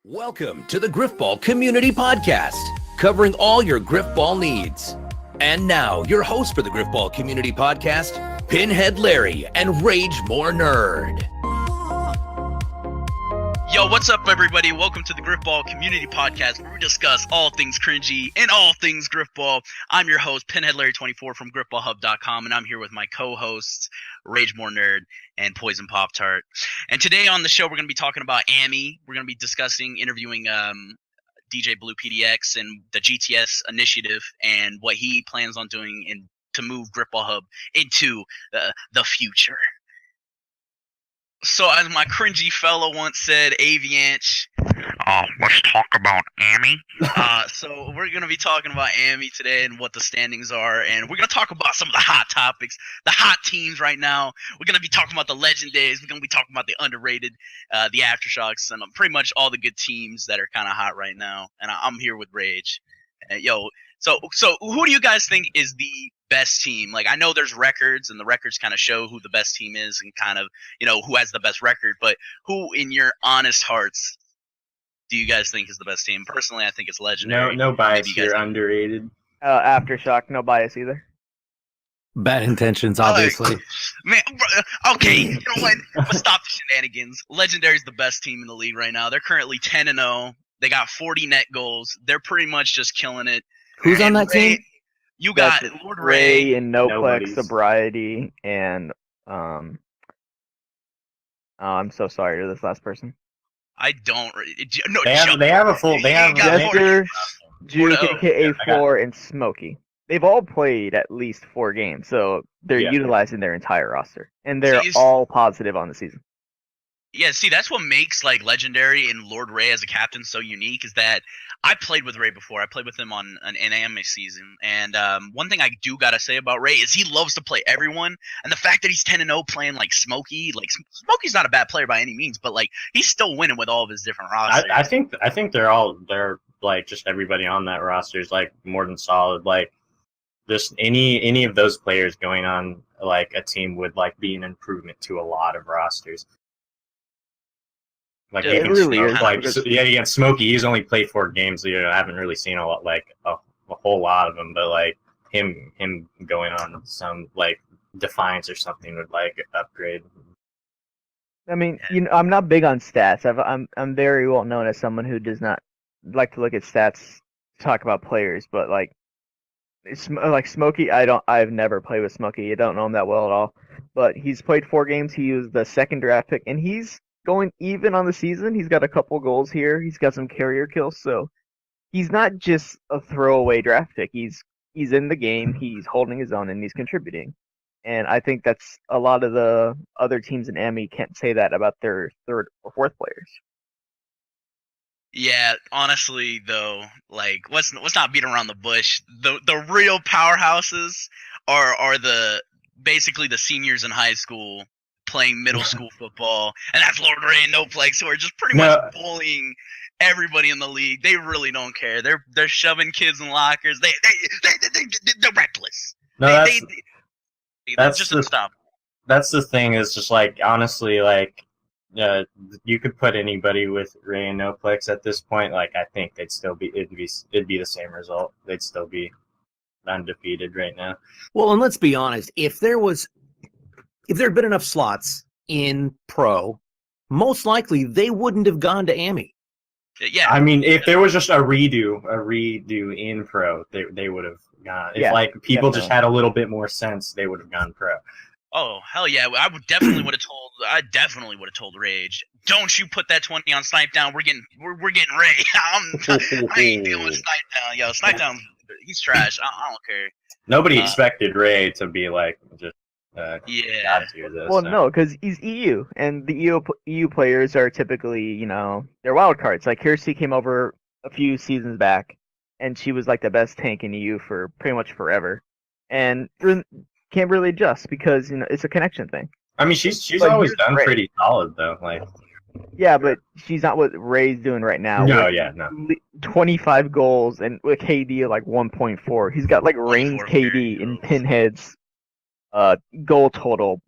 Welcome to the Grifball Community Podcast, covering all your Grifball needs. And now, your hosts for the Grifball Community Podcast, Pinhead Larry and RageMoreNerd. Yo, what's up, everybody? Welcome to the Grifball Community Podcast, where we discuss all things cringy and all things Grifball. I'm your host, Pinhead Larry 24 from GrifballHub.com, and I'm here with my co-hosts, RageMoreNerd and PoisonxPoptart. And today on the show, we're going to be talking about Ammy. We're going to be discussing interviewing DJBlue PDX and the GTS initiative and what he plans on doing to move GrifballHub into the future. So as my cringy fellow once said, Avianch, let's talk about Ammy. So we're going to be talking about Ammy today and what the standings are. And we're going to talk about some of the hot topics, the hot teams right now. We're going to be talking about the legendaries. We're going to be talking about the underrated, the Aftershocks, and pretty much all the good teams that are kind of hot right now. And I'm here with Rage. So who do you guys think is the best team? Like, I know there's records, and the records kind of show who the best team is and kind of, who has the best record. But who, in your honest hearts, do you guys think is the best team? Personally, I think it's Legendary. No bias here. Underrated. Aftershock, no bias either. Bad intentions, obviously. Man, okay, you know what? Let's stop the shenanigans. Legendary's the best team in the league right now. They're currently 10-0. They got 40 net goals. They're pretty much just killing it. Who's on that team? You got Lord Ray and Noplex, Nobody's. Sobriety, and I'm so sorry to this last person. I don't. No, They have a full. They have. Jester, Juke, Oh, A4, and Smokey. They've all played at least 4 games, so they're Yeah. utilizing their entire roster, and they're See, all positive on the season. Yeah, see, that's what makes like Legendary and Lord Ray as a captain so unique, is that I played with Ray before. I played with him on an Ammy season, and one thing I do gotta say about Ray is he loves to play everyone, and the fact that he's 10-0 playing like Smokey, Smokey's not a bad player by any means, but like he's still winning with all of his different rosters. I think they're like just everybody on that roster is like more than solid. Like just any of those players going on like a team would like be an improvement to a lot of rosters. Like, Yeah, even it really Smoke, is. against Smokey, he's only played 4 games. So, I haven't really seen a lot, like a whole lot of them. But like him going on some like Defiance or something would like upgrade. I mean, I'm not big on stats. I'm very well known as someone who does not like to look at stats to talk about players. But like Smokey, I've never played with Smokey. I don't know him that well at all. But he's played 4 games. He was the 2nd draft pick, and he's going even on the season. He's got a couple goals here. He's got some carrier kills, so he's not just a throwaway draft pick. He's in the game. He's holding his own, and he's contributing. And I think that's a lot of the other teams in Ammy can't say that about their 3rd or 4th players. Yeah, honestly though, like let's not beat around the bush. The real powerhouses are basically the seniors in high school playing middle school football, and that's Lord Ray and Noplex, who are just pretty much bullying everybody in the league. They really don't care. They're shoving kids in lockers. They're reckless. No, That's just stop. That's the thing. Is just like honestly, like you could put anybody with Ray and Noplex at this point. Like I think it'd be the same result. They'd still be undefeated right now. Well, and let's be honest, if there had been enough slots in Pro, most likely they wouldn't have gone to Ammy. Yeah. I mean, if there was just a redo in Pro, they would have gone. If like people just had a little bit more sense, they would have gone Pro. Oh hell yeah! I definitely would have told Rage, don't you put that 20 on Snipe Down. We're getting Ray. I ain't dealing with Snipe Down. Yo, Snipe Down, he's trash. I don't care. Nobody expected Ray to be like just. Yeah. Well, no, because he's EU, and the EU players are typically, they're wild cards. Like Kirsty came over a few seasons back, and she was like the best tank in EU for pretty much forever, and can't really adjust because it's a connection thing. I mean, she's But always here's done Ray. pretty solid though. Like, Yeah, but she's not what Ray's doing right now. no, with yeah, no. 25 goals and with KD of like 1.4. He's got like Reigns 1.4 KD and Pinhead's goal total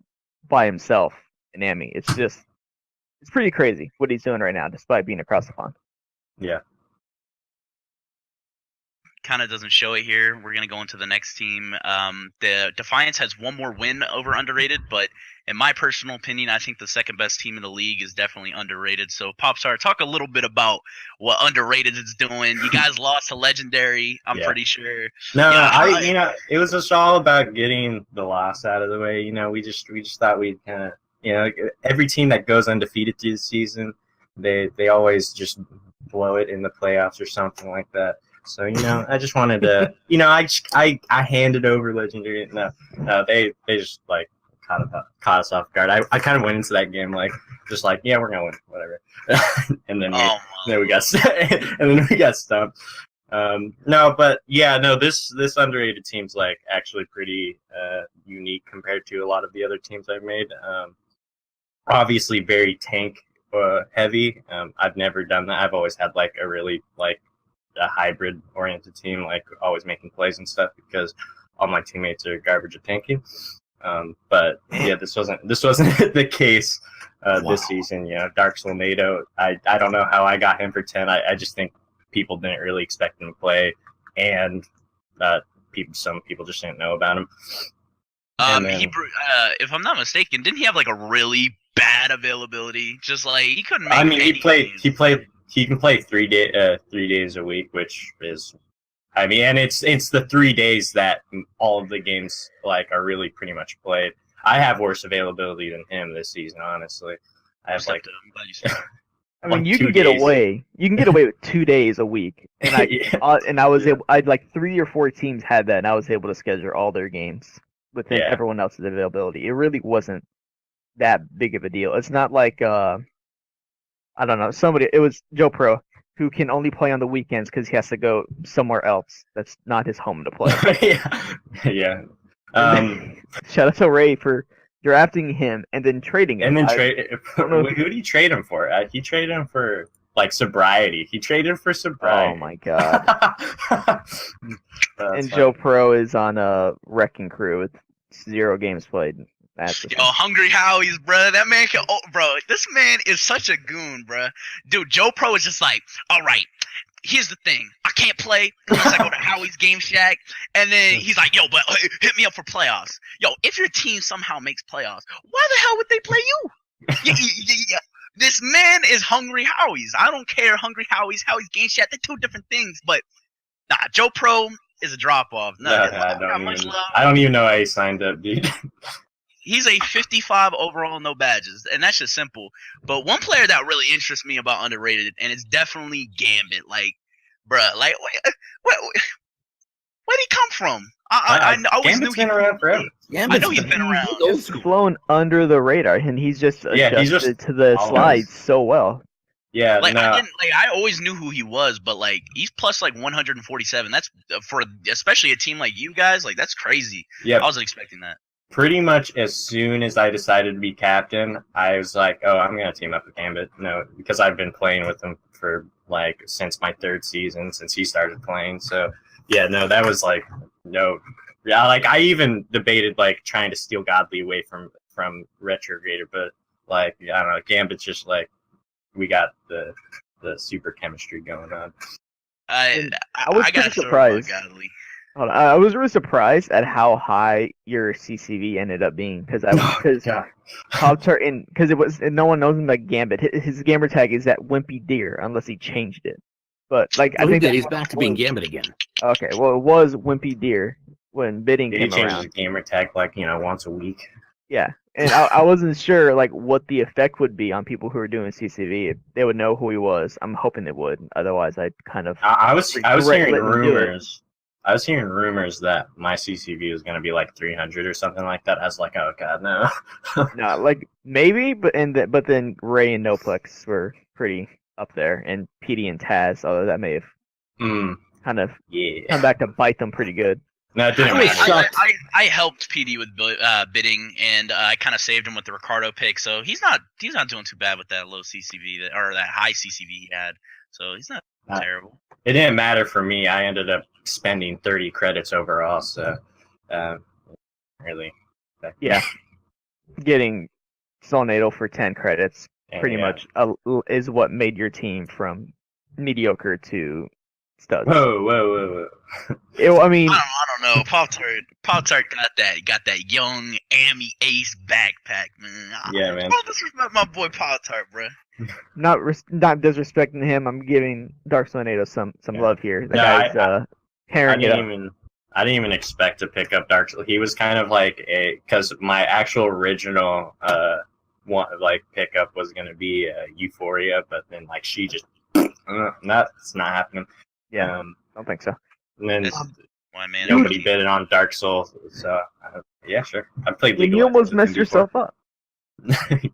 by himself in Ammy. It's pretty crazy what he's doing right now, despite being across the pond. Yeah. Kind of doesn't show it here. We're gonna go into the next team. The Defiance has one more win over underrated, but in my personal opinion, I think the second best team in the league is definitely underrated. So Popstar, talk a little bit about what underrated is doing. You guys lost to Legendary, I'm pretty sure. No, Yeah, it was just all about getting the loss out of the way. We just thought we'd kind of, every team that goes undefeated through the season, they always just blow it in the playoffs or something like that. So, I just wanted to, I handed over Legendary. No, they just like caught us off guard. I kind of went into that game just yeah, we're gonna win, whatever. and then we got stumped. This underrated team's actually pretty unique compared to a lot of the other teams I've made. Obviously very tank heavy. I've never done that. I've always had a really a hybrid oriented team, always making plays and stuff, because all my teammates are garbage at tanking. But yeah, this wasn't the case this season. Dark Soul NATO, I don't know how I got him for 10. I just think people didn't really expect him to play, and some people just didn't know about him. If I'm not mistaken, didn't he have a really bad availability? Just he couldn't make. I mean, he can play 3 days a week, which is, and it's the 3 days that all of the games are really pretty much played. I have worse availability than him this season, honestly. I have I'm glad you said that. I mean, you can get away. You can get away with 2 days a week, and I was able. 3 or 4 teams had that, and I was able to schedule all their games within everyone else's availability. It really wasn't that big of a deal. It's not I don't know. It was Joe Pro, who can only play on the weekends because he has to go somewhere else that's not his home to play. Yeah. Shout out to Ray for drafting him and then trading him. And then who did he trade him for? He traded him for sobriety. He traded for sobriety. Oh my god. And Joe Pro is on a wrecking crew with 0 games played. Hungry Howie's, bro. That man can. Oh, bro, this man is such a goon, bro. Dude, Joe Pro is just all right. Here's the thing. I can't play unless I go to Howie's Game Shack. And then he's like, yo, but hit me up for playoffs. Yo, if your team somehow makes playoffs, why the hell would they play you? This man is Hungry Howie's. I don't care. Hungry Howie's Game Shack. They're 2 different things. But nah, Joe Pro is a drop off. I don't even know how he signed up, dude. He's a 55 overall, no badges, and that's just simple. But one player that really interests me about underrated, and it's definitely Gambit. Bruh, where'd he come from? I always knew been around forever. I know he's been around. He's flown under the radar, and he's just adjusted to the slides so well. Yeah, I always knew who he was, but he's plus 147. That's for especially a team like you guys. That's crazy. Yeah, I wasn't expecting that. Pretty much as soon as I decided to be captain, I was like, oh, I'm going to team up with Gambit. No, because I've been playing with him for, since my 3rd season, since he started playing. So, yeah, no, that was, no. Yeah, I even debated, trying to steal Godly away from Retrograder, but, I don't know, Gambit's just, we got the super chemistry going on. I was pretty surprised. I was really surprised at how high your CCV ended up being because no one knows him like Gambit. His gamer tag is that Wimpy Deer unless he changed it. But I think that he's back to being Gambit again. Okay, well it was Wimpy Deer when bidding came around. He changed his gamer tag once a week. Yeah, and I wasn't sure what the effect would be on people who were doing CCV. If they would know who he was. I'm hoping they would. Otherwise, I'd kind of. I was hearing rumors. I was hearing rumors that my CCV was going to be 300 or something like that. I was like, oh god, no. No, maybe, but then Ray and Noplex were pretty up there, and PD and Taz, although that may have kind of come back to bite them pretty good. No, it didn't. I helped PD with bidding, and I kind of saved him with the Ricardo pick, so he's not doing too bad with that low CCV or that high CCV he had. So he's not terrible. It didn't matter for me. I ended up spending 30 credits overall, so really. Yeah. Getting Solnado for 10 credits pretty much is what made your team from mediocre to studs. Whoa. I mean, I don't know. Pop-Tart got that young Ammy Ace backpack, man. Yeah, man. Don't disrespect my boy Pop-Tart, bro. not disrespecting him. I'm giving Dark Tornado some love here. The guy's tearing it up. I didn't even expect to pick up Dark. He was kind of like because my actual original pickup was gonna be Euphoria, but then like she just that's not happening. Yeah, don't think so. And then Why, man? nobody bid it on Dark Souls, so yeah, sure. I played League of You Legends almost messed before. yourself up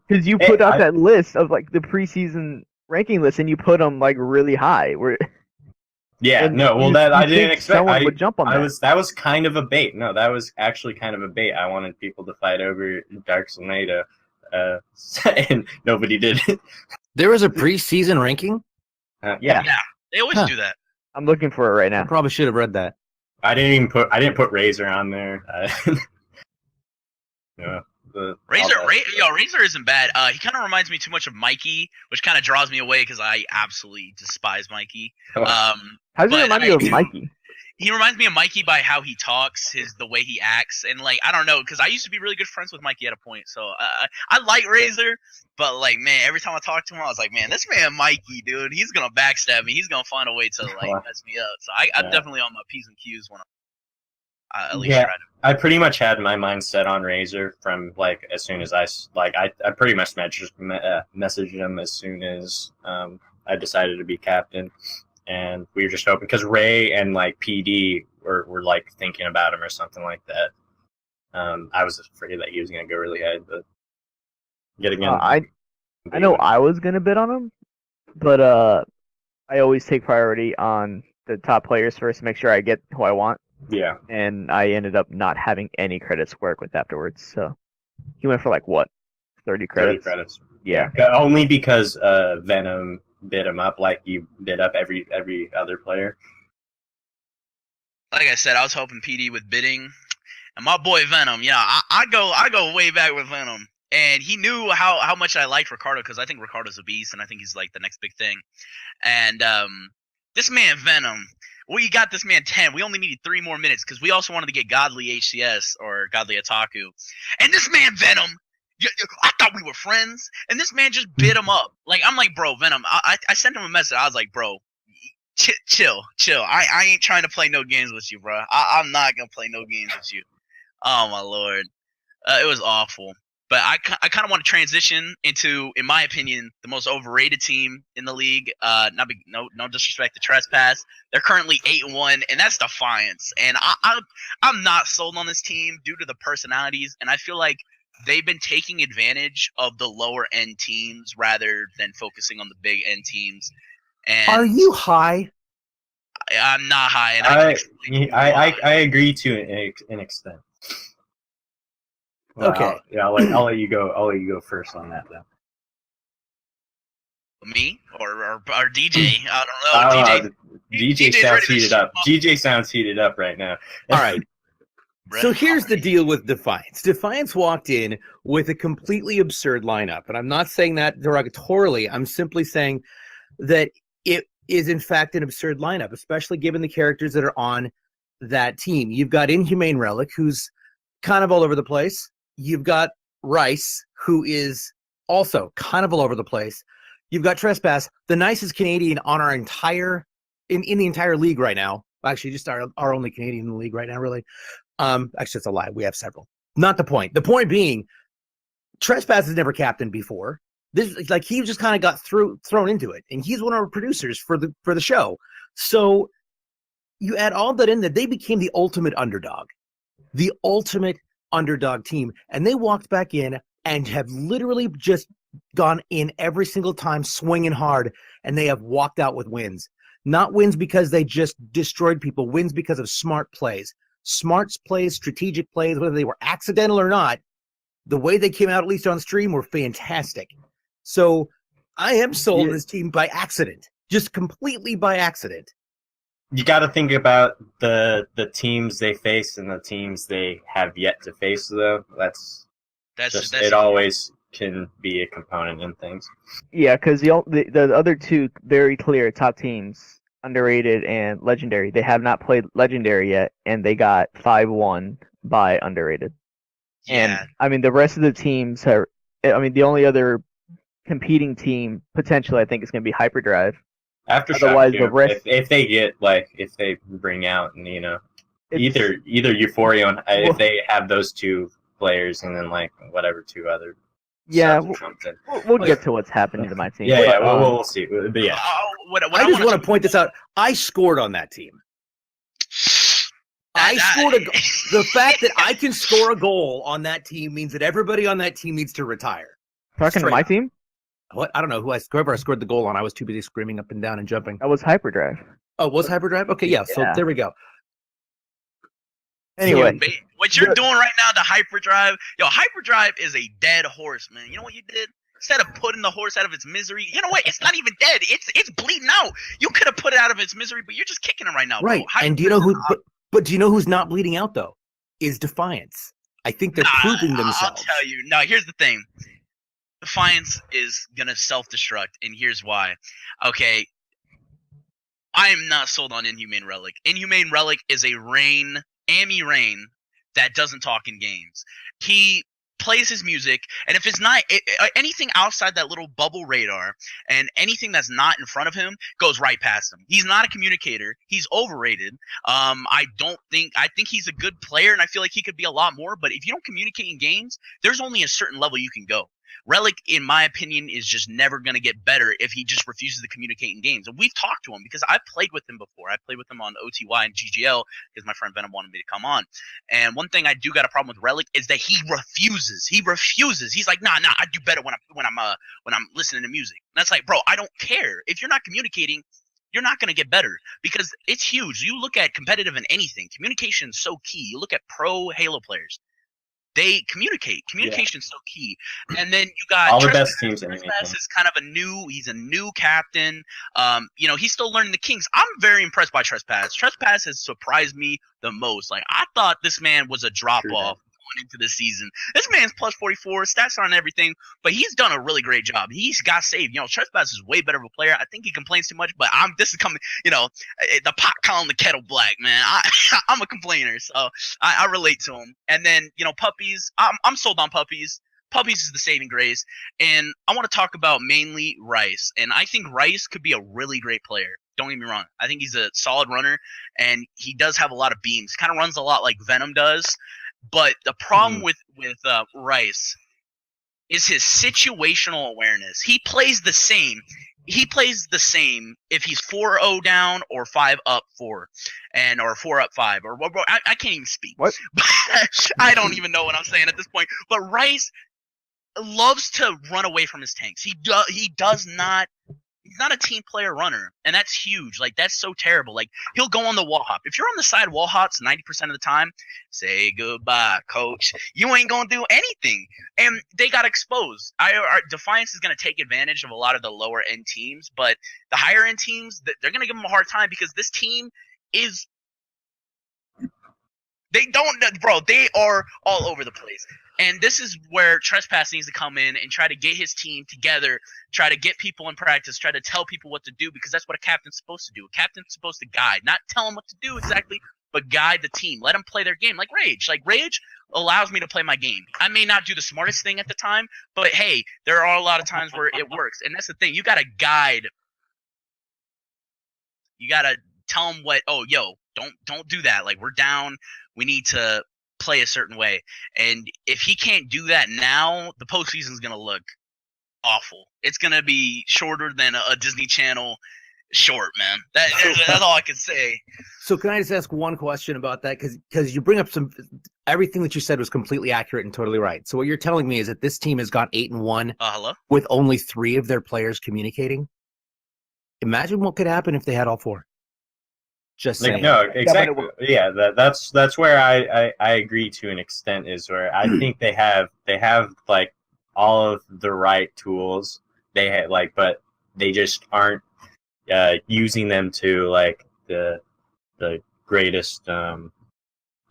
because you put out that list of like the preseason ranking list, and you put them like really high. Yeah, and no, well you I think didn't expect. someone would jump on that. That was kind of a bait. No, that was actually kind of a bait. I wanted people to fight over Dark Tornado, and nobody did. There was a preseason ranking? Yeah. They always do that. I'm looking for it right I now. probably should have read that. I didn't put Razor on there. Razor isn't bad. He kind of reminds me too much of Mikey, which kind of draws me away because I absolutely despise Mikey. Oh. How does it remind you of Mikey? He reminds me of Mikey by how he talks, the way he acts, and like I don't know, because I used to be really good friends with Mikey at a point. So I like Razor, but like man, every time I talk to him, I was like, man, this man Mikey, dude, he's gonna backstab me. He's gonna find a way to like mess me up. So I'm definitely on my P's and Q's when I at least try to. I pretty much had my mind set on Razor from like as soon as I pretty much messaged him as soon as I decided to be captain. And we were just hoping because Ray and like PD were like thinking about him or something like that. I was afraid that he was going to go really high, but yet again, I know I was gonna bid on him, but I always take priority on the top players first to make sure I get who I want. Yeah, and I ended up not having any credits to work with afterwards. So he went for like what, 30 credits? 30 credits. Yeah, only because Venom bid him up like you bid up every other player. Like I said, I was hoping PD with bidding, and my boy Venom. Yeah, I go way back with Venom, and he knew how much I liked Ricardo because I think Ricardo's a beast, and I think he's like the next big thing. And this man Venom, we got this man 10. We only needed 3 more minutes because we also wanted to get Godly HCS or Godly Otaku, and this man Venom. I thought we were friends, and this man just bid him up. Like I'm like, bro, Venom. I sent him a message. I was like, bro, chill. I ain't trying to play no games with you, bro. I'm not gonna play no games with you. Oh my lord, it was awful. But I kind of want to transition into, in my opinion, the most overrated team in the league. No disrespect to Trespass. They're currently 8-1, and that's Defiance. And I'm not sold on this team due to the personalities, and I feel like they've been taking advantage of the lower end teams rather than focusing on the big end teams. And Are you high? I'm not high, and I agree to an extent. Well, Okay. I'll let you go. I'll let you go first on that then. me or DJ. I don't know. DJ sounds heated up. DJ sounds heated up right now. All right. So here's the deal with Defiance. Defiance walked in with a completely absurd lineup. And I'm not saying that derogatorily. I'm simply saying that it is, in fact, an absurd lineup, especially given the characters that are on that team. You've got Inhumane Relic, who's kind of all over the place. You've got Rice, who is also kind of all over the place. You've got Trespass, the nicest Canadian on our entire in the entire league right now. Actually, just our only Canadian in the league right now, really. Actually, it's a lie. We have several. Not the point. The point being, Trespass has never captained before. This like he just kind of got thrown into it, and he's one of our producers for the show. So you add all that in, that they became the ultimate underdog team, and they walked back in and have literally just gone in every single time swinging hard, and they have walked out with wins. Not wins because they just destroyed people, wins because of smart plays. Smart plays, strategic plays, whether they were accidental or not, the way they came out, at least on stream, were fantastic. So I am sold on this team by accident, just completely by accident. You got to think about the teams they face and the teams they have yet to face, though. That's it. can be a component in things. Yeah, because the other two very clear top teams, underrated and legendary, they have not played legendary yet, and they got 5-1 by underrated. Yeah. And I mean, the rest of the teams are. I mean, the only other competing team potentially, I think, is going to be Hyperdrive. Aftershock, Otherwise, the rest. if they get if they bring out either Euphoria and if they have those two players and then whatever two other. Yeah, subs or something. we'll get to what's happening to my team. Yeah, we'll see. But yeah, I just want to point this out. I scored on that team. I scored the fact that I can score a goal on that team means that everybody on that team needs to retire. Talking to my team? What? I don't know whoever I scored the goal on. I was too busy screaming up and down and jumping. That was Hyperdrive. Oh, was Hyperdrive? Okay, yeah. So there we go. Anyway, what you're doing right now, the Hyperdrive, Hyperdrive is a dead horse, man. You know what you did? Instead of putting the horse out of its misery, you know what? It's not even dead. It's bleeding out. You could have put it out of its misery, but you're just kicking it right now. Right. Bro. And do you know who? But do you know who's not bleeding out though? Is Defiance. I think they're proving themselves. I'll tell you. No, here's the thing. Defiance is gonna self-destruct, and here's why. Okay, I am not sold on Inhumane Relic. Inhumane Relic is a Ammy Rain that doesn't talk in games. He plays his music, and if it's not anything outside that little bubble radar and anything that's not in front of him goes right past him. He's not a communicator. He's overrated. I think he's a good player, and I feel like he could be a lot more, but if you don't communicate in games, there's only a certain level you can go. Relic, in my opinion, is just never going to get better if he just refuses to communicate in games. And we've talked to him because I played with him before. I played with him on OTY and GGL because my friend Venom wanted me to come on. And one thing I do got a problem with Relic is that he refuses. He's like, nah, I do better when I'm listening to music. And that's like, bro, I don't care. If you're not communicating, you're not going to get better because it's huge. You look at competitive in anything. Communication is so key. You look at pro Halo players. They communicate. Communication is so key. And then you got all the best teams in Trespass is kind of he's a new captain. He's still learning the kinks. I'm very impressed by Trespass. Trespass has surprised me the most. Like, I thought this man was a drop off going into the season. This man's plus 44, stats aren't everything, but he's done a really great job. He's got saved. Trespass is way better of a player. I think he complains too much, but this is coming, the pot calling the kettle black, man. I'm a complainer, so I relate to him. And then, Puppies, I'm sold on Puppies. Puppies is the saving grace. And I want to talk about mainly Rice. And I think Rice could be a really great player. Don't get me wrong. I think he's a solid runner, and he does have a lot of beams. Kind of runs a lot like Venom does. But the problem with Rice is his situational awareness. He plays the same. If he's 4-0 down or 5 up 4, or 4 up 5, or I can't even speak. What? I don't even know what I'm saying at this point. But Rice loves to run away from his tanks. He does not. He's not a team player runner, and that's huge. Like, that's so terrible. Like, he'll go on the wall hop. If you're on the side wall hops 90% of the time, say goodbye, coach. You ain't gonna do anything. And they got exposed. Defiance is gonna take advantage of a lot of the lower end teams, but the higher end teams, they're gonna give them a hard time because this team is. They are all over the place. And this is where Trespass needs to come in and try to get his team together, try to get people in practice, try to tell people what to do, because that's what a captain's supposed to do. A captain's supposed to guide, not tell them what to do exactly, but guide the team. Let them play their game like Rage. Like, Rage allows me to play my game. I may not do the smartest thing at the time, but hey, there are a lot of times where it works. And that's the thing. You got to guide. You got to tell them don't do that. Like, we're down. We need to play a certain way, and if he can't do that now, the postseason is going to look awful. It's going to be shorter than a Disney Channel short, man. That's all I can say. So can I just ask one question about that? Because you bring up everything that you said was completely accurate and totally right. So what you're telling me is that this team has gone 8-1 with only 3 of their players communicating. Imagine what could happen if they had all 4. Just saying. No, exactly. Yeah, that's where I agree to an extent, is where I think they have like all of the right tools. They have but they just aren't using them to like the greatest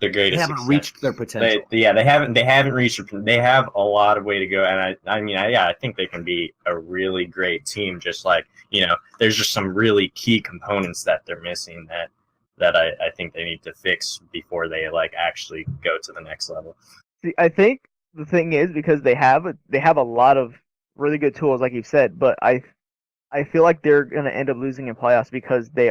the greatest. They haven't reached their potential. They haven't reached. They have a lot of way to go, and I think they can be a really great team. Just like, there's just some really key components that they're missing that I think they need to fix before they like actually go to the next level. See, I think the thing is because they have a lot of really good tools, like you said, but I feel like they're gonna end up losing in playoffs because they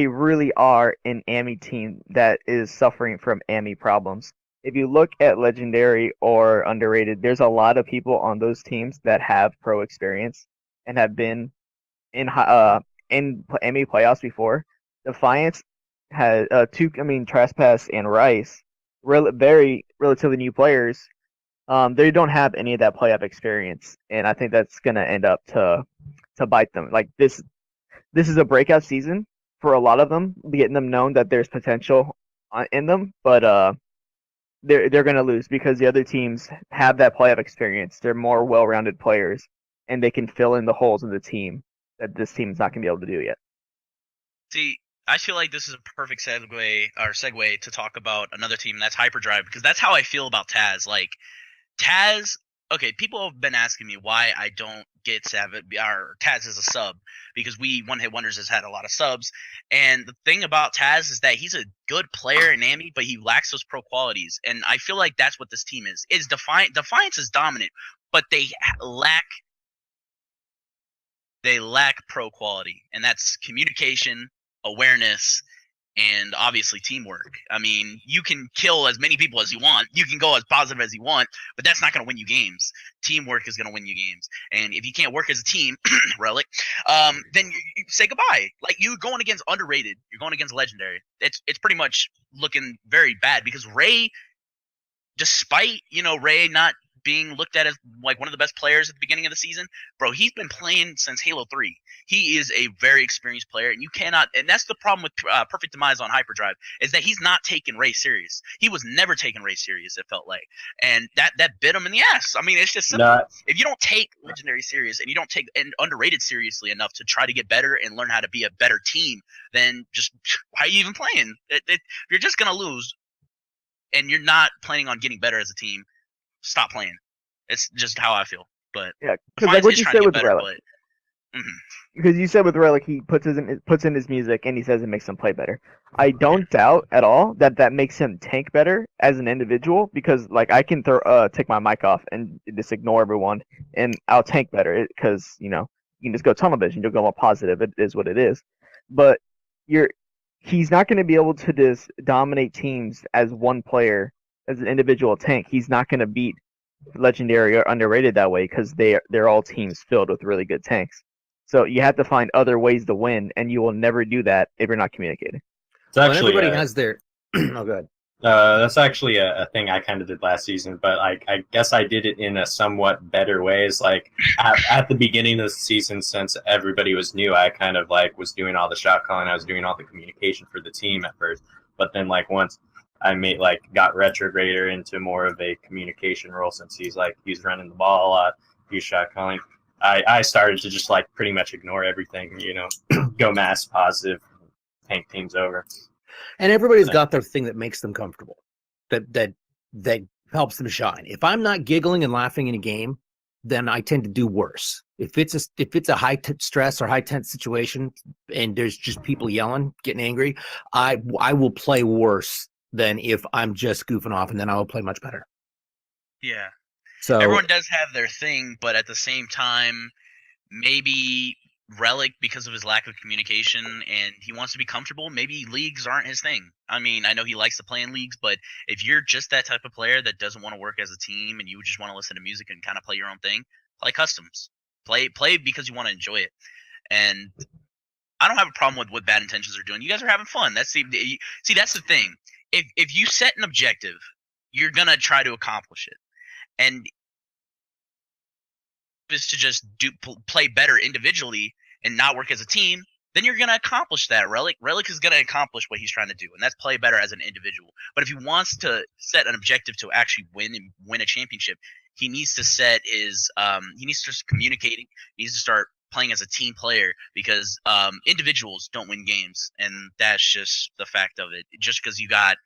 really are an Ammy team that is suffering from Ammy problems. If you look at Legendary or Underrated, there's a lot of people on those teams that have pro experience and have been in Ammy playoffs before. Defiance has Trespass and Rice, very relatively new players. They don't have any of that playoff experience, and I think that's gonna end up to bite them. Like this is a breakout season for a lot of them, getting them known that there's potential in them, but they're gonna lose because the other teams have that playoff experience. They're more well-rounded players, and they can fill in the holes in the team that this team's not gonna be able to do yet. See, I feel like this is a perfect segue to talk about another team, and that's Hyperdrive, because that's how I feel about Taz. Like, Taz, okay, people have been asking me why I don't get Taz as a sub, because One Hit Wonders has had a lot of subs, and the thing about Taz is that he's a good player in Ammy, but he lacks those pro qualities, and I feel like that's what this team is. Defiance is dominant, but they lack pro quality, and that's communication, awareness, and obviously teamwork. I mean, you can kill as many people as you want, you can go as positive as you want, but that's not going to win you games. Teamwork is going to win you games, and if you can't work as a team, Relic, then you say goodbye. Like, you're going against Underrated, you're going against Legendary. It's pretty much looking very bad, because Ray, despite Ray not being looked at as like one of the best players at the beginning of the season, bro, he's been playing since Halo 3. He is a very experienced player, and you cannot, and that's the problem with Perfect Demise on Hyperdrive, is that he's not taking Ray serious. He was never taking Ray serious, it felt like, and that bit him in the ass. I mean, it's just simple. If you don't take Legendary serious, and you don't take Underrated seriously enough to try to get better and learn how to be a better team, then just why are you even playing? You're just gonna lose, and you're not planning on getting better as a team. Stop playing. It's just how I feel. But yeah, because like what you said with Relic. Because you said with Relic, he puts in his music and he says it makes him play better. I don't doubt at all that makes him tank better as an individual, because like I can take my mic off and just ignore everyone and I'll tank better, because you can just go tunnel vision, you'll go more positive. It is what it is. But he's not going to be able to just dominate teams as one player. As an individual tank, he's not going to beat Legendary or Underrated that way, because they're all teams filled with really good tanks. So you have to find other ways to win, and you will never do that if you're not communicating. So actually, everybody has their. Oh, good. That's actually a thing I kind of did last season, but I guess I did it in a somewhat better way. It's like at the beginning of the season, since everybody was new, I kind of like was doing all the shot calling, I was doing all the communication for the team at first, but then like once I got Retrograder into more of a communication role, since he's running the ball a lot, he's shot calling. I started to just like pretty much ignore everything, go mass positive, tank teams over. And everybody's got their thing that makes them comfortable, that helps them shine. If I'm not giggling and laughing in a game, then I tend to do worse. If it's a high stress or high tense situation and there's just people yelling, getting angry, I will play worse than if I'm just goofing off, and then I will play much better. Yeah. So everyone does have their thing, but at the same time, maybe Relic, because of his lack of communication and he wants to be comfortable, maybe leagues aren't his thing. I mean, I know he likes to play in leagues, but if you're just that type of player that doesn't want to work as a team and you just want to listen to music and kind of play your own thing, play customs. Play because you want to enjoy it. And I don't have a problem with what Bad Intentions are doing. You guys are having fun. That's the thing. If you set an objective, you're gonna try to accomplish it, and is to just play better individually and not work as a team, then you're gonna accomplish that. Relic is gonna accomplish what he's trying to do, and that's play better as an individual. But if he wants to set an objective to actually win a championship, he needs to he needs to start communicating. He needs to start playing as a team player, because individuals don't win games, and that's just the fact of it. Just because you got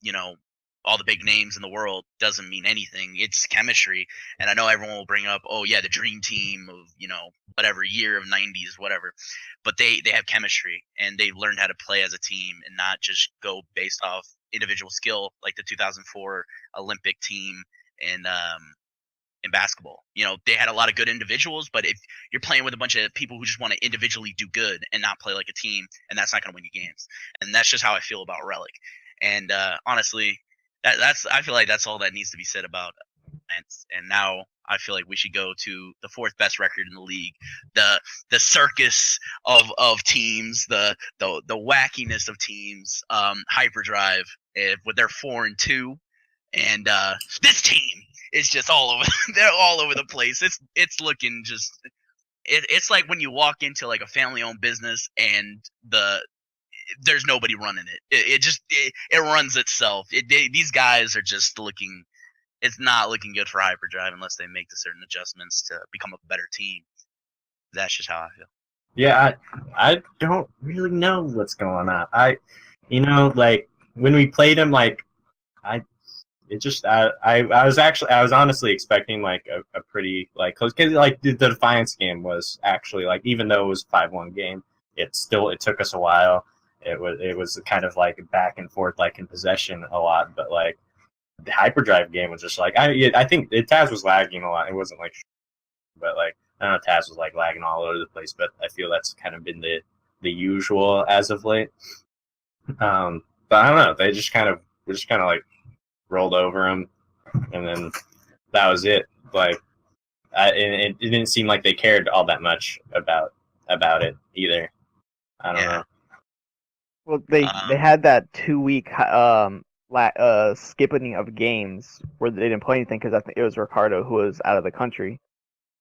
you know, all the big names in the world doesn't mean anything. It's chemistry. And I know everyone will bring up, oh yeah, the dream team of, you know, whatever year of 90s, whatever. But they have chemistry, and they learned how to play as a team and not just go based off individual skill, like the 2004 Olympic team in basketball. You know, they had a lot of good individuals, but if you're playing with a bunch of people who just want to individually do good and not play like a team, and that's not going to win you games. And that's just how I feel about Relic. And honestly, that's I feel like that's all that needs to be said about Defiance. And now I feel like we should go to the fourth best record in the league, the circus of teams, the wackiness of teams. Hyperdrive, with their 4-2, and this team is just all over. They're all over the place. It's looking just. It's like when you walk into like a family-owned business and there's nobody running it. It runs itself. These guys are just looking. It's not looking good for Hyperdrive unless they make the certain adjustments to become a better team. That's just how I feel. Yeah, I don't really know what's going on. Like when we played him, like I was honestly expecting like a pretty like close, because like the Defiance game was actually like, even though it was a 5-1 game, it took us a while. It was kind of like back and forth, like in possession a lot, but like the Hyperdrive game was just like I think Taz was lagging a lot. It wasn't like, but like I don't know, Taz was like lagging all over the place. But I feel that's kind of been the usual as of late. But I don't know. We just kind of like rolled over him, and then that was it. Like, it didn't seem like they cared all that much about it either. I don't know. Well, they had that 2-week skipping of games where they didn't play anything because I think it was Ricardo who was out of the country,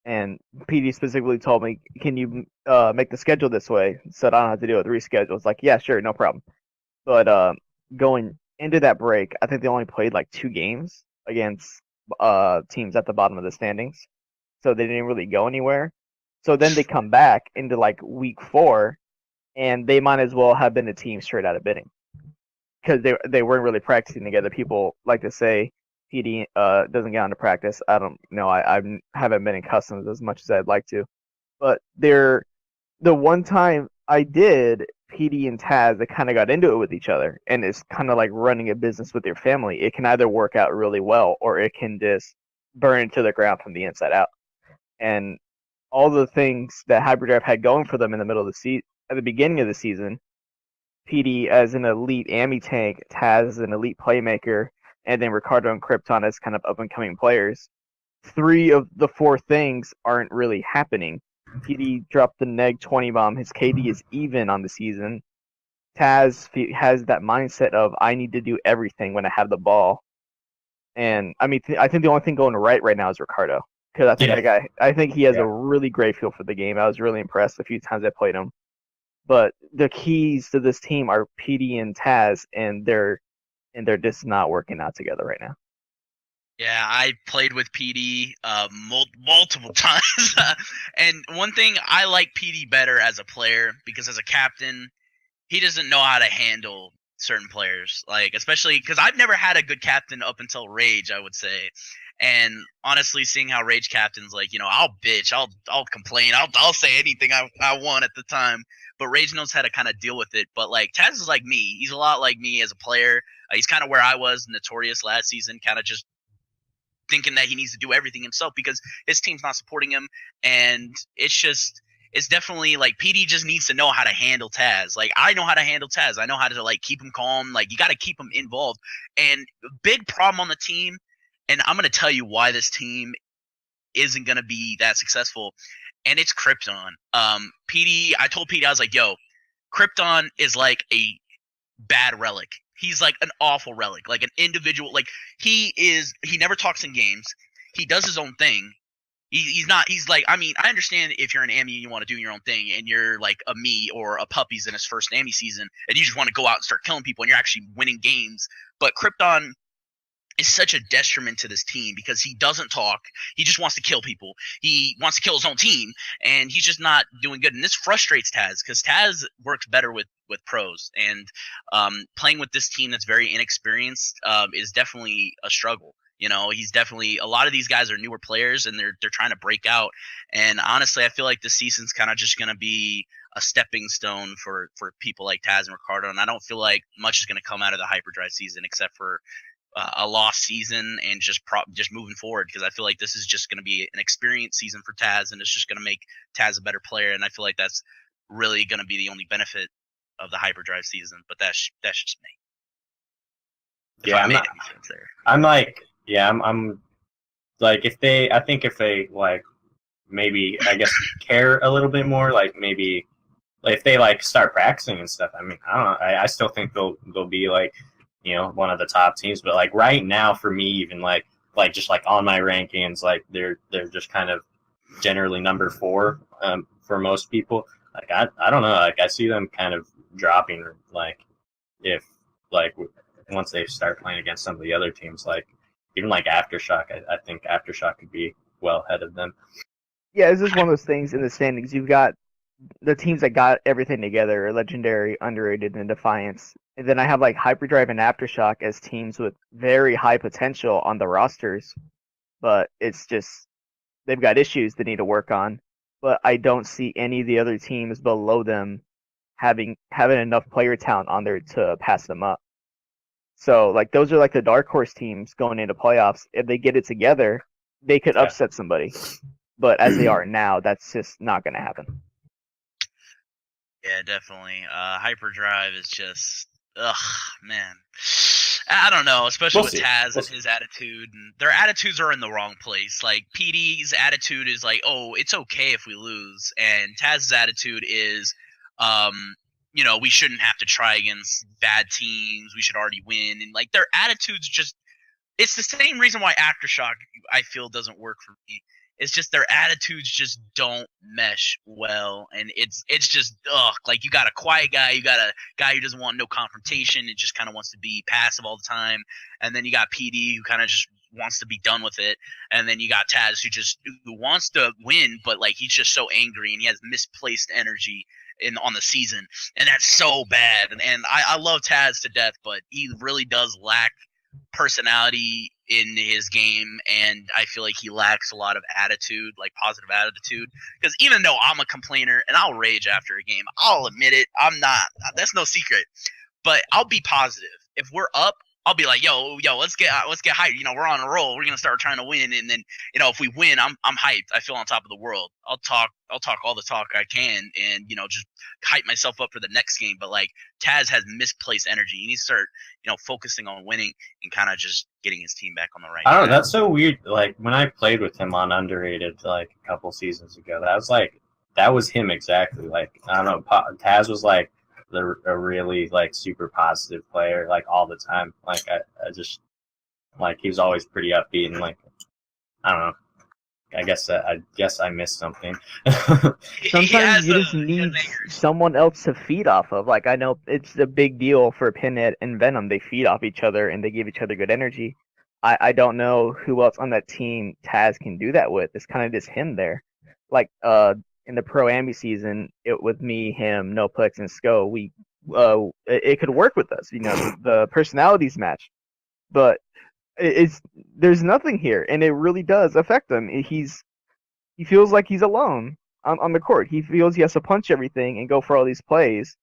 and PD specifically told me, "Can you make the schedule this way?" Said I don't have to do it. Reschedule. It's like, yeah, sure, no problem. But going into that break, I think they only played like 2 games against teams at the bottom of the standings, so they didn't really go anywhere. So then they come back into like week 4. And they might as well have been a team straight out of bidding, because they weren't really practicing together. People like to say PD doesn't get on to practice. I don't know. I haven't been in customs as much as I'd like to. But the one time I did, PD and Taz, they kind of got into it with each other. And it's kind of like running a business with your family. It can either work out really well, or it can just burn to the ground from the inside out. And all the things that Hyperdrive had going for them in the middle of the season, at the beginning of the season, PD as an elite Ammy tank, Taz as an elite playmaker, and then Ricardo and Krypton as kind of up-and-coming players. 3 of the 4 things aren't really happening. PD dropped the neg 20 bomb. His KD is even on the season. Taz has that mindset of, I need to do everything when I have the ball. And I mean, I think the only thing going right now is Ricardo, because I think that guy. I think he has a really great feel for the game. I was really impressed a few times I played him. But the keys to this team are PD and Taz, and they're just not working out together right now. Yeah, I played with PD multiple times, and one thing, I like PD better as a player, because as a captain, he doesn't know how to handle certain players, like especially because I've never had a good captain up until Rage, I would say. And honestly, seeing how Rage captains, like, you know, I'll bitch, I'll complain, I'll say anything I want at the time. But Rage knows how to kind of deal with it. But like Taz is like me. He's a lot like me as a player. He's kind of where I was Notorious last season, kind of just thinking that he needs to do everything himself because his team's not supporting him. And it's definitely like PD just needs to know how to handle Taz. Like, I know how to handle Taz. I know how to like keep him calm. Like, you got to keep him involved. And big problem on the team, and I'm going to tell you why this team isn't going to be that successful, and it's Krypton. PD, I told PD, I was like, yo, Krypton is like a bad relic. He's like an awful relic, like an individual. Like, he never talks in games. He does his own thing. He's like, I mean, I understand if you're an Ammy and you want to do your own thing, and you're like a me or a Puppies in his first Ammy season, and you just want to go out and start killing people, and you're actually winning games. But Krypton, is such a detriment to this team because he doesn't talk. He just wants to kill people. He wants to kill his own team, and he's just not doing good. And this frustrates Taz because Taz works better with pros, and playing with this team that's very inexperienced is definitely a struggle. You know, he's definitely, a lot of these guys are newer players, and they're trying to break out. And honestly, I feel like this season's kind of just going to be a stepping stone for people like Taz and Ricardo. And I don't feel like much is going to come out of the Hyperdrive season except for a lost season and just moving forward, because I feel like this is just going to be an experience season for Taz, and it's just going to make Taz a better player. And I feel like that's really going to be the only benefit of the Hyperdrive season. But that's just me. Yeah, I'm like, if they like maybe, I guess, care a little bit more, like maybe if they like start practicing and stuff. I mean, I don't know. I still think they'll be like, you know, one of the top teams. But like right now, for me, even like just like on my rankings, like they're just kind of generally number 4 for most people. Like I don't know. Like I see them kind of dropping. Like if like once they start playing against some of the other teams, like even like Aftershock, I think Aftershock could be well ahead of them. Yeah, it's just one of those things in the standings. You've got the teams that got everything together, Legendary, Underrated, and Defiance. And then I have like Hyperdrive and Aftershock as teams with very high potential on the rosters. But it's just, they've got issues they need to work on. But I don't see any of the other teams below them having enough player talent on there to pass them up. So like those are like the dark horse teams going into playoffs. If they get it together, they could upset somebody. But as they are now, that's just not going to happen. Yeah, definitely. Hyperdrive is just, man. I don't know, especially with Taz and his attitude. And their attitudes are in the wrong place. Like, PD's attitude is like, oh, it's okay if we lose. And Taz's attitude is, you know, we shouldn't have to try against bad teams. We should already win. And, like, their attitudes just, it's the same reason why Aftershock, I feel, doesn't work for me. It's just their attitudes just don't mesh well, and it's just like you got a quiet guy, you got a guy who doesn't want no confrontation, and just kind of wants to be passive all the time, and then you got PD who kind of just wants to be done with it, and then you got Taz who wants to win, but like he's just so angry and he has misplaced energy on the season, and that's so bad. And I love Taz to death, but he really does lack personality in his game, and I feel like he lacks a lot of attitude, like positive attitude, because even though I'm a complainer and I'll rage after a game, I'll admit it, I'm not, that's no secret, but I'll be positive. If we're up, I'll be like, yo, let's get hyped. You know, we're on a roll. We're gonna start trying to win, and then, you know, if we win, I'm hyped. I feel on top of the world. I'll talk all the talk I can, and, you know, just hype myself up for the next game. But like Taz has misplaced energy. He needs to start, you know, focusing on winning and kind of just getting his team back on the right track. I don't know. That's so weird. Like when I played with him on Underrated like a couple seasons ago, that was him exactly. Like I don't know. Taz was like a really like super positive player like all the time. Like I just like he was always pretty upbeat and like I don't know. I guess I missed something. Sometimes you just need someone else to feed off of. Like I know it's a big deal for Pinhead and Venom. They feed off each other and they give each other good energy. I don't know who else on that team Taz can do that with. It's kind of just him there. Like in the Pro Amby season, it with me, him, Noplex, and Sko, it could work with us. You know, the personalities match, but there's nothing here, and it really does affect him. He feels like he's alone on the court. He feels he has to punch everything and go for all these plays,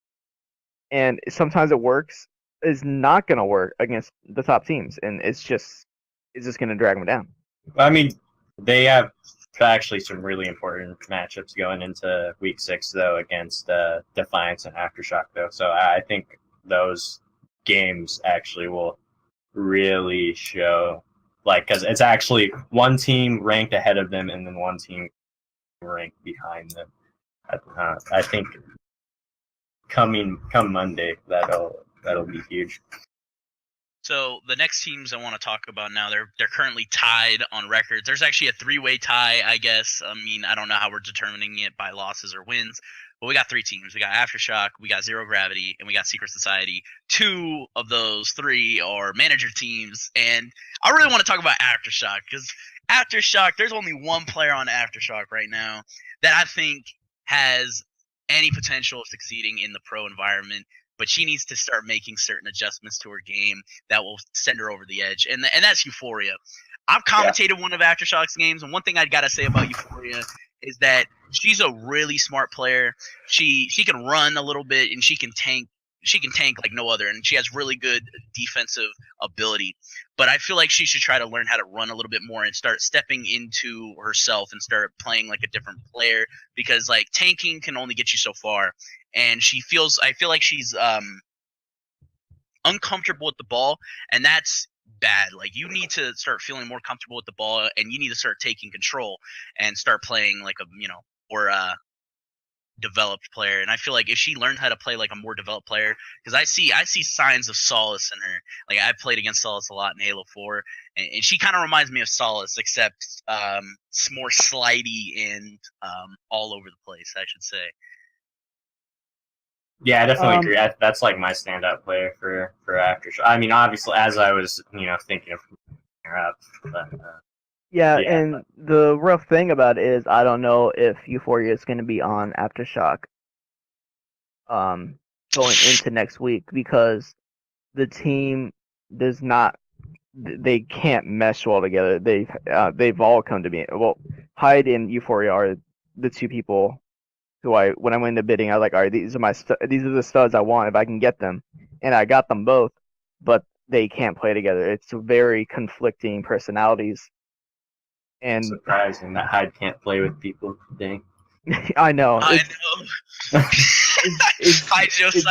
and sometimes it works. It's not going to work against the top teams, and it's just going to drag him down. I mean, they have actually some really important matchups going into Week 6, though, against Defiance and Aftershock, though. So I think those games actually will really show, like, because it's actually one team ranked ahead of them and then one team ranked behind them. I think come Monday, that'll be huge. So the next teams I want to talk about now, they're currently tied on records. There's actually a 3-way tie, I guess. I mean, I don't know how we're determining it by losses or wins, but we got 3 teams. We got Aftershock, we got Zero Gravity, and we got Secret Society. 2 of those 3 are manager teams, and I really want to talk about Aftershock because Aftershock, there's only one player on Aftershock right now that I think has any potential of succeeding in the pro environment. But she needs to start making certain adjustments to her game that will send her over the edge, and that's Euphoria. I've commentated one of Aftershock's games, and one thing I gotta say about Euphoria is that she's a really smart player. She can run a little bit, and she can tank. She can tank like no other, and she has really good defensive ability. But I feel like she should try to learn how to run a little bit more and start stepping into herself and start playing like a different player, because like tanking can only get you so far. And I feel like she's uncomfortable with the ball, and that's bad. Like, you need to start feeling more comfortable with the ball, and you need to start taking control and start playing like a or developed player. And I feel like if she learned how to play like a more developed player, because I see signs of Solace in her. Like, I played against Solace a lot in Halo 4, and she kind of reminds me of Solace, except more slidey and all over the place, I should say. Yeah, I definitely agree. That's like my standout player for Aftershock. I mean, obviously, as I was thinking of her up, but yeah, and the rough thing about it is I don't know if Euphoria is going to be on Aftershock going into next week, because the team does not, they can't mesh well together. They've all come to me. Well, Hyde and Euphoria are the 2 people who when I went into bidding, I was like, all right, these are the studs I want if I can get them, and I got them both, but they can't play together. It's very conflicting personalities. And surprising that Hyde can't play with people. Dang. I know. It's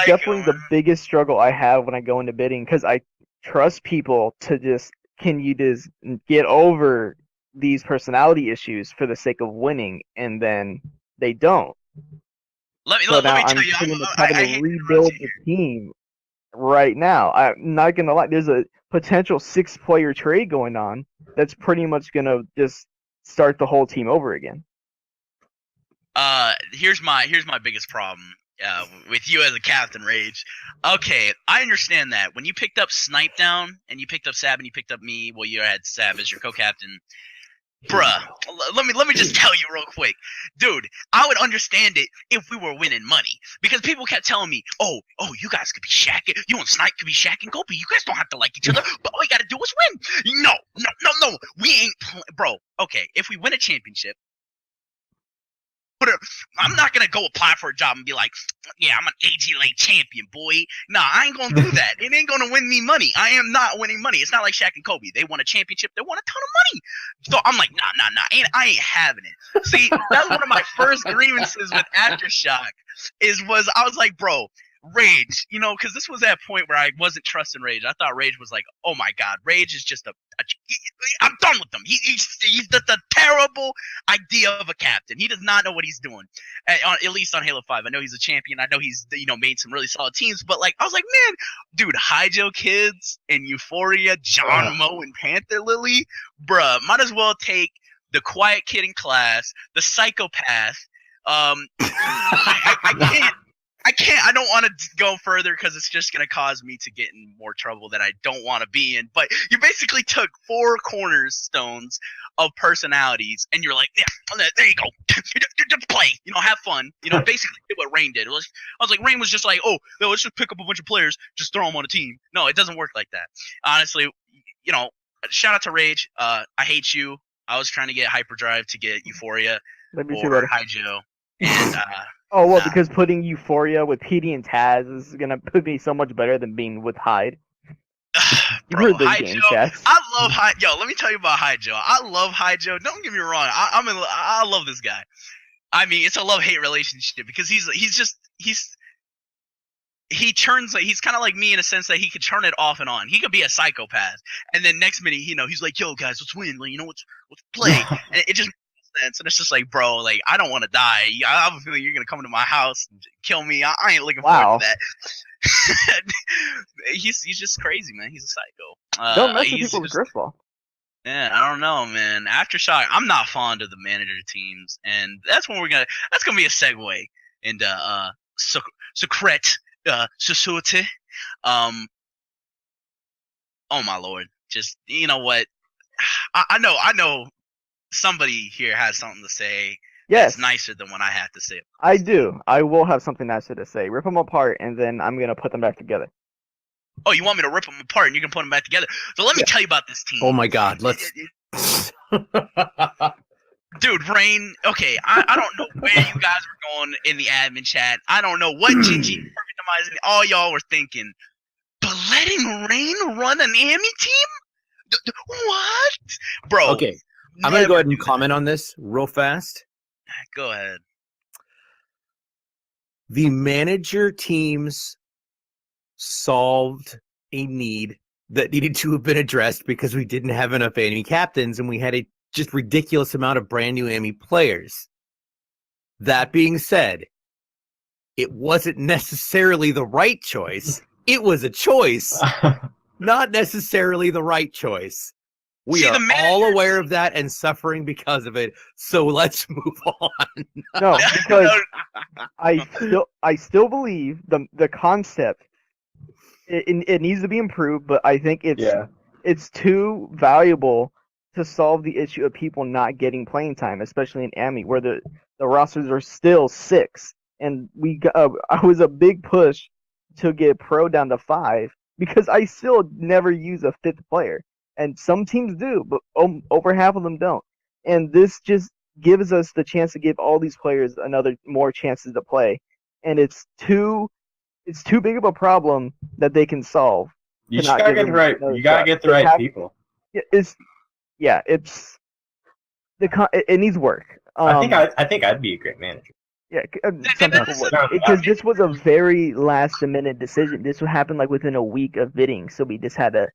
definitely the biggest struggle I have when I go into bidding, because I trust people to can you just get over these personality issues for the sake of winning, and then they don't. Let me tell you, I'm having to rebuild the team right now. I'm not gonna lie. There's a potential 6-player trade going on that's pretty much gonna just start the whole team over again. Here's my biggest problem with you as a captain, Rage. Okay, I understand that when you picked up Snipe down and you picked up Sab and you picked up me, well, you had Sab as your co-captain. Bruh, let me just tell you real quick. Dude, I would understand it if we were winning money. Because people kept telling me, oh, you guys could be shacking. You and Snipe could be shacking Gopi. You guys don't have to like each other. But all you gotta do is win. No. We ain't bro, okay, if we win a championship, I'm not gonna go apply for a job and be like, yeah, I'm an AGLA champion, boy. Nah, I ain't gonna do that. It ain't gonna win me money. I am not winning money. It's not like Shaq and Kobe. They won a championship. They won a ton of money. So I'm like, nah. I ain't having it. See, that's one of my first grievances with Aftershock. I was like, bro, Rage, because this was that point where I wasn't trusting Rage. I thought Rage was like, oh my god, Rage is just I'm done with him. He's the terrible idea of a captain. He does not know what he's doing. At least on Halo 5. I know he's a champion. I know he's made some really solid teams. But like, I was like, man, dude, Hyjo Kids and Euphoria, John Moe and Panther Lily, bruh, might as well take the quiet kid in class, the psychopath. I don't want to go further because it's just going to cause me to get in more trouble that I don't want to be in. But you basically took 4 cornerstones of personalities, and you're like, yeah, there you go. Just play. Have fun. Basically did what Rain did. I was like, Rain was just like, oh, let's just pick up a bunch of players, just throw them on a team. No, it doesn't work like that. Honestly, shout out to Rage. I hate you. I was trying to get Hyperdrive to get Euphoria or Hyjo. And because putting Euphoria with PD and Taz is gonna put me so much better than being with Hyde. You heard the game chat. I love Hyde. Yo, let me tell you about Hyjo. I love Hyjo. Don't get me wrong. I love this guy. I mean, it's a love-hate relationship because he's kind of like me in a sense that he could turn it off and on. He could be a psychopath, and then next minute, he's like, "Yo, guys, let's win. Let's play." And it just sense, and it's just like, bro, like, I don't want to die. I have a feeling you're gonna come into my house and kill me. I ain't looking forward to that. he's just crazy, man. He's a psycho. Don't mess with he's people with just- Grifball. Yeah, I don't know, man. Aftershock, I'm not fond of the manager teams, and that's gonna be a segue into Secret Society. Oh my lord. Just, you know what? I know somebody here has something to say. Yes, It's nicer than what I have to say. I do. I will have something nicer to say. Rip them apart, and then I'm gonna put them back together. Oh, you want me to rip them apart and you can put them back together? So let me tell you about this team. Oh my God, let's. Dude, Rain, okay, I don't know where you guys were going in the admin chat. I don't know what Gingy Perfectomizing all y'all were thinking. But letting Rain run an Ammy team? What? Bro. Okay, I'm going to go ahead and never do comment on this real fast. that. Go ahead. The manager teams solved a need that needed to have been addressed because we didn't have enough Ammy captains and we had a just ridiculous amount of brand new Ammy players. That being said, it wasn't necessarily the right choice. It was a choice, not necessarily the right choice. We See, are the all manager aware of that and suffering because of it. So let's move on. No, because I still believe the concept. It needs to be improved, but I think it's too valuable to solve the issue of people not getting playing time, especially in Ammy, where the rosters are still 6, and I was a big push to get Pro down to 5 because I still never use a 5th player, and some teams do, but over half of them don't, and this just gives us the chance to give all these players more chances to play, and it's too big of a problem that they can solve. You just gotta get the right. You gotta get the right people. It needs work. I think I'd be a great manager. Yeah, some people would, because this was a very last minute decision. This would happen like within a week of bidding, so we just had to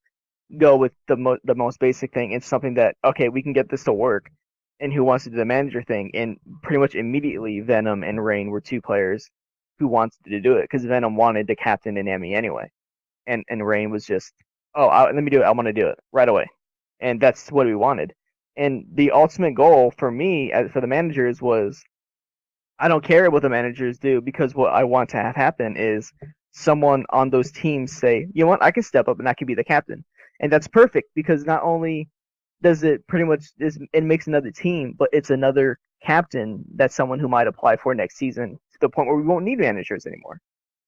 go with the most basic thing. It's something that we can get this to work, and who wants to do the manager thing? And pretty much immediately, Venom and Rain were 2 players who wanted to do it because Venom wanted to captain in Ammy anyway, and Rain was just, let me do it. I want to do it right away, and that's what we wanted. And the ultimate goal for me, for the managers, was I don't care what the managers do, because what I want to have happen is someone on those teams say, you know what, I can step up and I can be the captain, and that's perfect because not only does it pretty much it makes another team, but it's another captain that's someone who might apply for next season, to the point where we won't need managers anymore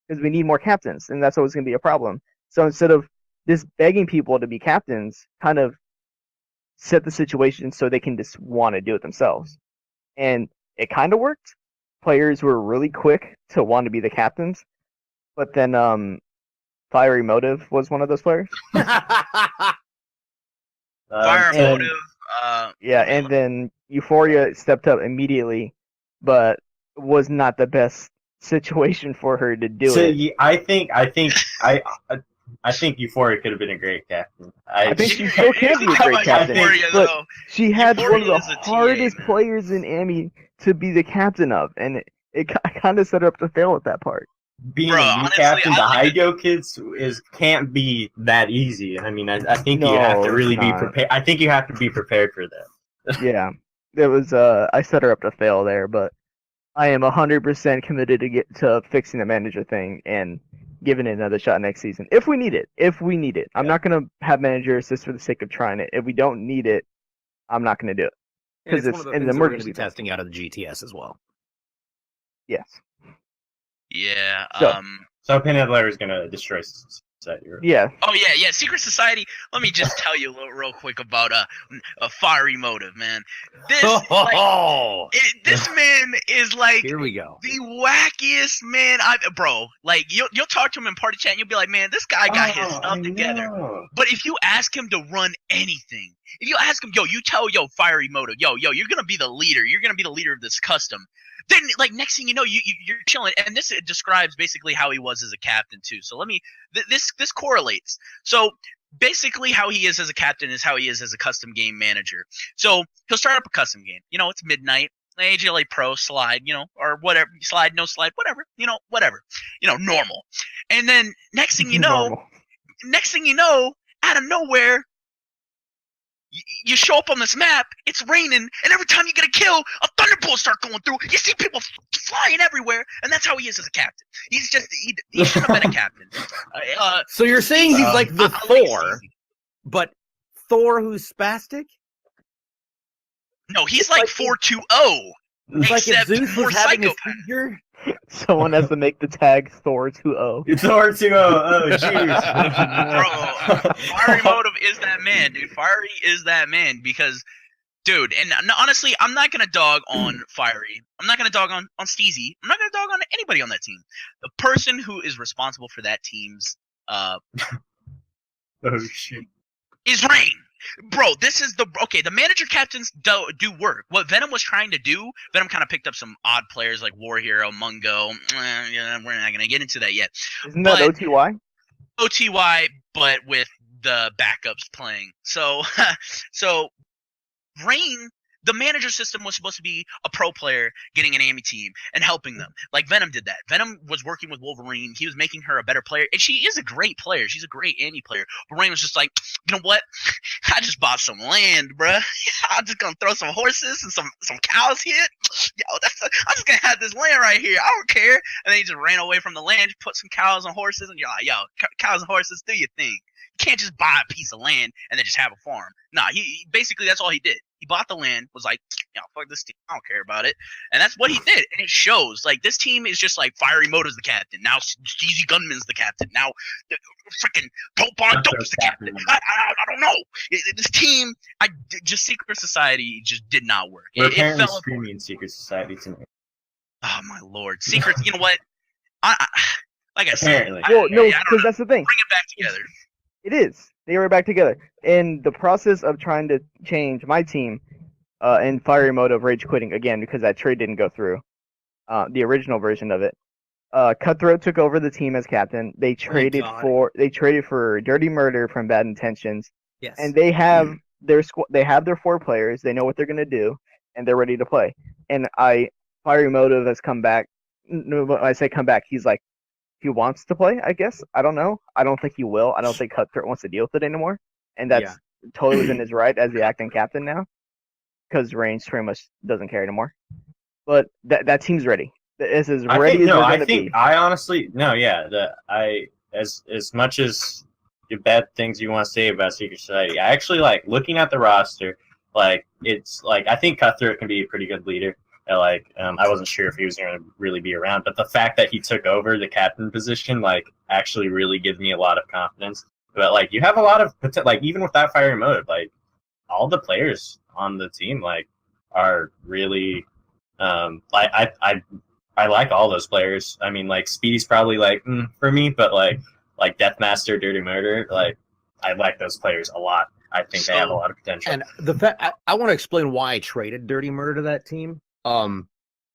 because we need more captains, and that's always going to be a problem. So instead of just begging people to be captains, kind of set the situation so they can just want to do it themselves. And it kind of worked. Players were really quick to want to be the captains, but then Fiery Motive was one of those players. Fire Motive. And then Euphoria stepped up immediately, but was not the best situation for her to do it. I think Euphoria could have been a great captain. I think she still can be a great captain, but she had one of the hardest players in Ammy to be the captain of, and it kind of set her up to fail at that part. Being a new captain to Hydro Kids can't be that easy. I mean, I think you have to really be prepared. I think you have to be prepared for that. Yeah, there was I set her up to fail there, but I am 100% committed to fixing the manager thing and giving it another shot next season if we need it. I'm not gonna have managers just for the sake of trying it. If we don't need it, I'm not gonna do it because it's an emergency testing out of the GTS as well. Yes. Yeah. So Pinhead Lair is gonna destroy Society. Yeah. Oh yeah. Secret Society. Let me just tell you real quick about a Fiery Motive, man. This this man is like, here we go, the wackiest man bro. Like you'll talk to him in party chat and you'll be like, man, this guy got his stuff together. But if you ask him to run anything, if you ask him, you tell Fiery Motive, you're gonna be the leader. You're gonna be the leader of this custom. Then, like, next thing you know, you're chilling, and this describes basically how he was as a captain too. So this correlates. So basically, how he is as a captain is how he is as a custom game manager. So he'll start up a custom game. It's midnight. AGLA Pro slide, or whatever, slide, no slide, whatever, whatever, normal. And then next thing you know, out of nowhere, you show up on this map, it's raining, and every time you get a kill, a thunderbolt start going through. You see people flying everywhere, and that's how he is as a captain. He's just he shouldn't have been a captain. So you're saying he's like the Thor, but Thor who's spastic? No, he's like 420. It's like if Zeus was having a psychopath. seizure. Someone has to make the tag Thor 2-0. It's Thor 2-0. Oh, jeez. Bro, Fiery Motive is that man, dude. Fiery is that man because, dude, and honestly, I'm not going to dog on Fiery. I'm not going to dog on Steezy. I'm not going to dog on anybody on that team. The person who is responsible for that team's Oh, shit. is Rain. Bro, this is the manager captains do work. What Venom was trying to do, Venom kind of picked up some odd players like War Hero, Mungo. Yeah, we're not going to get into that yet. Isn't that OTY? OTY, but with the backups playing. So Rain, the manager system was supposed to be a pro player getting an Ammy team and helping them. Like Venom did that. Venom was working with Wolverine. He was making her a better player. And she is a great player. She's a great Ammy player. But Rain was just like, you know what? I just bought some land, bruh. I'm just going to throw some horses and some cows here. Yo, I'm just going to have this land right here. I don't care. And then he just ran away from the land, put some cows and horses. And you're like, yo, cows and horses, do your thing. You can't just buy a piece of land and then just have a farm. Nah, he basically that's all he did. He bought the land, was like, fuck this team, I don't care about it. And that's what he did. And it shows. Like, this team is just like Fiery Moto's the captain. Now Steezy Gunman's the captain. Now freaking Dope on Dope's the captain. I don't know. This team, just Secret Society just did not work. We're It apparently fell apart. streaming Secret Society tonight. Oh, my Lord. Secrets, you know what? Like I said, Apparently. Well, no, I don't because know. that's the thing. Bring it back together. It is. They were back together. In the process of trying to change my team, and Fiery Mode of rage quitting again because that trade didn't go through, the original version of it. Cutthroat took over the team as captain. They traded for Dirty Murder from Bad Intentions, Yes. and they have their They have their 4 players. They know what they're gonna do, and they're ready to play. And Fiery Motive has come back. No, when I say come back, he's like, he wants to play, I guess. I don't know. I don't think he will. I don't think Cutthroat wants to deal with it anymore. And that's totally within his right as the acting captain now. Because Reigns pretty much doesn't care anymore. But that team's ready. It's as ready as they're going to be. I honestly, as much as the bad things you want to say about Secret Society, I actually like looking at the roster. Like, it's like, I think Cutthroat can be a pretty good leader. I wasn't sure if he was going to really be around, but the fact that he took over the captain position, like, actually really gives me a lot of confidence. But like, you have a lot of like, even without Fiery Motive, like, all the players on the team like are really I like all those players. I mean, like, Speedy's probably like for me, but like Deathmaster, Dirty Murder, like, I like those players a lot. I think they have a lot of potential. And the fact I want to explain why I traded Dirty Murder to that team.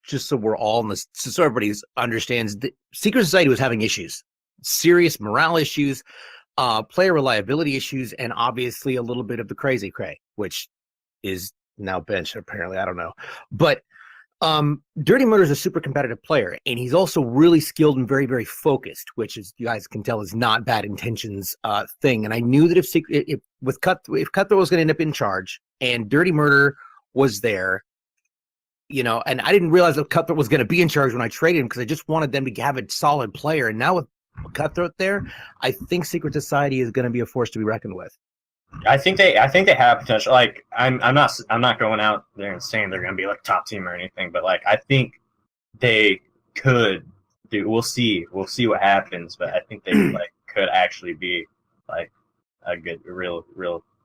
Just so we're all in this, so everybody understands, the Secret Society was having issues, serious morale issues, player reliability issues, and obviously a little bit of the crazy cray, which is now benched apparently. I don't know, but Dirty Murder is a super competitive player, and he's also really skilled and very, very focused, which, as you guys can tell, is not Bad Intentions thing. And I knew that if Cutthroat was going to end up in charge and Dirty Murder was there, and I didn't realize that Cutthroat was going to be in charge when I traded him because I just wanted them to have a solid player. And now with Cutthroat there, I think Secret Society is going to be a force to be reckoned with. I think they have potential. Like, I'm not going out there and saying they're going to be like top team or anything, but like, I think they could do. We'll see what happens, but I think they like could actually be like a good, real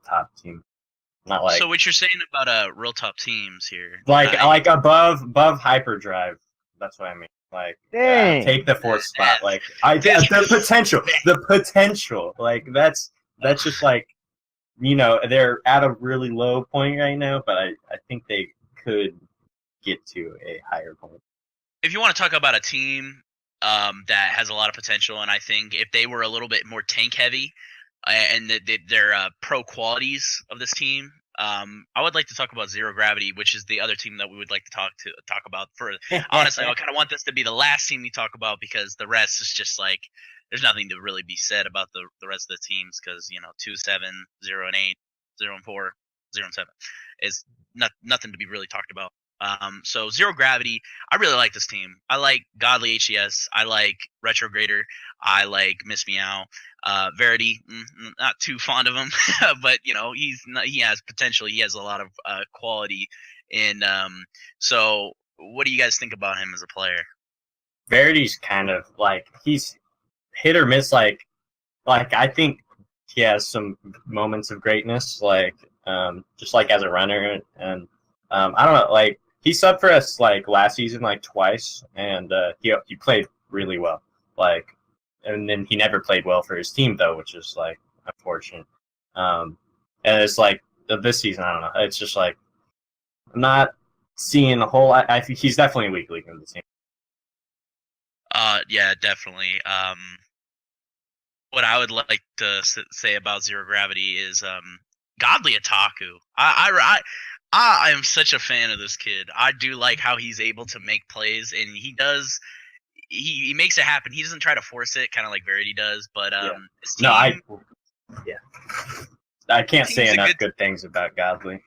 top team. Not like, so what you're saying about real top teams here, like above Hyperdrive. That's what I mean. Like, take the 4th spot. Like, the potential. Like, that's just like, they're at a really low point right now, but I think they could get to a higher point. If you want to talk about a team that has a lot of potential, and I think if they were a little bit more tank heavy, and their pro qualities of this team, I would like to talk about Zero Gravity, which is the other team that we would like to talk about. For honestly, I kind of want this to be the last team we talk about because the rest is just like there's nothing to really be said about the rest of the teams because 2-7, 0-8, 0-4, 0-7 is nothing to be really talked about. So Zero Gravity, I really like this team. I like Godly HES. I like Retrograder. I like Miss Meow. Verity, not too fond of him, but he has potential. He has a lot of quality. And so, what do you guys think about him as a player? Verity's kind of like he's hit or miss. Like I think he has some moments of greatness, like just like as a runner, and I don't know, like he subbed for us like last season like twice, and he played really well, like. And then he never played well for his team, though, which is, like, unfortunate. And it's, like, this season, I don't know. It's just, like, I'm not seeing the whole... I think he's definitely a weak link in the team. Yeah, definitely. What I would like to say about Zero Gravity is Godly Otaku. I am such a fan of this kid. I do like how he's able to make plays, and he does... He makes it happen. He doesn't try to force it, kind of like Verity does. But his team, I can't say enough good things about Godly.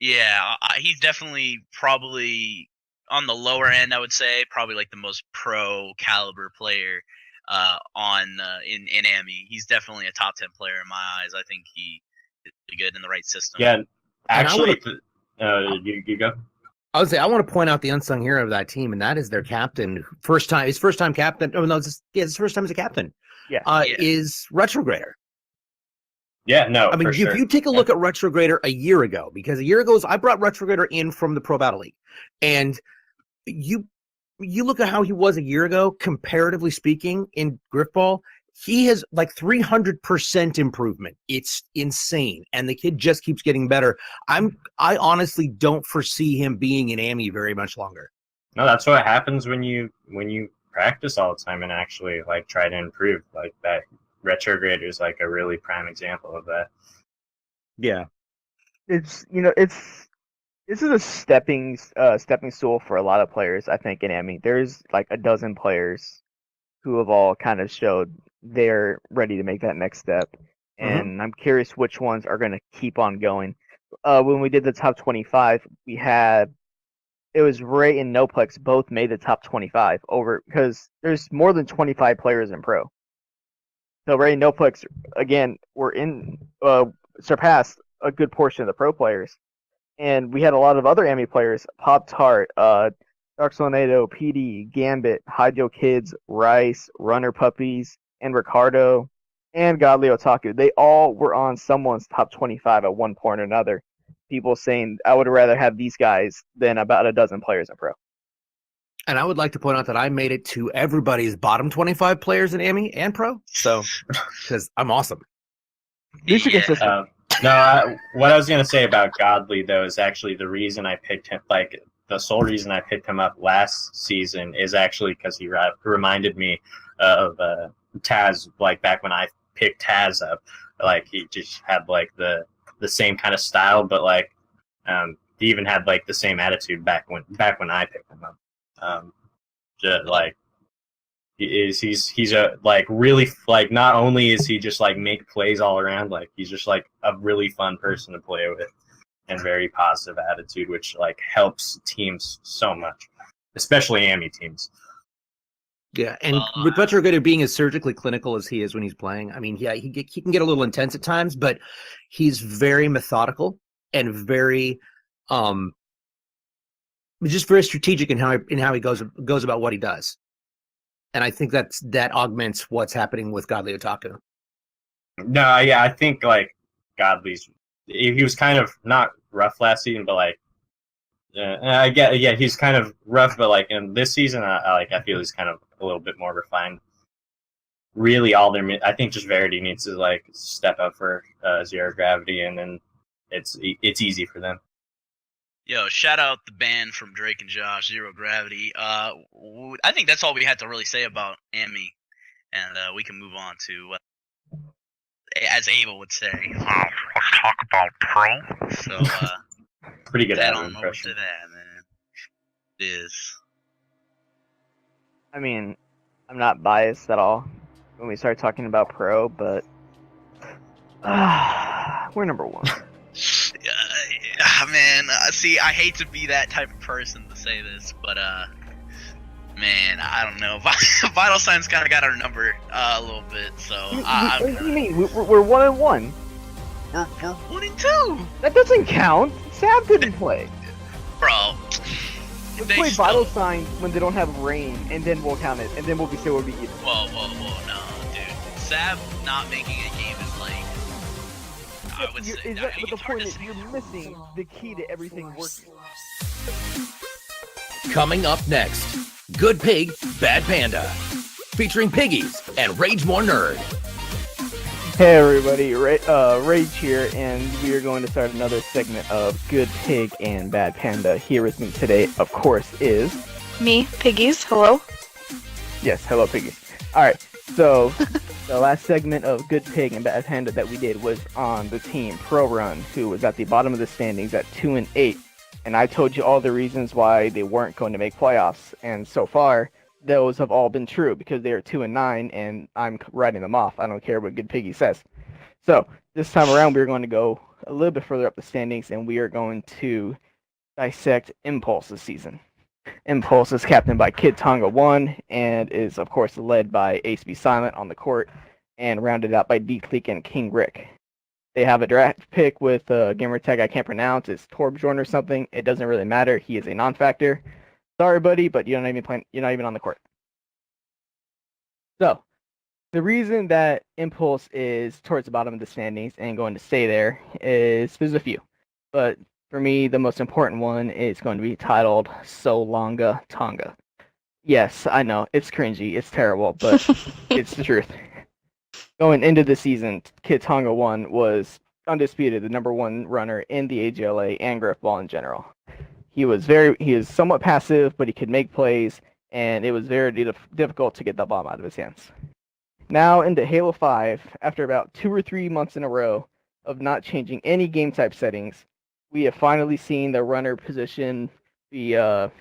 Yeah, he's definitely probably on the lower end. I would say probably like the most pro caliber player in Ammy. He's definitely a top 10 player in my eyes. I think he is pretty good in the right system. Yeah, actually, you go. I would say I want to point out the unsung hero of that team, and that is their captain. His first time captain. Oh no, his first time as a captain. Is Retrograder. Yeah, no. I mean, if you take a look at Retrograder a year ago, because a year ago I brought Retrograder in from the Pro Battle League, and you look at how he was a year ago, comparatively speaking, in Grifball. He has like 300% improvement. It's insane, and the kid just keeps getting better. I honestly don't foresee him being in Ammy very much longer. No, that's what happens when you practice all the time and actually like try to improve. Like that Retrograder is like a really prime example of that. Yeah, this is a stepping stool for a lot of players. I think in Ammy, there's like a dozen players who have all kind of showed they're ready to make that next step. And I'm curious which ones are going to keep on going. When we did the top 25, it was Ray and Noplex both made the top 25 because there's more than 25 players in pro. So Ray and Noplex, again, surpassed a good portion of the pro players. And we had a lot of other Ammy players, Pop-Tart, Dark Solnado, PD, Gambit, Hydro Kids, Rice, Runner Puppies, and Ricardo, and Godly Otaku. They all were on someone's top 25 at one point or another. People saying, I would rather have these guys than about a dozen players in pro. And I would like to point out that I made it to everybody's bottom 25 players in Ammy and pro. So, because I'm awesome. These are consistent. No, what I was going to say about Godly, though, is actually the reason I picked him, like, the sole reason I picked him up last season is actually because he reminded me of Taz, like back when I picked Taz up. Like he just had like the same kind of style, but like he even had like the same attitude back when I picked him up. Just like he's a like really like not only is he just like make plays all around, like he's just like a really fun person to play with and very positive attitude, which like helps teams so much, especially Ammy teams. Yeah, and with Retrograder being as surgically clinical as he is when he's playing, I mean, yeah, he can get a little intense at times, but he's very methodical and very, just very strategic in how he goes about what he does. And I think that augments what's happening with Godly Otaku. No, yeah, I think like Godly's he was kind of not rough last season, but like I get he's kind of rough, but like in this season, I feel he's kind of a little bit more refined. Really, I think just Verity needs to like step up for Zero Gravity, and then it's easy for them. Yo, shout out the band from Drake and Josh, Zero Gravity. I think that's all we had to really say about Ammy, and we can move on to as Ava would say. Let's talk about pro. So, Pretty good I ad don't know what impression. to that, man. It is. I mean, I'm not biased at all when we start talking about pro, but we're number one. Man, see, I hate to be that type of person to say this, but man, I don't know. Vital Sign's kind of got our number a little bit, so What do you mean? We're 1-1. We're 1-2, That doesn't count. Sav didn't play. bro. We They play still- Vital Sign when they don't have rain, and then we'll count it, and then we'll be sure we'll be even. Whoa, no, dude. Sav not making a game is like. I would say. Is I that mean, but the it's hard point to is say. you're missing the key to everything working. Coming up next, Good Pig, Bad Panda, featuring Piggies and RageMoreNerd. Hey everybody, Rage here, and we are going to start another segment of Good Pig and Bad Panda. Here with me today, of course, is... Me, Piggies, hello. Yes, hello Piggies. Alright, so the last segment of Good Pig and Bad Panda that we did was on the team Pro Run, who was at the bottom of the standings at 2-8. And I told you all the reasons why they weren't going to make playoffs, and so far, those have all been true because they are 2-9, and I'm writing them off. I don't care what Good Piggy says. So this time around, we're going to go a little bit further up the standings, and we are going to dissect Impulse this season. Impulse is captained by Kid Tonga 1, and is of course led by Ace Be Silent on the court, and rounded out by D-Cleek and King Rick. They have a draft pick with a gamer tag I can't pronounce. It's Torbjorn or something. It doesn't really matter. He is a non-factor. Sorry, buddy, but you're not even on the court. So, the reason that Impulse is towards the bottom of the standings and going to stay there is there's a few. But for me, the most important one is going to be titled So Longa Tonga. Yes, I know, it's cringy, it's terrible, but it's the truth. Going into the season, Kid Tonga 1 was undisputed the number one runner in the AGLA and Grifball in general. He is somewhat passive, but he could make plays, and it was very difficult to get the bomb out of his hands. Now into Halo 5, after about 2 or 3 months in a row of not changing any game type settings, we have finally seen the runner position be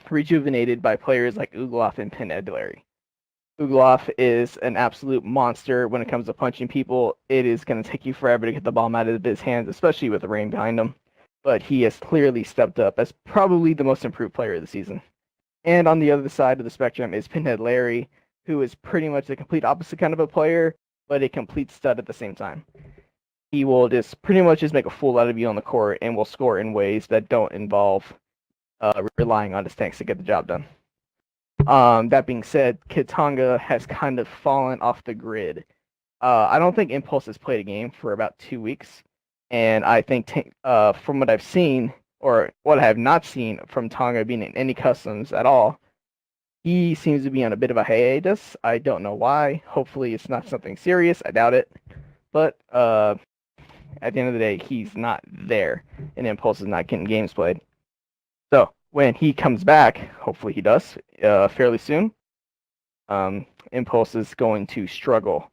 rejuvenated by players like Ugloff and Panda. Ugloff is an absolute monster when it comes to punching people. It is going to take you forever to get the bomb out of his hands, especially with the rain behind him. But he has clearly stepped up as probably the most improved player of the season. And on the other side of the spectrum is Pinhead Larry, who is pretty much the complete opposite kind of a player, but a complete stud at the same time. He will just pretty much just make a fool out of you on the court and will score in ways that don't involve relying on his tanks to get the job done. That being said, Kid Tonga has kind of fallen off the grid. I don't think Impulse has played a game for about 2 weeks. And I think from what I've seen, or what I have not seen from Tonga being in any customs at all, he seems to be on a bit of a hiatus. I don't know why. Hopefully it's not something serious. I doubt it. But at the end of the day, he's not there. And Impulse is not getting games played. So when he comes back, hopefully he does, fairly soon, Impulse is going to struggle.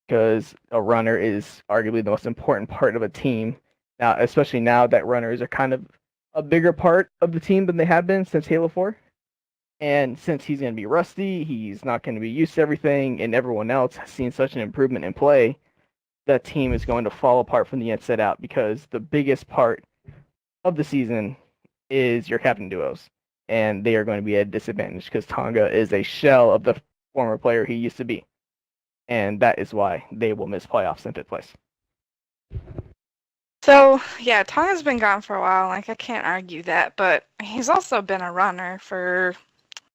Because a runner is arguably the most important part of a team now, especially now that runners are kind of a bigger part of the team than they have been since Halo 4. And since he's going to be rusty, he's not going to be used to everything, and everyone else has seen such an improvement in play, that team is going to fall apart from the inside out, because the biggest part of the season is your captain duos, and they are going to be at a disadvantage because Tonga is a shell of the former player he used to be. And that is why they will miss playoffs in 5th place. So, yeah, Tonga's been gone for a while, like, I can't argue that, but he's also been a runner for,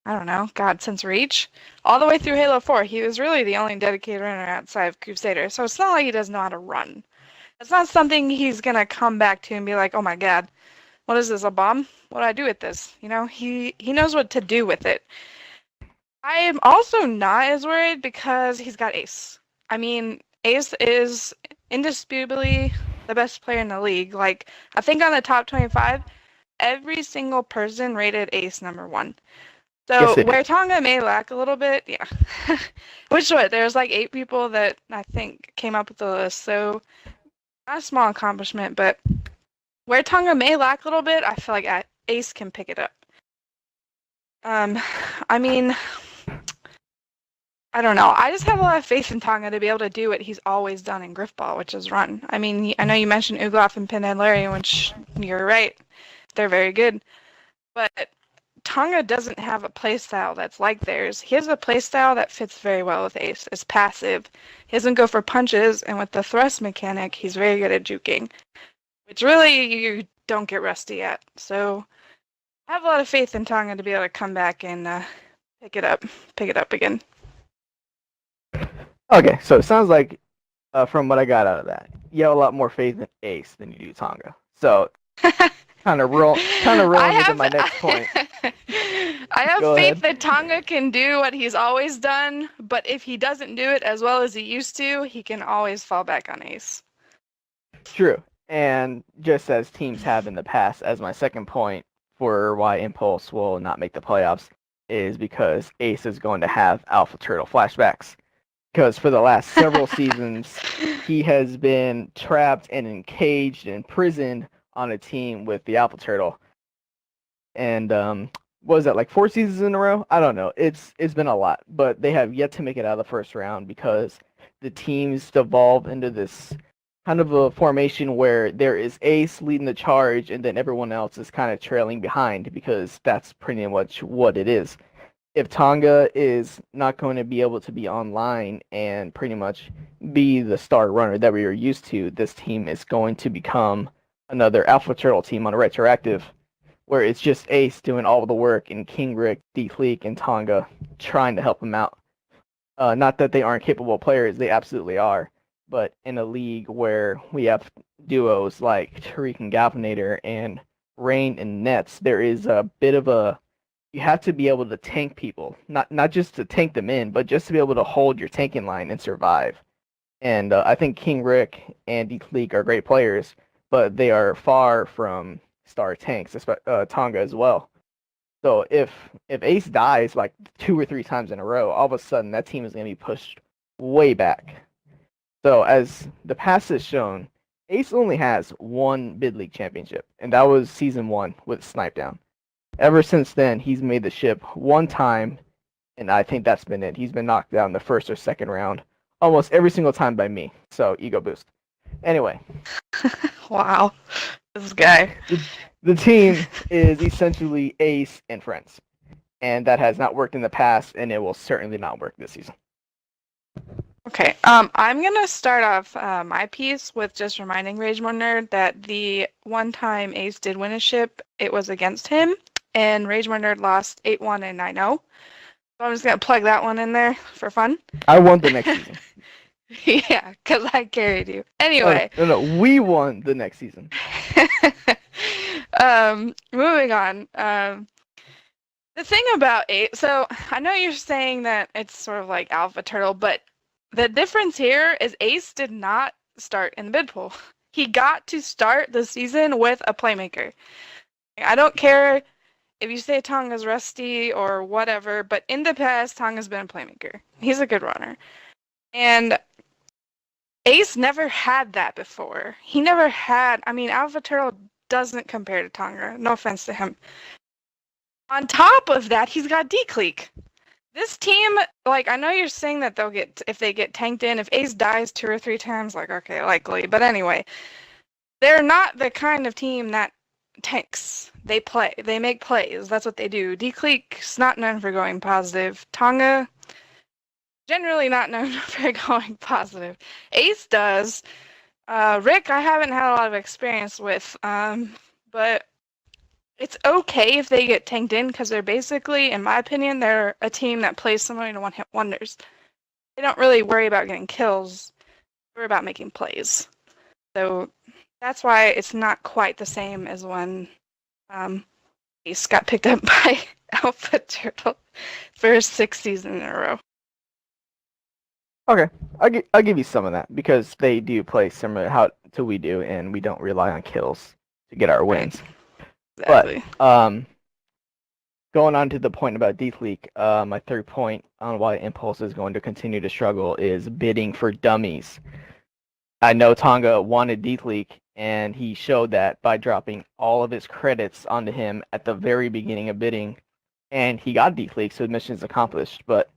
I don't know, God, since Reach. All the way through Halo 4, he was really the only dedicated runner outside of Crusader, so it's not like he doesn't know how to run. It's not something he's gonna come back to and be like, oh my God, what is this, a bomb? What do I do with this? You know, he knows what to do with it. I am also not as worried because he's got Ace. I mean, Ace is indisputably the best player in the league. Like, I think on the top 25, every single person rated Ace number 1. So Yes, they do. where Tonga may lack a little bit, yeah. Which what? There's like 8 people that I think came up with the list. So not a small accomplishment, but where Tonga may lack a little bit, I feel like Ace can pick it up. I mean, I don't know. I just have a lot of faith in Tonga to be able to do what he's always done in Grifball, which is run. I mean, I know you mentioned Ugloff and Pinhead Larry, which you're right. They're very good. But Tonga doesn't have a playstyle that's like theirs. He has a playstyle that fits very well with Ace. It's passive. He doesn't go for punches, and with the thrust mechanic, he's very good at juking, which really you don't get rusty at. So I have a lot of faith in Tonga to be able to come back and pick it up again. Okay, so it sounds like, from what I got out of that, you have a lot more faith in Ace than you do Tonga. So, kind of rolling into my next point. I have Go faith ahead. that Tonga can do what he's always done, but if he doesn't do it as well as he used to, he can always fall back on Ace. True, and just as teams have in the past, as my second point for why Impulse will not make the playoffs is because Ace is going to have Alpha Turtle flashbacks. Because for the last several seasons, he has been trapped and encaged and imprisoned on a team with the Alpha Turtle. And what was that, like 4 seasons in a row? I don't know. It's been a lot, but they have yet to make it out of the first round because the teams devolve into this kind of a formation where there is Ace leading the charge, and then everyone else is kind of trailing behind because that's pretty much what it is. If Tonga is not going to be able to be online and pretty much be the star runner that we are used to, this team is going to become another Alpha Turtle team on a retroactive, where it's just Ace doing all the work and King Rick, D-Cleek, and Tonga trying to help him out. Not that they aren't capable players, they absolutely are. But in a league where we have duos like Tariq and Galvanator and Rain and Nets, there is a bit of a... You have to be able to tank people, not just to tank them in, but just to be able to hold your tanking line and survive. And I think King Rick and D-Cleek are great players, but they are far from star tanks, Tonga as well. So if Ace dies like 2 or 3 times in a row, all of a sudden that team is going to be pushed way back. So as the past has shown, Ace only has 1 bid league championship, and that was season 1 with Snipe Down. Ever since then, he's made the ship 1 time, and I think that's been it. He's been knocked down the first or second round almost every single time by me. So ego boost. Anyway. Wow, this guy. The team is essentially Ace and friends, and that has not worked in the past, and it will certainly not work this season. Okay, I'm gonna start off my piece with just reminding RageMoreNerd that the one time Ace did win a ship, it was against him, and RageMoreNerd lost 8-1 and 9-0. So I'm just gonna plug that one in there for fun. I won the next season. Yeah, because I carried you. Anyway. No, we won the next season. Moving on. The thing about Ace, so I know you're saying that it's sort of like Alpha Turtle, but the difference here is Ace did not start in the bid pool. He got to start the season with a playmaker. I don't care if you say Tonga's rusty or whatever, but in the past, Tonga's been a playmaker. He's a good runner. And Ace never had that before. He never had, Alpha Turtle doesn't compare to Tonga. No offense to him. On top of that, he's got D-Cleek. This team, like, I know you're saying that they'll get, if they get tanked in, if Ace dies 2 or 3 times, like, okay, likely. But anyway, they're not the kind of team that tanks. They play. They make plays. That's what they do. D-Cleek's not known for going positive. Tonga, generally not known for going positive. Ace does. Rick, I haven't had a lot of experience with, but it's okay if they get tanked in because they're basically, in my opinion, they're a team that plays similar to one-hit wonders. They don't really worry about getting kills. They worry about making plays. So that's why it's not quite the same as when Ace got picked up by Alpha Turtle for 6 seasons in a row. Okay, I'll give you some of that because they do play similar to we do, and we don't rely on kills to get our wins. Exactly. But going on to the point about D-League, my third point on why Impulse is going to continue to struggle is bidding for dummies. I know Tonga wanted D-League, and he showed that by dropping all of his credits onto him at the very beginning of bidding, and he got D-League, so mission's accomplished. But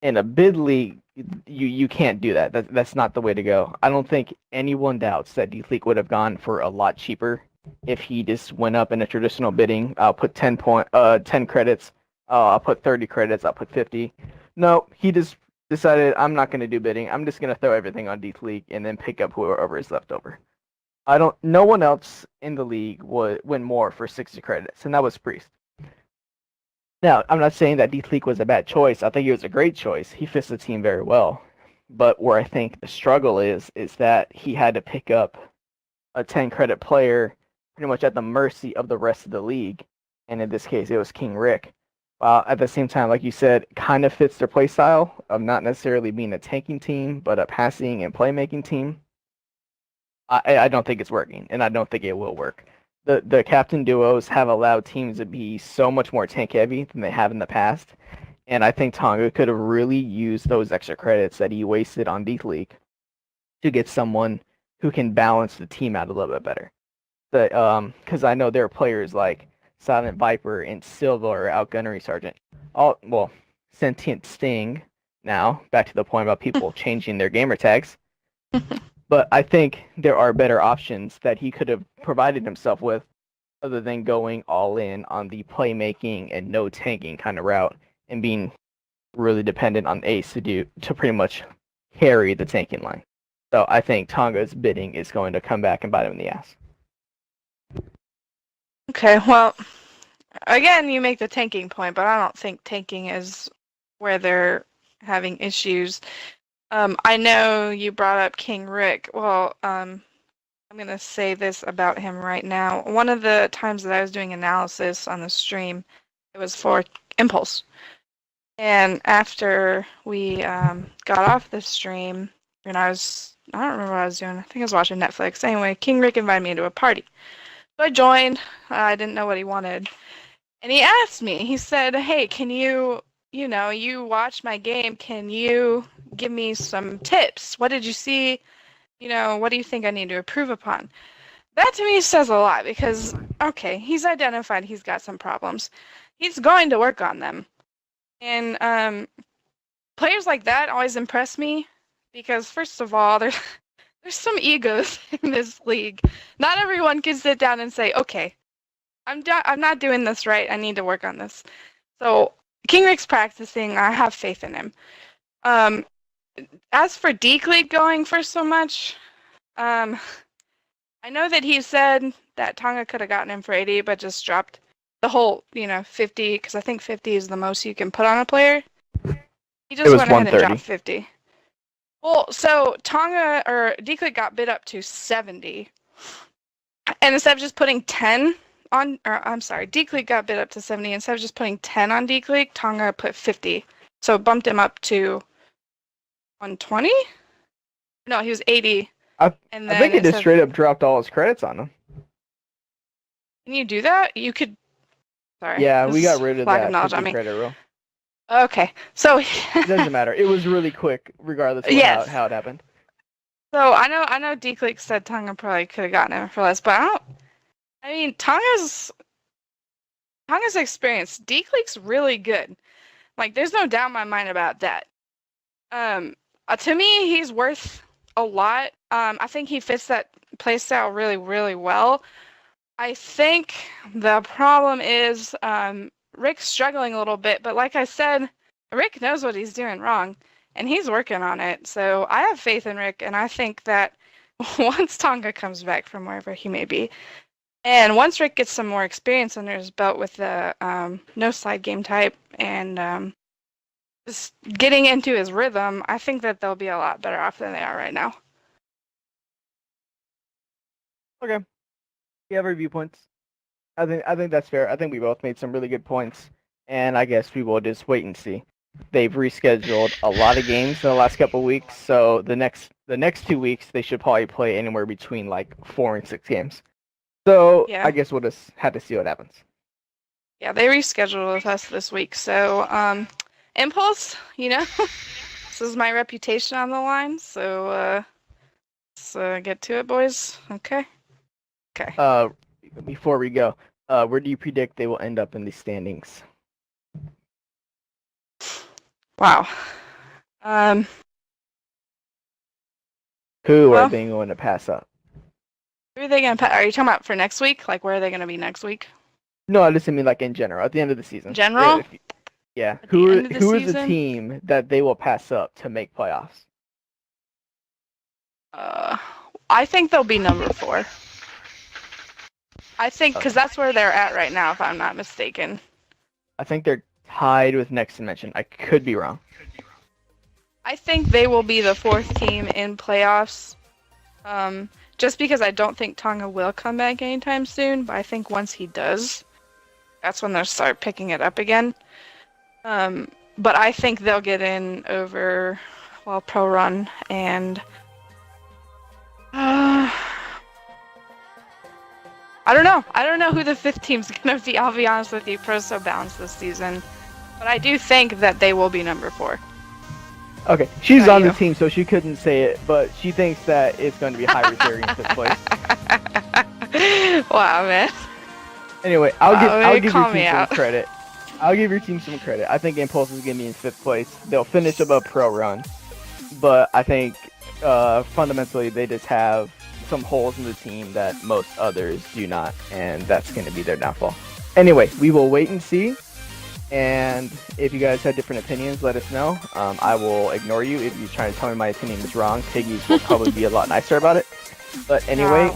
in a bid league, you can't do that. That's not the way to go. I don't think anyone doubts that D-League would have gone for a lot cheaper if he just went up in a traditional bidding. I'll put 10 credits. I'll put 30 credits. I'll put 50. No, he just decided, I'm not going to do bidding. I'm just going to throw everything on D-League and then pick up whoever is left over. No one else in the league would win more for 60 credits, and that was Priest. Now, I'm not saying that D-League was a bad choice. I think he was a great choice. He fits the team very well. But where I think the struggle is that he had to pick up a 10 credit player pretty much at the mercy of the rest of the league. And in this case, it was King Rick. While at the same time, like you said, kind of fits their play style of not necessarily being a tanking team, but a passing and playmaking team. I don't think it's working, and I don't think it will work. The captain duos have allowed teams to be so much more tank heavy than they have in the past. And I think Tonga could have really used those extra credits that he wasted on D-League to get someone who can balance the team out a little bit better. Because I know there are players like Silent Viper and Silva or Outgunnery Sergeant. Sentient Sting now, back to the point about people changing their gamer tags. But I think there are better options that he could have provided himself with other than going all in on the playmaking and no tanking kind of route and being really dependent on Ace to pretty much carry the tanking line. So I think Tonga's bidding is going to come back and bite him in the ass. Okay, well, again, you make the tanking point, but I don't think tanking is where they're having issues. I know you brought up King Rick. Well, I'm going to say this about him right now. One of the times that I was doing analysis on the stream, it was for Impulse. And after we got off the stream, and I don't remember what I was doing. I think I was watching Netflix. Anyway, King Rick invited me to a party. So I joined. I didn't know what he wanted. And he asked me, he said, hey, can you watch my game. Can you give me some tips? What did you see? What do you think I need to improve upon? That to me says a lot because, okay, he's identified he's got some problems. He's going to work on them. And players like that always impress me because, first of all, there's some egos in this league. Not everyone can sit down and say, okay, I'm not doing this right. I need to work on this. So King Rick's practicing. I have faith in him. As for D-League going for so much, I know that he said that Tonga could have gotten him for 80, but just dropped the whole, 50, because I think 50 is the most you can put on a player. He just went ahead and dropped 50. Well, so Tonga or D-League got bid up to 70, and instead of just putting 10 on, or I'm sorry, D-League got bid up to 70. Instead of just putting 10 on D-League, Tonga put 50. So it bumped him up to 120? No, he was 80. I think he just straight up dropped all his credits on him. Can you do that? You could. Sorry. Yeah, we got rid of that 50 credit rule. Okay, so it doesn't matter. It was really quick, regardless of how it happened. So I know D-League said Tonga probably could have gotten him for less, but Tonga's experience. D-League's really good. Like, there's no doubt in my mind about that. To me, he's worth a lot. I think he fits that playstyle really, really well. I think the problem is Rick's struggling a little bit, but like I said, Rick knows what he's doing wrong, and he's working on it. So I have faith in Rick, and I think that once Tonga comes back from wherever he may be, and once Rick gets some more experience under his belt with the no slide game type and just getting into his rhythm, I think that they'll be a lot better off than they are right now. Okay. We have our viewpoints. I think that's fair. I think we both made some really good points, and I guess we will just wait and see. They've rescheduled a lot of games in the last couple of weeks, so the next 2 weeks they should probably play anywhere between like 4 and 6 games. So yeah. I guess we'll just have to see what happens. Yeah, they rescheduled with us this week. So, Impulse, this is my reputation on the line. So, let's get to it, boys. Okay. Before we go, where do you predict they will end up in the standings? Wow. Who Well- are they going to pass up? Who are they going to? Are you talking about for next week? Like, where are they going to be next week? No, I just mean like in general, at the end of the season. General? Yeah. At the Who end of the is the season? team that they will pass up to make playoffs? I think they'll be number 4. I think because that's where they're at right now, if I'm not mistaken. I think they're tied with Next Dimension. I could be wrong. I think they will be the 4th team in playoffs. Just because I don't think Tonga will come back anytime soon, but I think once he does, that's when they'll start picking it up again. But I think they'll get in over, Pro Run and I don't know. I don't know who the 5th team's gonna be. I'll be honest with you. Pro's so balanced this season, but I do think that they will be number 4. Okay, she's How on the you? team, so she couldn't say it, but she thinks that it's going to be high reserve in 5th place. Wow, man. Anyway, I'll give your call me team some out. credit. I'll give your team some credit. I think Impulse is going to be in 5th place. They'll finish above Pro Run, but I think fundamentally they just have some holes in the team that most others do not, and that's going to be their downfall. Anyway, we will wait and see. And if you guys have different opinions, let us know. I will ignore you if you're trying to tell me my opinion is wrong. Piggies will probably be a lot nicer about it. But anyway,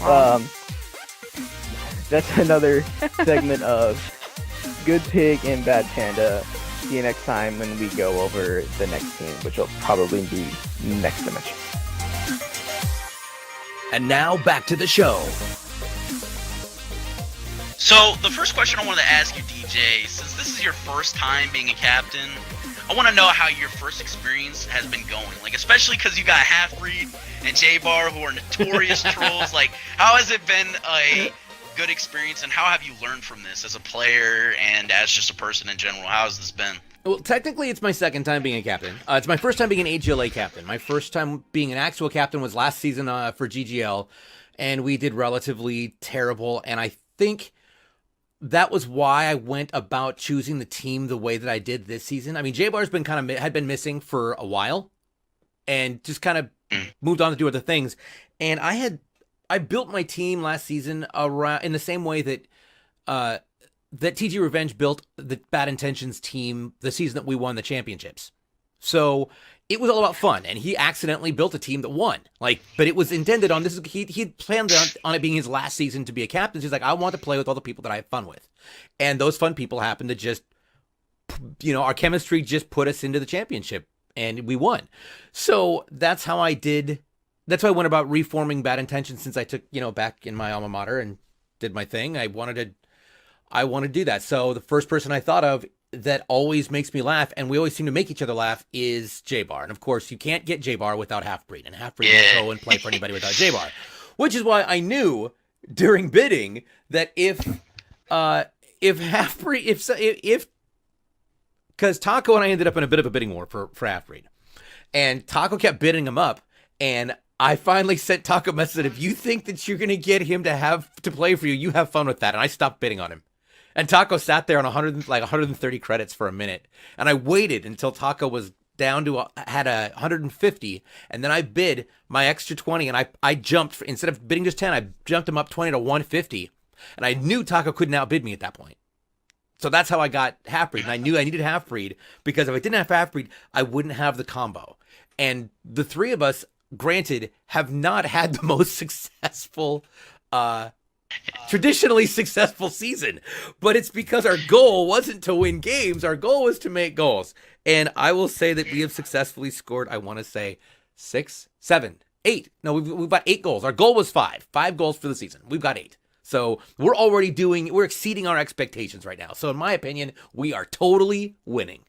that's another segment of Good Pig and Bad Panda. See you next time when we go over the next team, which will probably be Next Dimension. And now back to the show. So, the first question I wanted to ask you, DJ, since this is your first time being a captain, I want to know how your first experience has been going. Like, especially because you got Half-Breed and J-Bar, who are notorious trolls. Like, how has it been a good experience, and how have you learned from this as a player and as just a person in general? How has this been? Well, technically, it's my second time being a captain. It's my first time being an AGLA captain. My first time being an actual captain was last season for GGL, and we did relatively terrible, and I think that was why I went about choosing the team the way that I did this season. I mean, J-Bar's been had been missing for a while and just kind of moved on to do other things. And I built my team last season around in the same way that that TG Revenge built the Bad Intentions team the season that we won the championships. So it was all about fun, and he accidentally built a team that won. But it was intended on this. He planned on it being his last season to be a captain. So he's like, I want to play with all the people that I have fun with, and those fun people happened to just, our chemistry just put us into the championship, and we won. So that's how I did. That's how I went about reforming Bad Intentions since I took back in my alma mater and did my thing. I wanted to do that. So the first person I thought of that always makes me laugh, and we always seem to make each other laugh, is J-Bar. And of course, you can't get J-Bar without Half-Breed, and Half-Breed won't go and play for anybody without J-Bar. Which is why I knew during bidding that if Half-Breed, because Taco and I ended up in a bit of a bidding war for Half-Breed, and Taco kept bidding him up, and I finally sent Taco a message that if you think that you're going to get him to play for you, you have fun with that, and I stopped bidding on him. And Taco sat there on 130 credits for a minute. And I waited until Taco was down to had 150. And then I bid my extra 20. And I jumped, instead of bidding just 10, I jumped him up 20 to 150. And I knew Taco couldn't outbid me at that point. So that's how I got Half-Breed. And I knew I needed Half-Breed, because if I didn't have Half-Breed, I wouldn't have the combo. And the three of us, granted, have not had the most successful traditionally successful season, but it's because our goal wasn't to win games. Our goal was to make goals, and I will say that we have successfully scored, I want to say 6, 7, 8. No, we've got 8 goals. Our goal was 5 goals for the season. We've got 8, so we're exceeding our expectations right now. So in my opinion, we are totally winning.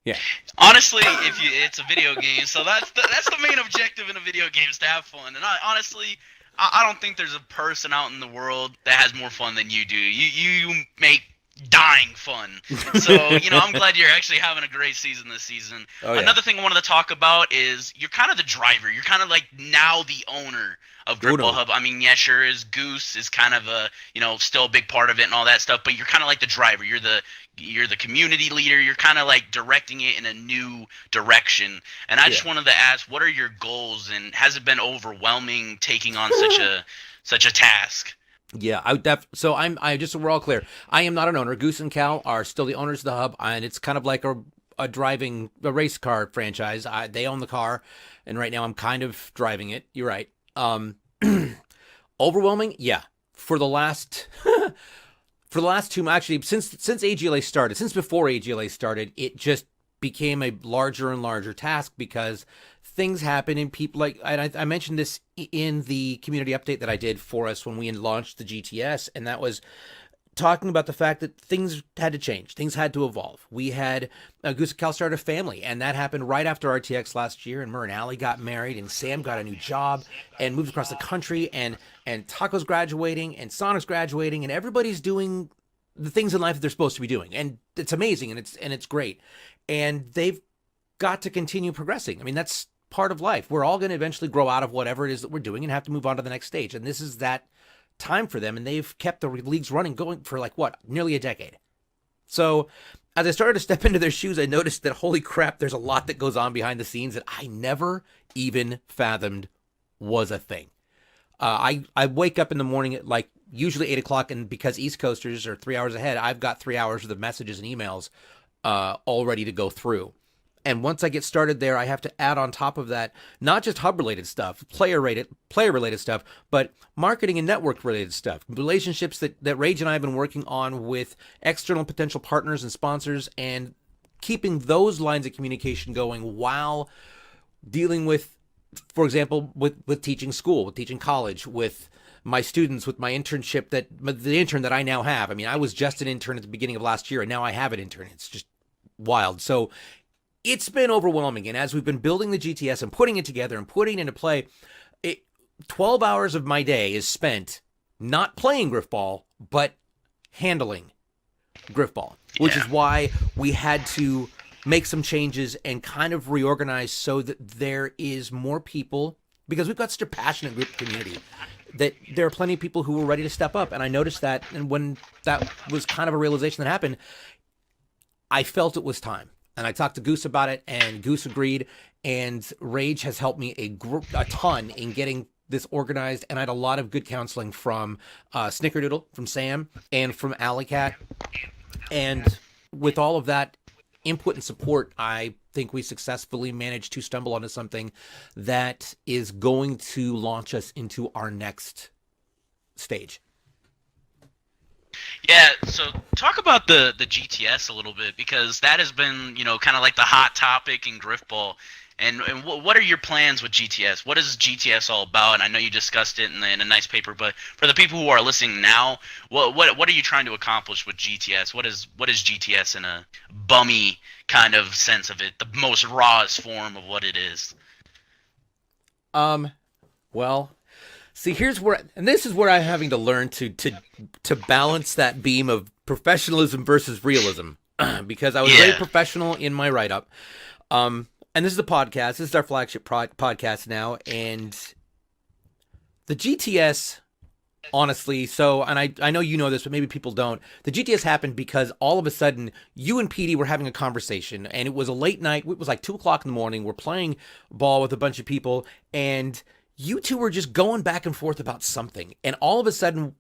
Yeah. Honestly, it's a video game, so that's the main objective in a video game, is to have fun. And I don't think there's a person out in the world that has more fun than you do. You make dying fun. So, you know, I'm glad you're actually having a great season this season. Oh, yeah. Another thing I wanted to talk about is you're kind of the driver. You're kind of like now the owner of GrifballHub. I mean, yeah, sure, is Goose is kind of a, you know, still a big part of it and all that stuff, but you're kind of like the driver. You're the community leader. You're kind of like directing it in a new direction. And I just wanted to ask, what are your goals, and has it been overwhelming taking on such a task? Yeah, so I just so we're all clear. I am not an owner. Goose and Cal are still the owners of the hub, and it's kind of like a race car franchise. They own the car, and right now I'm kind of driving it. You're right. Overwhelming, yeah. For the last two, actually, since AGLA started, since before AGLA started, it just became a larger and larger task because things happen and people I mentioned this in the community update that I did for us when we launched the GTS, and that was talking about the fact that things had to change, things had to evolve. We had Goose and Cal started a family, and that happened right after RTX last year, and Mur and Allie got married, and Sam got a new job and moved across the country, and Taco's graduating, and Sonic's graduating, and everybody's doing the things in life that they're supposed to be doing, and it's amazing, and it's great, and they've got to continue progressing. I mean, that's part of life. We're all going to eventually grow out of whatever it is that we're doing and have to move on to the next stage, and this is that time for them, and they've kept the leagues going for nearly a decade. So as I started to step into their shoes, I noticed that holy crap, there's a lot that goes on behind the scenes that I never even fathomed was a thing. I wake up in the morning at usually 8 o'clock, and because East Coasters are 3 hours ahead, I've got 3 hours worth of messages and emails all ready to go through. And once I get started there, I have to add on top of that, not just hub-related stuff, player-related stuff, but marketing and network-related stuff, relationships that Rage and I have been working on with external potential partners and sponsors, and keeping those lines of communication going while dealing with, for example, with teaching school, with teaching college, with my students, with my internship, the intern that I now have. I mean, I was just an intern at the beginning of last year, and now I have an intern. It's just wild. So it's been overwhelming, and as we've been building the GTS and putting it together and putting it into play, 12 hours of my day is spent not playing Grifball, but handling Grifball, which is why we had to make some changes and kind of reorganize so that there is more people, because we've got such a passionate group community, that there are plenty of people who were ready to step up. And I noticed that, and when that was kind of a realization that happened, I felt it was time. And I talked to Goose about it, and Goose agreed, and Rage has helped me a ton in getting this organized, and I had a lot of good counseling from Snickerdoodle, from Sam, and from Alley Cat. And with all of that input and support, I think we successfully managed to stumble onto something that is going to launch us into our next stage. Yeah, so talk about the GTS a little bit, because that has been, kind of like the hot topic in Grifball. And what are your plans with GTS? What is GTS all about? And I know you discussed it in a nice paper, but for the people who are listening now, what are you trying to accomplish with GTS? What is GTS in a bummy kind of sense of it, the most rawest form of what it is? Well, see, this is where I'm having to learn to balance that beam of professionalism versus realism, because I was very professional in my write-up. And this is a podcast. This is our flagship podcast now, and the GTS, honestly, and I know you know this, but maybe people don't. The GTS happened because all of a sudden, you and PD were having a conversation, and it was a late night. It was like 2 o'clock in the morning. We're playing ball with a bunch of people, and you two were just going back and forth about something. And all of a sudden,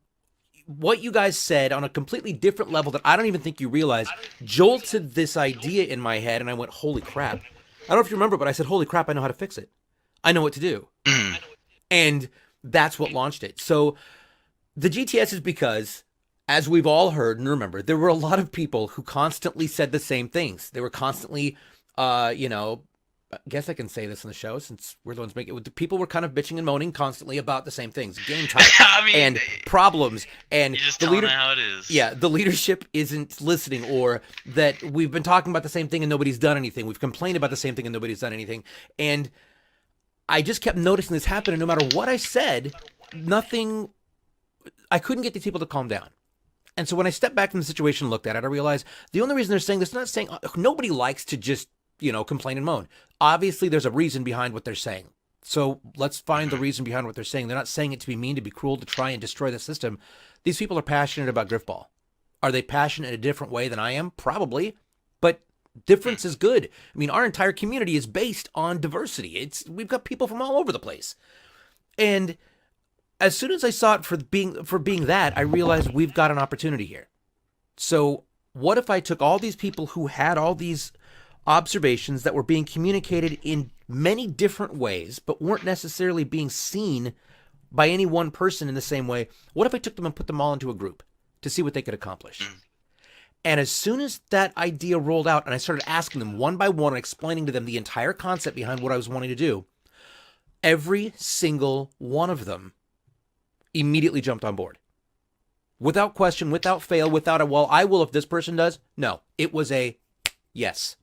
what you guys said on a completely different level that I don't even think you realized jolted this idea in my head, and I went, holy crap. I don't know if you remember, but I said, holy crap, I know how to fix it. I know what to do. And that's what launched it. So the GTS is because, as we've all heard and remember, there were a lot of people who constantly said the same things. They were constantly, I guess I can say this in the show since we're the ones making it. People were kind of bitching and moaning constantly about the same things, game type and problems, and you're just telling them how it is. Yeah, the leadership isn't listening, or that we've been talking about the same thing and nobody's done anything. We've complained about the same thing and nobody's done anything. And I just kept noticing this happen, and no matter what I said, I couldn't get these people to calm down. And so when I stepped back from the situation and looked at it, I realized the only reason they're saying this, not saying nobody likes to just, complain and moan. Obviously, there's a reason behind what they're saying. So let's find the reason behind what they're saying. They're not saying it to be mean, to be cruel, to try and destroy the system. These people are passionate about Grifball. Are they passionate in a different way than I am? Probably. But difference is good. I mean, our entire community is based on diversity. We've got people from all over the place. And as soon as I saw it for being that, I realized we've got an opportunity here. So what if I took all these people who had all these observations that were being communicated in many different ways, but weren't necessarily being seen by any one person in the same way? What if I took them and put them all into a group to see what they could accomplish? And as soon as that idea rolled out and I started asking them one by one and explaining to them the entire concept behind what I was wanting to do, every single one of them immediately jumped on board. Without question, without fail, without a, well, I will if this person does. No, it was a yes.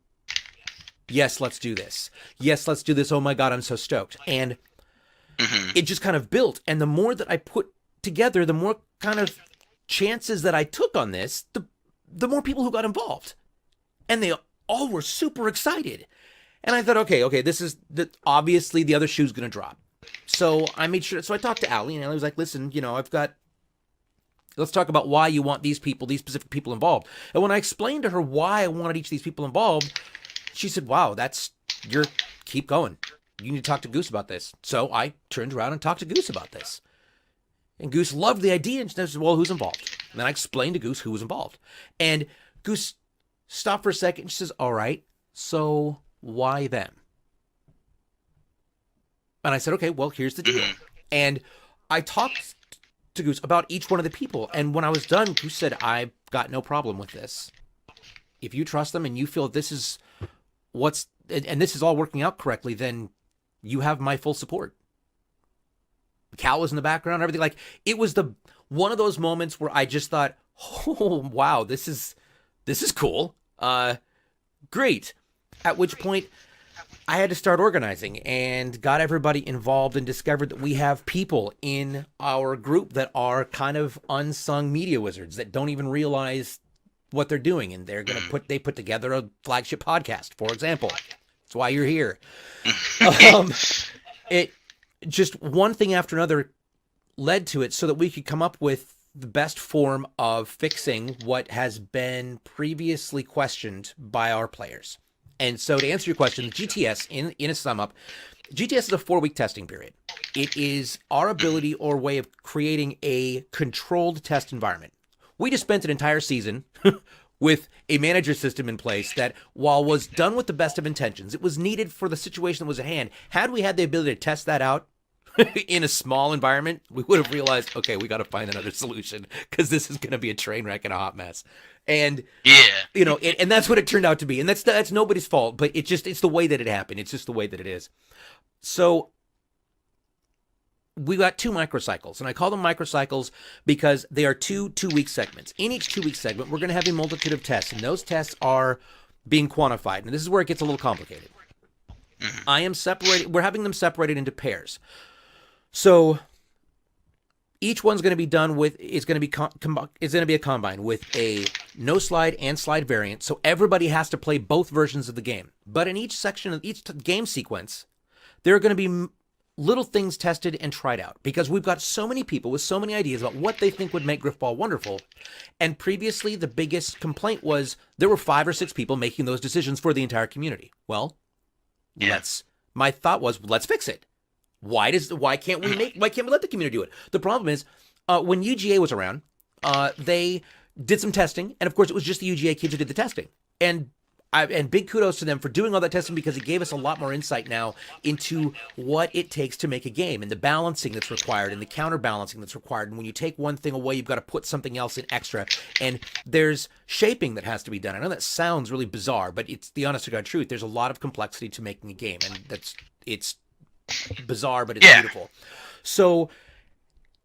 Yes, let's do this. Yes, let's do this. Oh my God, I'm so stoked. And it just kind of built. And the more that I put together, the more kind of chances that I took on this, the more people who got involved. And they all were super excited. And I thought, okay, this is obviously the other shoe's going to drop. So I made sure. So I talked to Allie, and Allie was like, listen, let's talk about why you want these specific people involved. And when I explained to her why I wanted each of these people involved, she said, wow, keep going. You need to talk to Goose about this. So I turned around and talked to Goose about this. And Goose loved the idea and she said, well, who's involved? And then I explained to Goose who was involved. And Goose stopped for a second and she says, all right, so why them? And I said, okay, well, here's the deal. And I talked to Goose about each one of the people. And when I was done, Goose said, I've got no problem with this. If you trust them and you feel this is and this is all working out correctly, then you have my full support. Cal was in the background, everything. Like, it was one of those moments where I just thought, oh, wow, this is cool. Great. At which point I had to start organizing and got everybody involved and discovered that we have people in our group that are kind of unsung media wizards that don't even realize what they're doing. And they put together a flagship podcast, for example. That's why you're here. It just one thing after another led to it so that we could come up with the best form of fixing what has been previously questioned by our players. And so to answer your question, the GTS, in a sum up, GTS is a 4-week testing period. It is our ability or way of creating a controlled test environment. We just spent an entire season with a manager system in place that, while was done with the best of intentions, it was needed for the situation that was at hand. Had we had the ability to test that out in a small environment, we would have realized, okay, we got to find another solution because this is going to be a train wreck and a hot mess. And and that's what it turned out to be. And that's nobody's fault, but it's the way that it happened. It's just the way that it is. So we got 2 microcycles, and I call them microcycles because they are 2-week segments. In each 2-week segment, we're going to have a multitude of tests, and those tests are being quantified. And this is where it gets a little complicated. We're having them separated into pairs. So each one's going to be done with, it's going to be a combine with a no slide and slide variant. So everybody has to play both versions of the game. But in each section of each game sequence, there are going to be little things tested and tried out because we've got so many people with so many ideas about what they think would make Grifball wonderful. And previously, the biggest complaint was there were 5 or 6 people making those decisions for the entire community. Well, my thought was, let's fix it. Why can't we let the community do it? The problem is, when UGA was around, they did some testing, and of course it was just the UGA kids who did the testing. And big kudos to them for doing all that testing because it gave us a lot more insight now into what it takes to make a game and the balancing that's required and the counterbalancing that's required. And when you take one thing away, you've got to put something else in extra. And there's shaping that has to be done. I know that sounds really bizarre, but it's the honest to God truth. There's a lot of complexity to making a game, and it's bizarre, but it's beautiful. So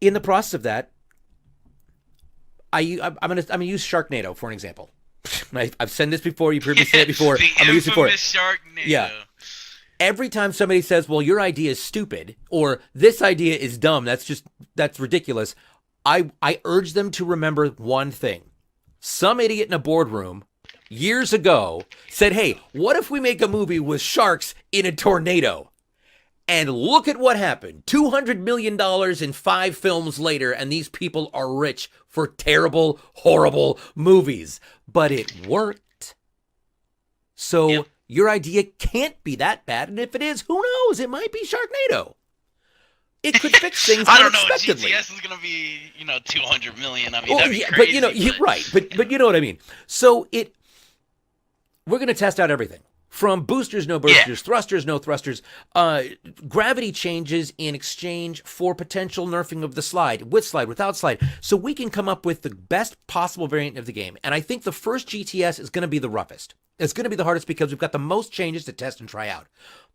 in the process of that, I'm gonna use Sharknado for an example. I've said this before. You've heard me say it before. I'm gonna use it for Sharknado. Yeah. Every time somebody says, "Well, your idea is stupid," or "This idea is dumb," that's ridiculous, I urge them to remember one thing. Some idiot in a boardroom years ago said, hey, what if we make a movie with sharks in a tornado? And look at what happened. $200 million in 5 films later, and these people are rich for terrible, horrible movies. But it worked. So your idea can't be that bad, and if it is, who knows? It might be Sharknado. It could fix things I don't know. unexpectedly. GTS is gonna be, 200 million. I mean, Well, that'd be yeah, crazy. but you're right. But you know what I mean. So we're gonna test out everything from boosters, no boosters, thrusters, no thrusters, gravity changes in exchange for potential nerfing of the slide, with slide, without slide, so we can come up with the best possible variant of the game. And I think the first GTS is gonna be the roughest. It's gonna be the hardest because we've got the most changes to test and try out.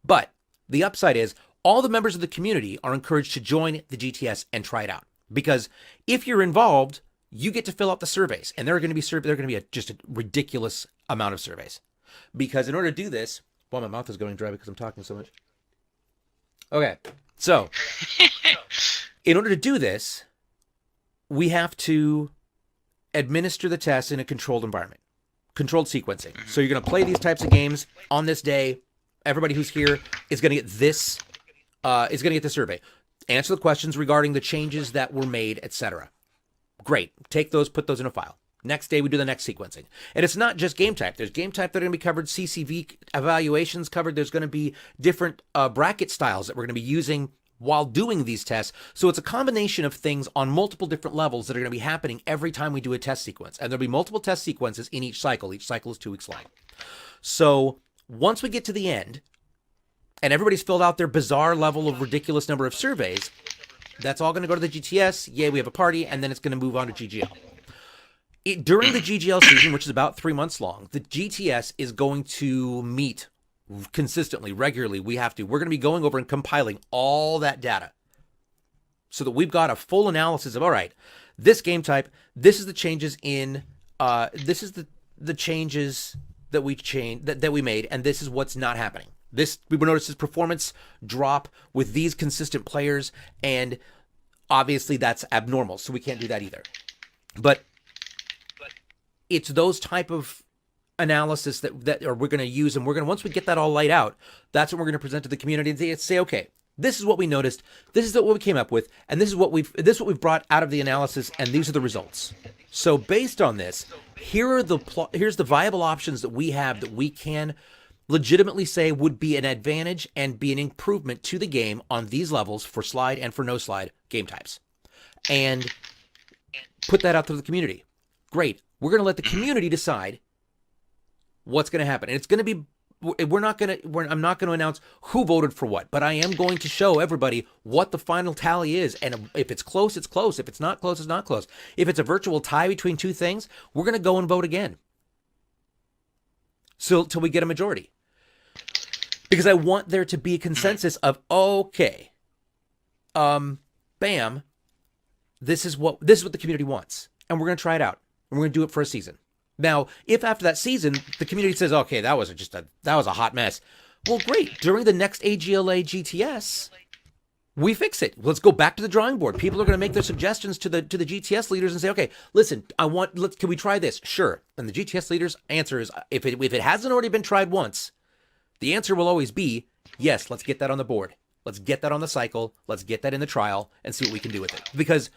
But the upside is all the members of the community are encouraged to join the GTS and try it out. Because if you're involved, you get to fill out the surveys, and there are going to be just a ridiculous amount of surveys. Because in order to do this, well, my mouth is going dry because I'm talking so much. Okay, so in order to do this, we have to administer the tests in a controlled environment, controlled sequencing. So you're going to play these types of games on this day. Everybody who's here is going to get this. Is going to get the survey. Answer the questions regarding the changes that were made, etc. Great. Take those, put those in a file. Next day, we do the next sequencing. And it's not just game type. There's game type that are going to be covered, CCV evaluations covered. There's going to be different bracket styles that we're going to be using while doing these tests. So it's a combination of things on multiple different levels that are going to be happening every time we do a test sequence. And there'll be multiple test sequences in each cycle. Each cycle is 2 weeks long. So once we get to the end, and everybody's filled out their bizarre level of ridiculous number of surveys, that's all going to go to the GTS. Yay, we have a party, and then it's going to move on to GGL. During the GGL season, which is about 3 months long, the GTS is going to meet consistently, regularly. We're going to be going over and compiling all that data so that we've got a full analysis of, all right, this game type, this is the changes in, this is the changes that we made, and this is what's not happening. We will notice this performance drop with these consistent players, and obviously that's abnormal, so we can't do that either. But it's those type of analysis that we're going to use, and once we get that all laid out, that's what we're going to present to the community and say, okay, this is what we noticed, this is what we came up with, and this is what we've brought out of the analysis, and these are the results. So based on this, here's the viable options that we have that we can legitimately say would be an advantage and be an improvement to the game on these levels for slide and for no slide game types, and put that out to the community. Great. We're going to let the community decide what's going to happen. And it's going to be, I'm not going to announce who voted for what, but I am going to show everybody what the final tally is. And if it's close, it's close. If it's not close, it's not close. If it's a virtual tie between two things, we're going to go and vote again. So till we get a majority. Because I want there to be a consensus of, okay, bam, this is what the community wants. And we're going to try it out. And we're going to do it for a season. Now, if after that season, the community says, okay, that was a hot mess. Well, great. During the next AGLA GTS, we fix it. Let's go back to the drawing board. People are going to make their suggestions to the GTS leaders and say, okay, listen, can we try this? Sure. And the GTS leaders' answer is, if it hasn't already been tried once, the answer will always be, yes, let's get that on the board. Let's get that on the cycle. Let's get that in the trial and see what we can do with it. Because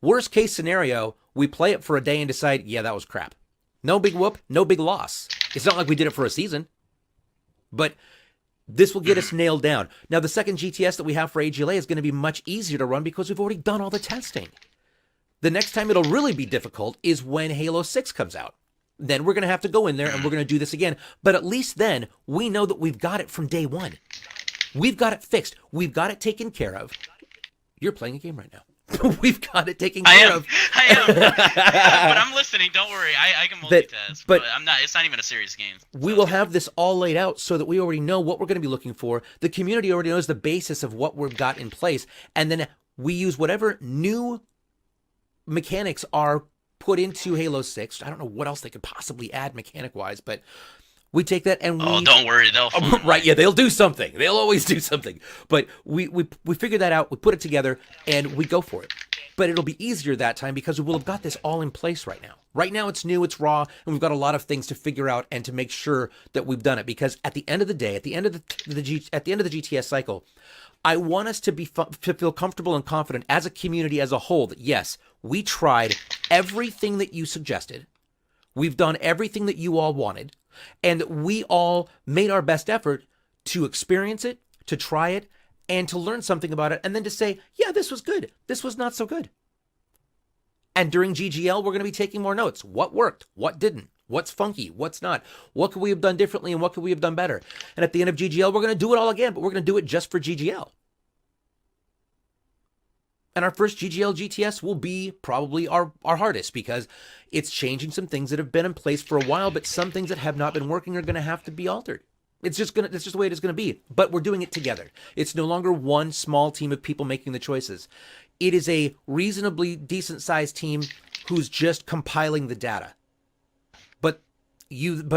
worst case scenario, we play it for a day and decide, yeah, that was crap. No big whoop, no big loss. It's not like we did it for a season. But this will get us nailed down. Now, the second GTS that we have for AGLA is going to be much easier to run because we've already done all the testing. The next time it'll really be difficult is when Halo 6 comes out. Then we're going to have to go in there and we're going to do this again. But at least then, we know that we've got it from day one. We've got it fixed. We've got it taken care of. You're playing a game right now. We've got it taken care of. I am. But I'm listening. Don't worry. I can multitask. But I'm not. It's not even a serious game. We will have this all laid out so that we already know what we're going to be looking for. The community already knows the basis of what we've got in place. And then we use whatever new mechanics are put into Halo 6. I don't know what else they could possibly add mechanic-wise, but we take that and we... Oh, don't worry. They'll... Right, yeah, they'll do something. They'll always do something. But we figure that out, we put it together, and we go for it. but it'll be easier that time because we will have got this all in place right now. Right now it's new, it's raw, and we've got a lot of things to figure out and to make sure that we've done it. Because at the end of the day, at the end of the GTS cycle, I want us to feel comfortable and confident as a community as a whole that yes, we tried everything that you suggested. We've done everything that you all wanted, and we all made our best effort to experience it, to try it, and to learn something about it, and then to say, yeah, this was good. This was not so good. And during GGL, we're going to be taking more notes. What worked? What didn't? What's funky? What's not? What could we have done differently, and what could we have done better? And at the end of GGL, we're going to do it all again, but we're going to do it just for GGL. And our first GGL GTS will be probably our hardest because it's changing some things that have been in place for a while, but some things that have not been working are going to have to be altered. It's just the way it is going to be. But we're doing it together. It's no longer one small team of people making the choices. It is a reasonably decent-sized team who's just compiling the data. But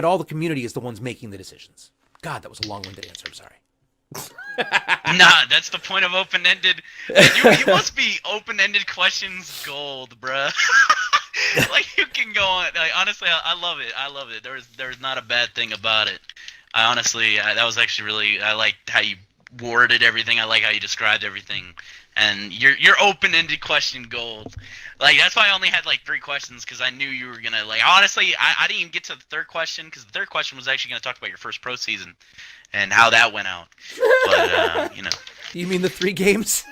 all the community is the ones making the decisions. God, that was a long-winded answer. I'm sorry. Nah, that's the point of open-ended. You must be open-ended questions gold, bruh. Like, you can go on. Like, honestly, I love it. I love it. There's not a bad thing about it. I honestly, that was actually really. I liked how you worded everything. I like how you described everything. And your open-ended question gold. Like, that's why I only had like 3 questions, because I knew you were gonna, like, honestly, I didn't even get to the third question, because the third question was actually gonna talk about your first pro season and how that went out. But you know. You mean the 3 games?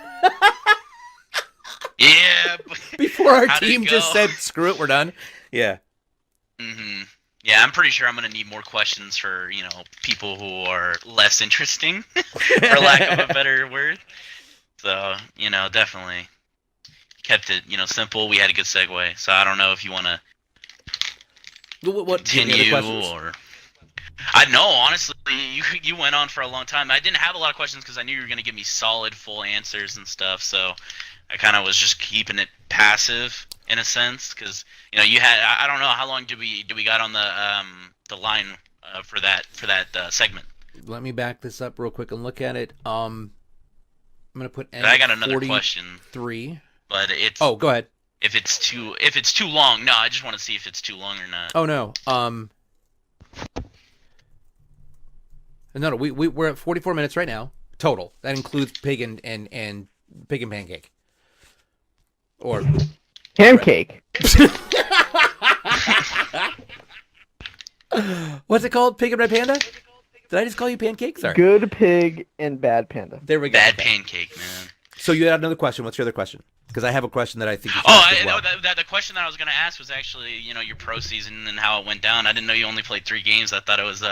Yeah. Before our team just said, "Screw it, we're done." Yeah. Mhm. Yeah, I'm pretty sure I'm gonna need more questions for, you know, people who are less interesting, for lack of a better word. So, you know, definitely kept it, you know, simple. We had a good segue. So I don't know if you want to continue or. I know, honestly, you went on for a long time. I didn't have a lot of questions because I knew you were going to give me solid, full answers and stuff. So I kind of was just keeping it passive in a sense, because, you know, you had, I don't know, how long did we got on the line for that segment? Let me back this up real quick and look at it. I'm gonna put. I got another 43, question. But it's. Oh, go ahead. If it's too long, no, I just want to see if it's too long or not. Oh no. No, we're at 44 minutes right now total. That includes Pig and Pancake. Or Pancake. What's it called? Pig and Red Panda? Did I just call you Pancake? Sorry. Good Pig and Bad Panda. There we go. Bad Pancake, man. So you had another question. What's your other question? Because I have a question that I think you should ask as well. The question that I was going to ask was actually, you know, your pro season and how it went down. I didn't know you only played 3 games. I thought it was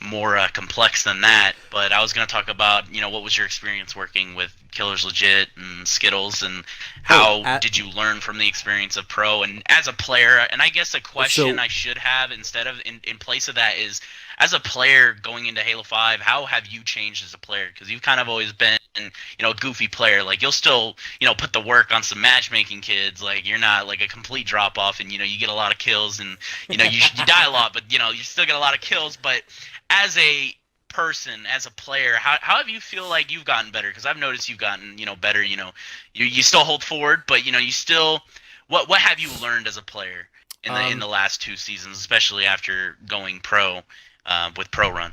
more complex than that. But I was going to talk about, you know, what was your experience working with Killers Legit and Skittles, and how did you learn from the experience of pro and as a player? And I guess a question I should have instead of in place of that is, as a player going into Halo 5, how have you changed as a player? Because you've kind of always been, you know, a goofy player. Like, you'll still, you know, put the work on some matchmaking kids. Like, you're not like a complete drop off, and, you know, you get a lot of kills, and, you know, you die a lot, but, you know, you still get a lot of kills. But as a person, as a player, how have you feel like you've gotten better? Because I've noticed you've gotten, you know, better. You know, you still hold forward, but, you know, you still, what have you learned as a player in the last 2 seasons, especially after going pro? With Pro Run?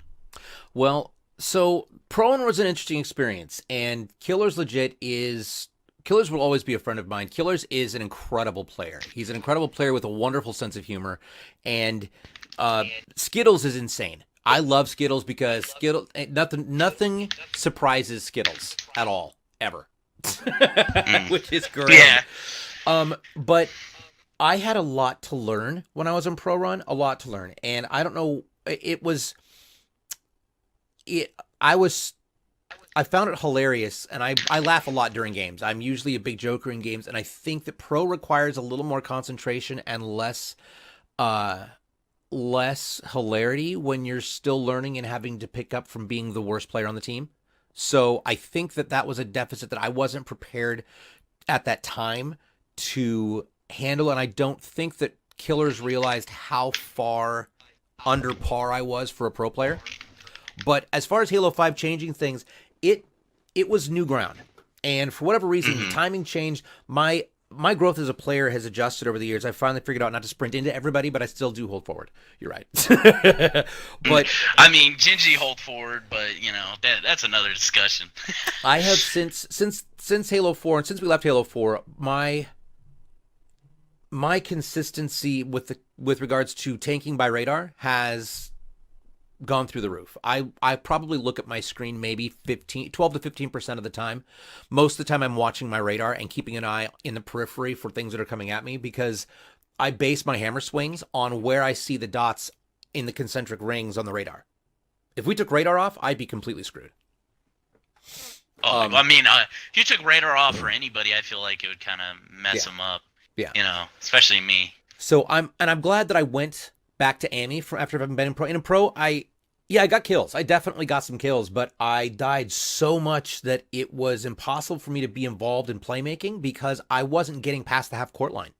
Well, so Pro Run was an interesting experience, and Killers will always be a friend of mine. Killers is an incredible player. He's an incredible player with a wonderful sense of humor, and Skittles is insane. I love Skittles because nothing surprises Skittles at all, ever. Which is great. Yeah. But I had a lot to learn when I was in Pro Run, and I don't know. I found it hilarious, and I laugh a lot during games. I'm usually a big joker in games, and I think that pro requires a little more concentration and less hilarity when you're still learning and having to pick up from being the worst player on the team. So I think that was a deficit that I wasn't prepared at that time to handle, and I don't think that Killers realized how far under par I was for a pro player. But as far as Halo 5 changing things, it was new ground. And for whatever reason, the timing changed. My my growth as a player has adjusted over the years. I finally figured out not to sprint into everybody, but I still do hold forward. You're right. But I mean, Gingy hold forward, but you know that's another discussion. I have since Halo 4 and since we left Halo 4, my consistency with regards to tanking by radar has gone through the roof. I probably look at my screen maybe 12 to 15% of the time. Most of the time I'm watching my radar and keeping an eye in the periphery for things that are coming at me, because I base my hammer swings on where I see the dots in the concentric rings on the radar. If we took radar off, I'd be completely screwed. I mean, if you took radar off for anybody, I feel like it would kind of mess them up. Yeah. You know, especially me. So I'm glad that I went back to Ammy after having been in pro. In pro, I got kills. I definitely got some kills, but I died so much that it was impossible for me to be involved in playmaking because I wasn't getting past the half court line.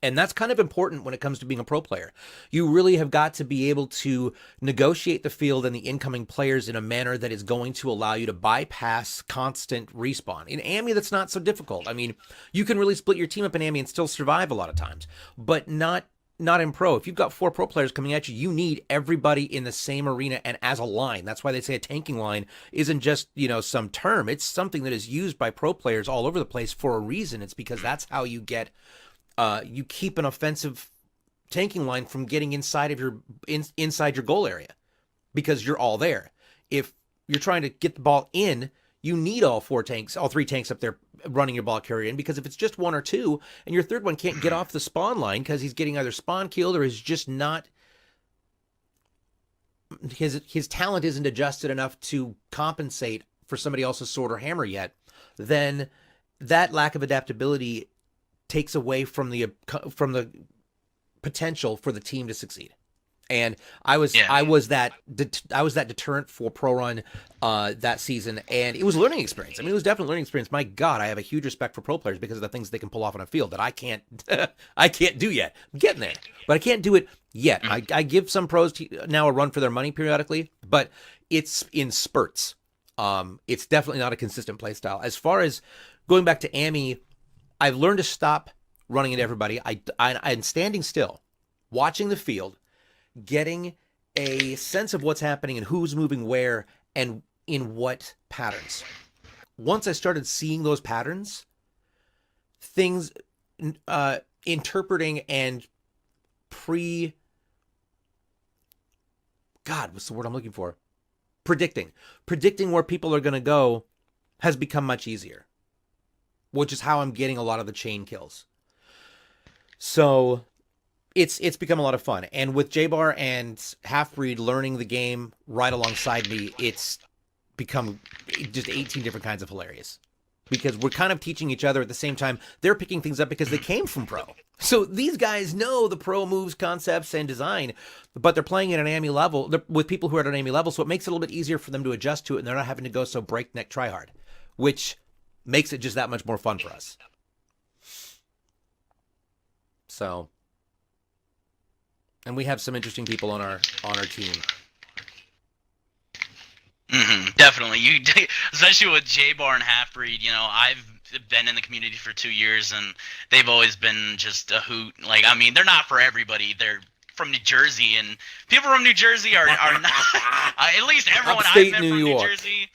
And that's kind of important when it comes to being a pro player. You really have got to be able to negotiate the field and the incoming players in a manner that is going to allow you to bypass constant respawn. In Ammy, that's not so difficult. I mean, you can really split your team up in Ammy and still survive a lot of times, but not in pro. If you've got 4 pro players coming at you, you need everybody in the same arena and as a line. That's why they say a tanking line isn't just, some term. It's something that is used by pro players all over the place for a reason. It's because that's how you get you keep an offensive tanking line from getting inside of inside your goal area, because you're all there. If you're trying to get the ball in, you need all 3 tanks up there running your ball carrier in, because if it's just 1 or 2 and your third one can't get off the spawn line because he's getting either spawn killed or is just not, his talent isn't adjusted enough to compensate for somebody else's sword or hammer yet, then that lack of adaptability takes away from the potential for the team to succeed. And I was that deterrent for Pro Run that season, and it was a learning experience. I mean, it was definitely a learning experience. My God, I have a huge respect for pro players because of the things they can pull off on a field that I can't do yet. I'm getting there, but I can't do it yet. I give some pros now a run for their money periodically, but it's in spurts. It's definitely not a consistent play style. As far as going back to Ammy, I've learned to stop running into everybody. I'm standing still, watching the field, getting a sense of what's happening and who's moving where and in what patterns. Once I started seeing those patterns, things interpreting and what's the word I'm looking for? Predicting where people are going to go has become much easier, which is how I'm getting a lot of the chain kills. So it's become a lot of fun. And with J-Bar and Halfbreed learning the game right alongside me, it's become just 18 different kinds of hilarious. Because we're kind of teaching each other at the same time. They're picking things up because they came from pro. So these guys know the pro moves, concepts, and design, but they're playing at an Ammy level with people who are at an Ammy level, so it makes it a little bit easier for them to adjust to it, and they're not having to go so breakneck try hard, which makes it just that much more fun for us. So, and we have some interesting people on our team. Definitely, especially with J-Bar and Halfbreed. I've been in the community for 2 years, and they've always been just a hoot. Like, I mean, they're not for everybody. They're from New Jersey, and people from New Jersey are not. At least everyone I've met from New Jersey,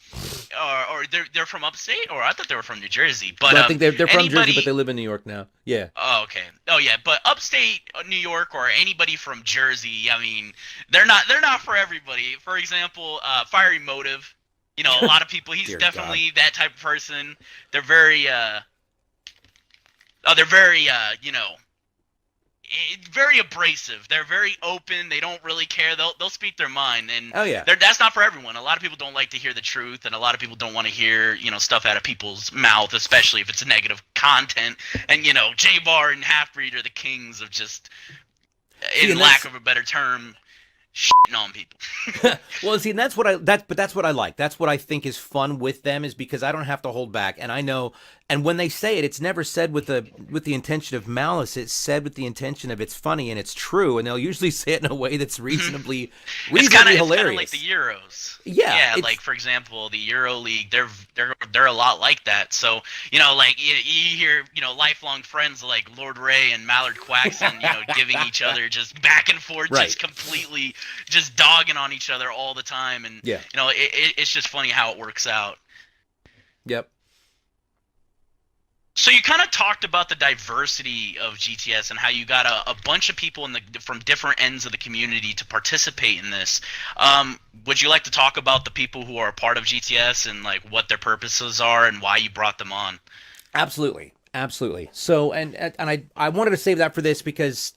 or they're from upstate, or I thought they were from New Jersey. But I think they're from Jersey, but they live in New York now. Yeah. Oh, okay. Oh, yeah. But upstate New York or anybody from Jersey, I mean, they're not for everybody. For example, Fiery Motive. A lot of people. He's definitely that type of person. They're very very abrasive. They're very open. They don't really care. They'll speak their mind, and that's not for everyone. A lot of people don't like to hear the truth, and a lot of people don't want to hear stuff out of people's mouth, especially if it's negative content. And J-Bar and Halfbreed are the kings of just, in lack of a better term, shitting on people. Well, see, and that's what I like. That's what I think is fun with them, is because I don't have to hold back, and I know. And when they say it, it's never said with the intention of malice. It's said with the intention of it's funny and it's true, and they'll usually say it in a way that's reasonably hilarious. It's kind of like the Euros. Yeah, like for example, the Euro League, they're a lot like that. So like you hear lifelong friends like Lord Ray and Mallard Quaxon, giving each other just back and forth, Right. just completely just dogging on each other all the time, and Yeah. It's just funny how it works out. Yep. So you kind of talked about the diversity of GTS and how you got a bunch of people from different ends of the community to participate in this. Would you like to talk about the people who are a part of GTS and like what their purposes are and why you brought them on? Absolutely. So, and I wanted to save that for this because,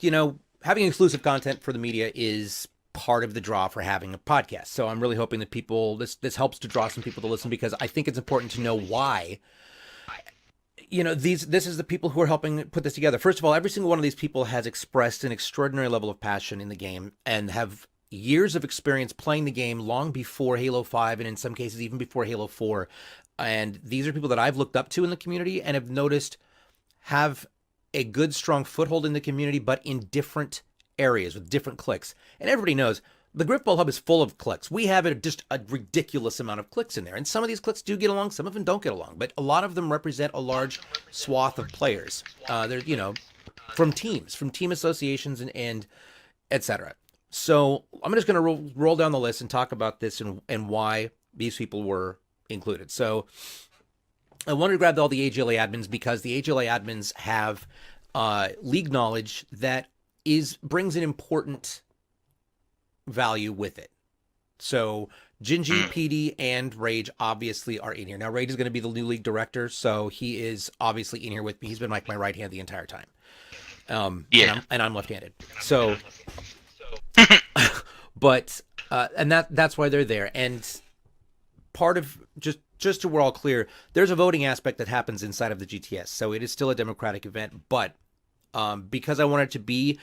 having exclusive content for the media is part of the draw for having a podcast. So I'm really hoping that this helps to draw some people to listen, because I think it's important to know why. This is the people who are helping put this together. First of all, every single one of these people has expressed an extraordinary level of passion in the game and have years of experience playing the game long before Halo 5 and in some cases even before Halo 4. And these are people that I've looked up to in the community and have noticed have a good, strong foothold in the community, but in different areas with different cliques. And everybody knows the GrifballHub is full of cliques. We have just a ridiculous amount of cliques in there. And some of these cliques do get along, some of them don't get along. But a lot of them represent a large swath of players. They're, from teams, from team associations and et cetera. So I'm just going to roll down the list and talk about this and why these people were included. So I wanted to grab all the AGLA admins because the AGLA admins have league knowledge that brings an important value with it. So Gingy, PD, and Rage obviously are in here. Now Rage is going to be the new league director, so he is obviously in here with me. He's been like my right hand the entire time. And I'm left-handed. So, but and that's why they're there. And part of just so we're all clear, there's a voting aspect that happens inside of the GTS, so it is still a democratic event. But because I want it to be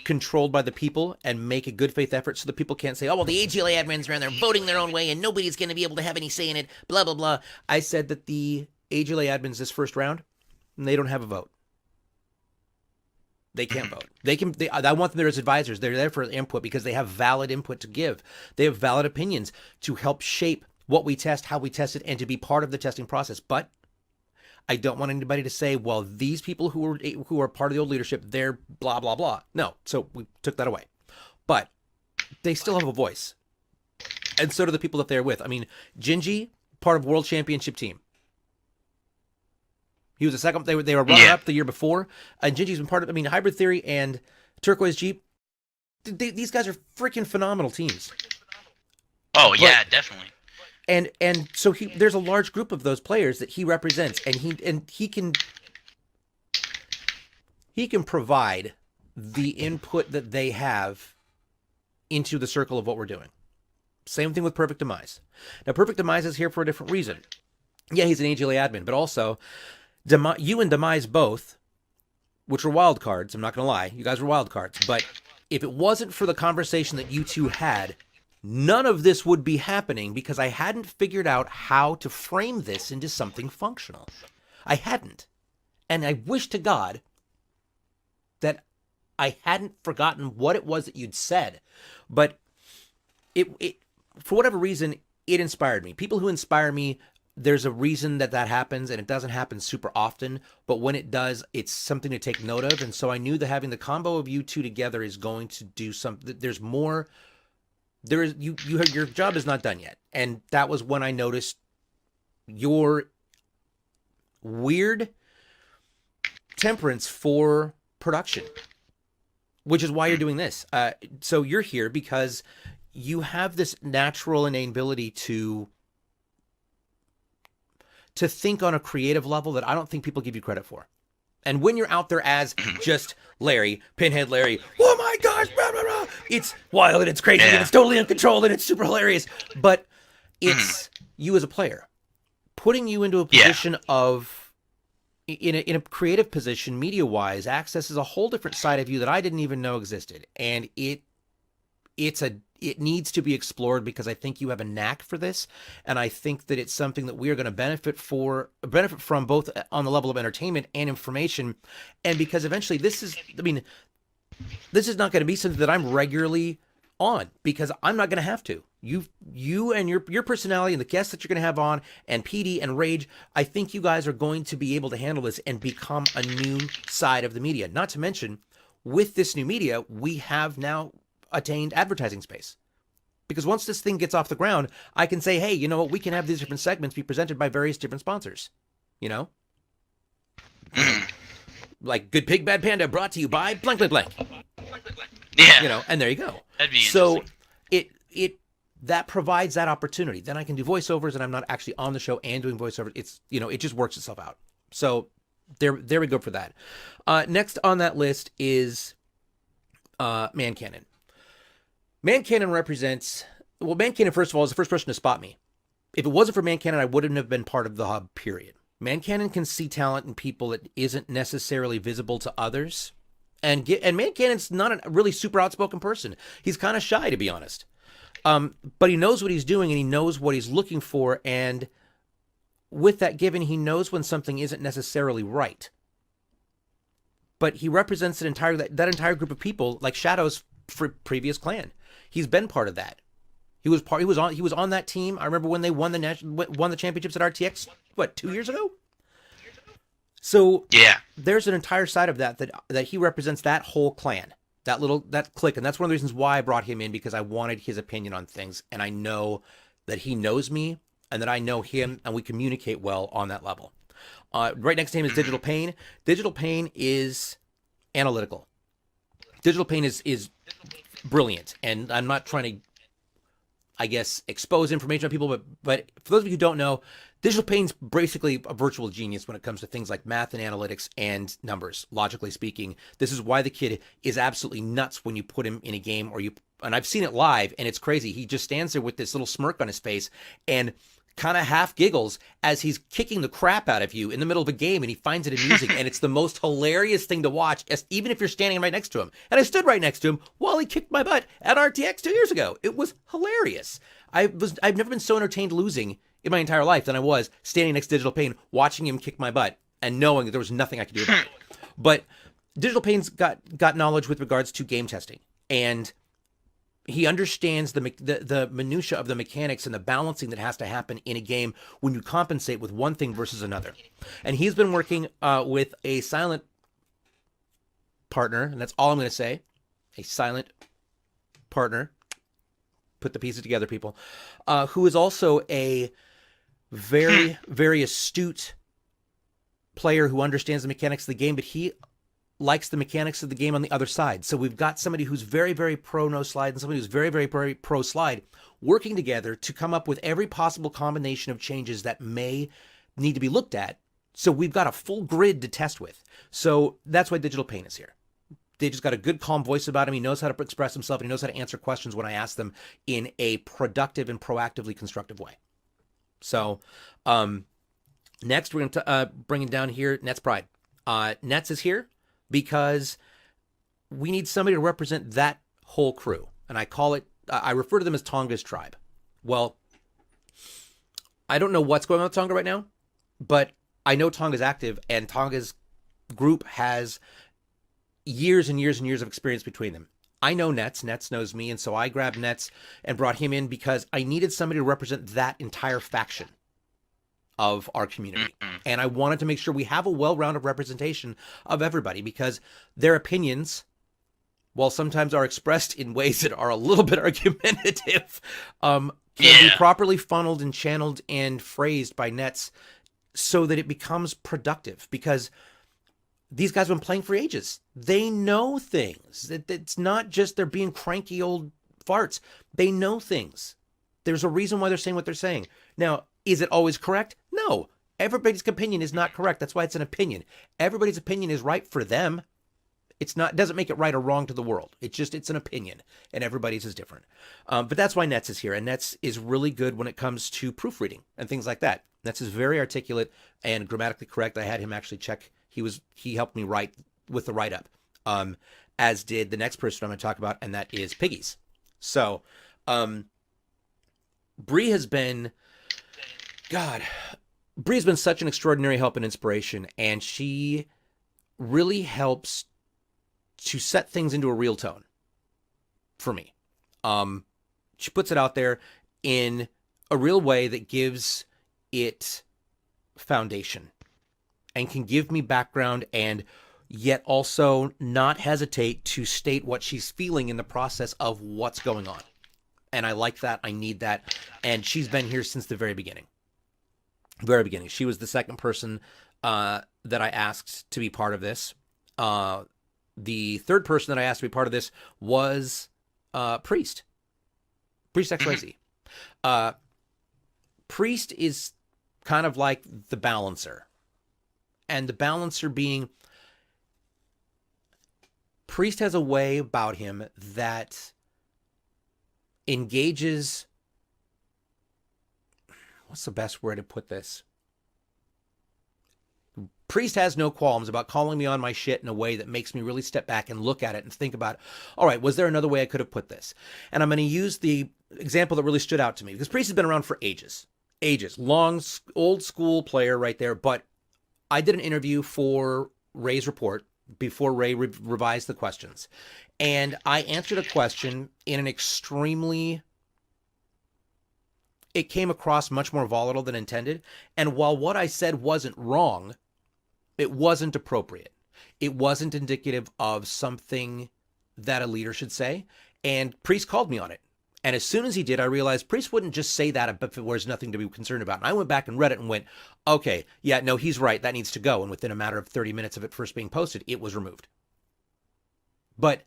controlled by the people and make a good faith effort so that people can't say, oh, well, the AGLA admins are in there voting their own way and nobody's going to be able to have any say in it, blah, blah, blah. I said that the AGLA admins this first round, they don't have a vote. They can't vote. I want them there as advisors. They're there for input because they have valid input to give. They have valid opinions to help shape what we test, how we test it, and to be part of the testing process. But I don't want anybody to say, well, these people who are part of the old leadership, they're blah, blah, blah. No, so we took that away. But they still have a voice. And so do the people that they're with. I mean, Gingy, part of World Championship team. He was a second, they were runner-up the year before. And Gingy's been part of, Hybrid Theory and Turquoise Jeep, these guys are freaking phenomenal teams. Oh, yeah, definitely. And so there's a large group of those players that he represents, and he can provide the input that they have into the circle of what we're doing. Same thing with Perfect Demise. Now, Perfect Demise is here for a different reason. Yeah, he's an AGLA admin, but also you and Demise both, which were wild cards. I'm not going to lie, you guys were wild cards. But if it wasn't for the conversation that you two had, none of this would be happening because I hadn't figured out how to frame this into something functional. I hadn't. And I wish to God that I hadn't forgotten what it was that you'd said. But it for whatever reason, it inspired me. People who inspire me, there's a reason that there and it doesn't happen super often. But when it does, it's something to take note of. And so I knew that having the combo of you two together is going to do something. There's more. Your job is not done yet. And that was when I noticed your weird temperance for production, which is why you're doing this. So you're here because you have this natural innate ability to think on a creative level that I don't think people give you credit for. And when you're out there as just Larry, Pinhead Larry, oh my gosh, blah, blah, blah, it's wild and it's crazy and it's totally uncontrolled and it's super hilarious. But it's you as a player. Putting you into a position of, in a creative position, media-wise, accesses a whole different side of you that I didn't even know existed. And it it needs to be explored because I think you have a knack for this, and I think that it's something that we are going to benefit from both on the level of entertainment and information, and because eventually this is not going to be something that I'm regularly on because I'm not going to have to. You and your personality and the guests that you're going to have on and PD and Rage, I think you guys are going to be able to handle this and become a new side of the media. Not to mention, with this new media, we have now attained advertising space. Because once this thing gets off the ground, I can say, hey, you know what, we can have these different segments be presented by various different sponsors. You know? Like Good Pig, Bad Panda brought to you by blank, blank, blank. Yeah. You know, and there you go. That'd be so interesting. that provides that opportunity. Then I can do voiceovers and I'm not actually on the show and doing voiceovers. It's, you know, it just works itself out. So there we go for that. Next on that list is Man Cannon. Man Cannon represents, well, Man Cannon, first of all, is the first person to spot me. If it wasn't for Man Cannon, I wouldn't have been part of the hub, period. Man Cannon can see talent in people that isn't necessarily visible to others. And Man Cannon's not a really super outspoken person. He's kind of shy, to be honest. But he knows what he's doing and he knows what he's looking for. And with that given, he knows when something isn't necessarily right. But he represents that entire group of people, like Shadow's previous clan. He's been part of that. He was on that team. I remember when they won the championships at RTX, 2 years ago? So yeah, there's an entire side of that he represents, that whole clan, that clique, and that's one of the reasons why I brought him in, because I wanted his opinion on things, and I know that he knows me and that I know him, and we communicate well on that level. Right next to him is Digital Pain. Digital Pain is analytical. Digital Pain is brilliant, and I'm not trying to, I guess, expose information on people, but for those of you who don't know, Digital Pain's basically a virtual genius when it comes to things like math and analytics and numbers, logically speaking. This is why the kid is absolutely nuts when you put him in a game, and I've seen it live, and it's crazy. He just stands there with this little smirk on his face and kind of half giggles as he's kicking the crap out of you in the middle of a game, and he finds it amusing, and it's the most hilarious thing to watch, even if you're standing right next to him. And I stood right next to him while he kicked my butt at RTX 2 years ago. It was hilarious. I've never been so entertained losing in my entire life than I was standing next to Digital Pain, watching him kick my butt and knowing that there was nothing I could do about it. But Digital Pain's got knowledge with regards to game testing, and he understands the minutia of the mechanics and the balancing that has to happen in a game when you compensate with one thing versus another. And he's been working with a silent partner, and that's all I'm going to say, a silent partner. Put the pieces together, people. Who is also a very, very astute player who understands the mechanics of the game, but he likes the mechanics of the game on the other side. So we've got somebody who's very, very pro no slide and somebody who's very, very, very pro slide working together to come up with every possible combination of changes that may need to be looked at. So we've got a full grid to test with. So that's why Digital Pain is here. They just got a good, calm voice about him. He knows how to express himself, and he knows how to answer questions when I ask them in a productive and proactively constructive way. So next, we're going to bring it down here, Nets Pride. Nets is here because we need somebody to represent that whole crew. And I refer to them as Tonga's tribe. Well, I don't know what's going on with Tonga right now, but I know Tonga's active, and Tonga's group has years and years and years of experience between them. I know Nets knows me, and so I grabbed Nets and brought him in because I needed somebody to represent that entire faction of our community. And I wanted to make sure we have a well-rounded representation of everybody, because their opinions, while sometimes are expressed in ways that are a little bit argumentative, can be properly funneled and channeled and phrased by Nets so that it becomes productive, because these guys have been playing for ages. They know things. It's not just they're being cranky old farts. They know things. There's a reason why they're saying what they're saying. Now, is it always correct? No. Everybody's opinion is not correct. That's why it's an opinion. Everybody's opinion is right for them. It doesn't make it right or wrong to the world. It's an opinion, and everybody's is different. But that's why Nets is here, and Nets is really good when it comes to proofreading and things like that. Nets is very articulate and grammatically correct. I had him actually check. He helped me write with the write-up, as did the next person I'm going to talk about, and that is Piggies. So, Bree has been such an extraordinary help and inspiration, and she really helps to set things into a real tone for me. She puts it out there in a real way that gives it foundation and can give me background, and yet also not hesitate to state what she's feeling in the process of what's going on. And I like that. I need that. And she's been here since the very beginning. Very beginning. She was the second person that I asked to be part of this. The third person that I asked to be part of this was Priest. Priest XYZ. Priest is kind of like the balancer. And the balancer being, Priest has a way about him that engages, what's the best way to put this? Priest has no qualms about calling me on my shit in a way that makes me really step back and look at it and think about, all right, was there another way I could have put this? And I'm going to use the example that really stood out to me, because Priest has been around for ages, long, old school player right there. But I did an interview for Ray's report before Ray revised the questions. And I answered a question in an extremely, it came across much more volatile than intended. And while what I said wasn't wrong, it wasn't appropriate. It wasn't indicative of something that a leader should say. And Priest called me on it. And as soon as he did, I realized Priest wouldn't just say that if there was nothing to be concerned about. And I went back and read it and went, okay, yeah, no, he's right. That needs to go. And within a matter of 30 minutes of it first being posted, it was removed. But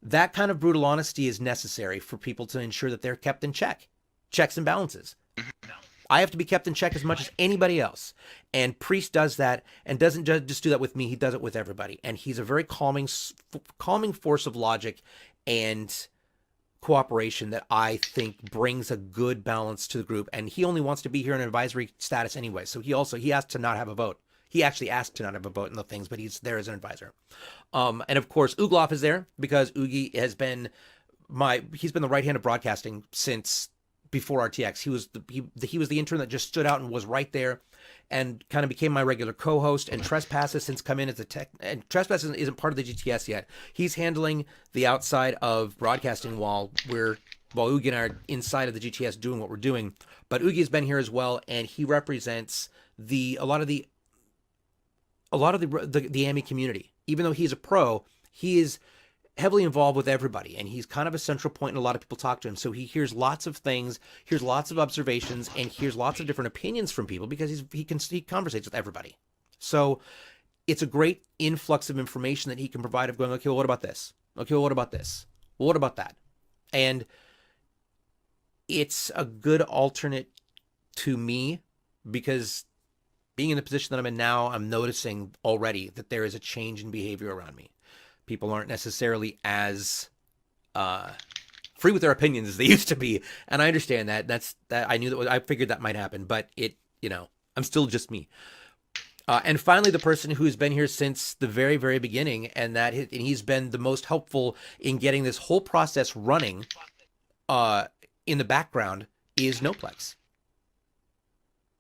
that kind of brutal honesty is necessary for people to ensure that they're kept in check. Checks and balances. I have to be kept in check as much as anybody else. And Priest does that, and doesn't just do that with me. He does it with everybody. And he's a very calming force of logic and cooperation that I think brings a good balance to the group. And he only wants to be here in an advisory status anyway. So he asked to not have a vote. He actually asked to not have a vote in the things, but he's there as an advisor. And of course, Ugloff is there because Oogie has been he's been the right hand of broadcasting since before RTX. He was the intern that just stood out and was right there and kind of became my regular co-host. And Trespass has since come in as a tech, and Trespass isn't part of the GTS yet. He's handling the outside of broadcasting while Oogie and I are inside of the GTS doing what we're doing. But Oogie has been here as well, and he represents a lot of the Ammy community. Even though he's a pro, he is heavily involved with everybody, and he's kind of a central point, and a lot of people talk to him. So he hears lots of things, hears lots of observations, and hears lots of different opinions from people because he conversates with everybody. So it's a great influx of information that he can provide of going, okay, well, what about this? Okay, well, what about this? Well, what about that? And it's a good alternate to me because being in the position that I'm in now, I'm noticing already that there is a change in behavior around me. People aren't necessarily as free with their opinions as they used to be, and I understand that. I figured that might happen, but I'm still just me. And finally, the person who's been here since the very, very beginning, and he's been the most helpful in getting this whole process running in the background is Noplex.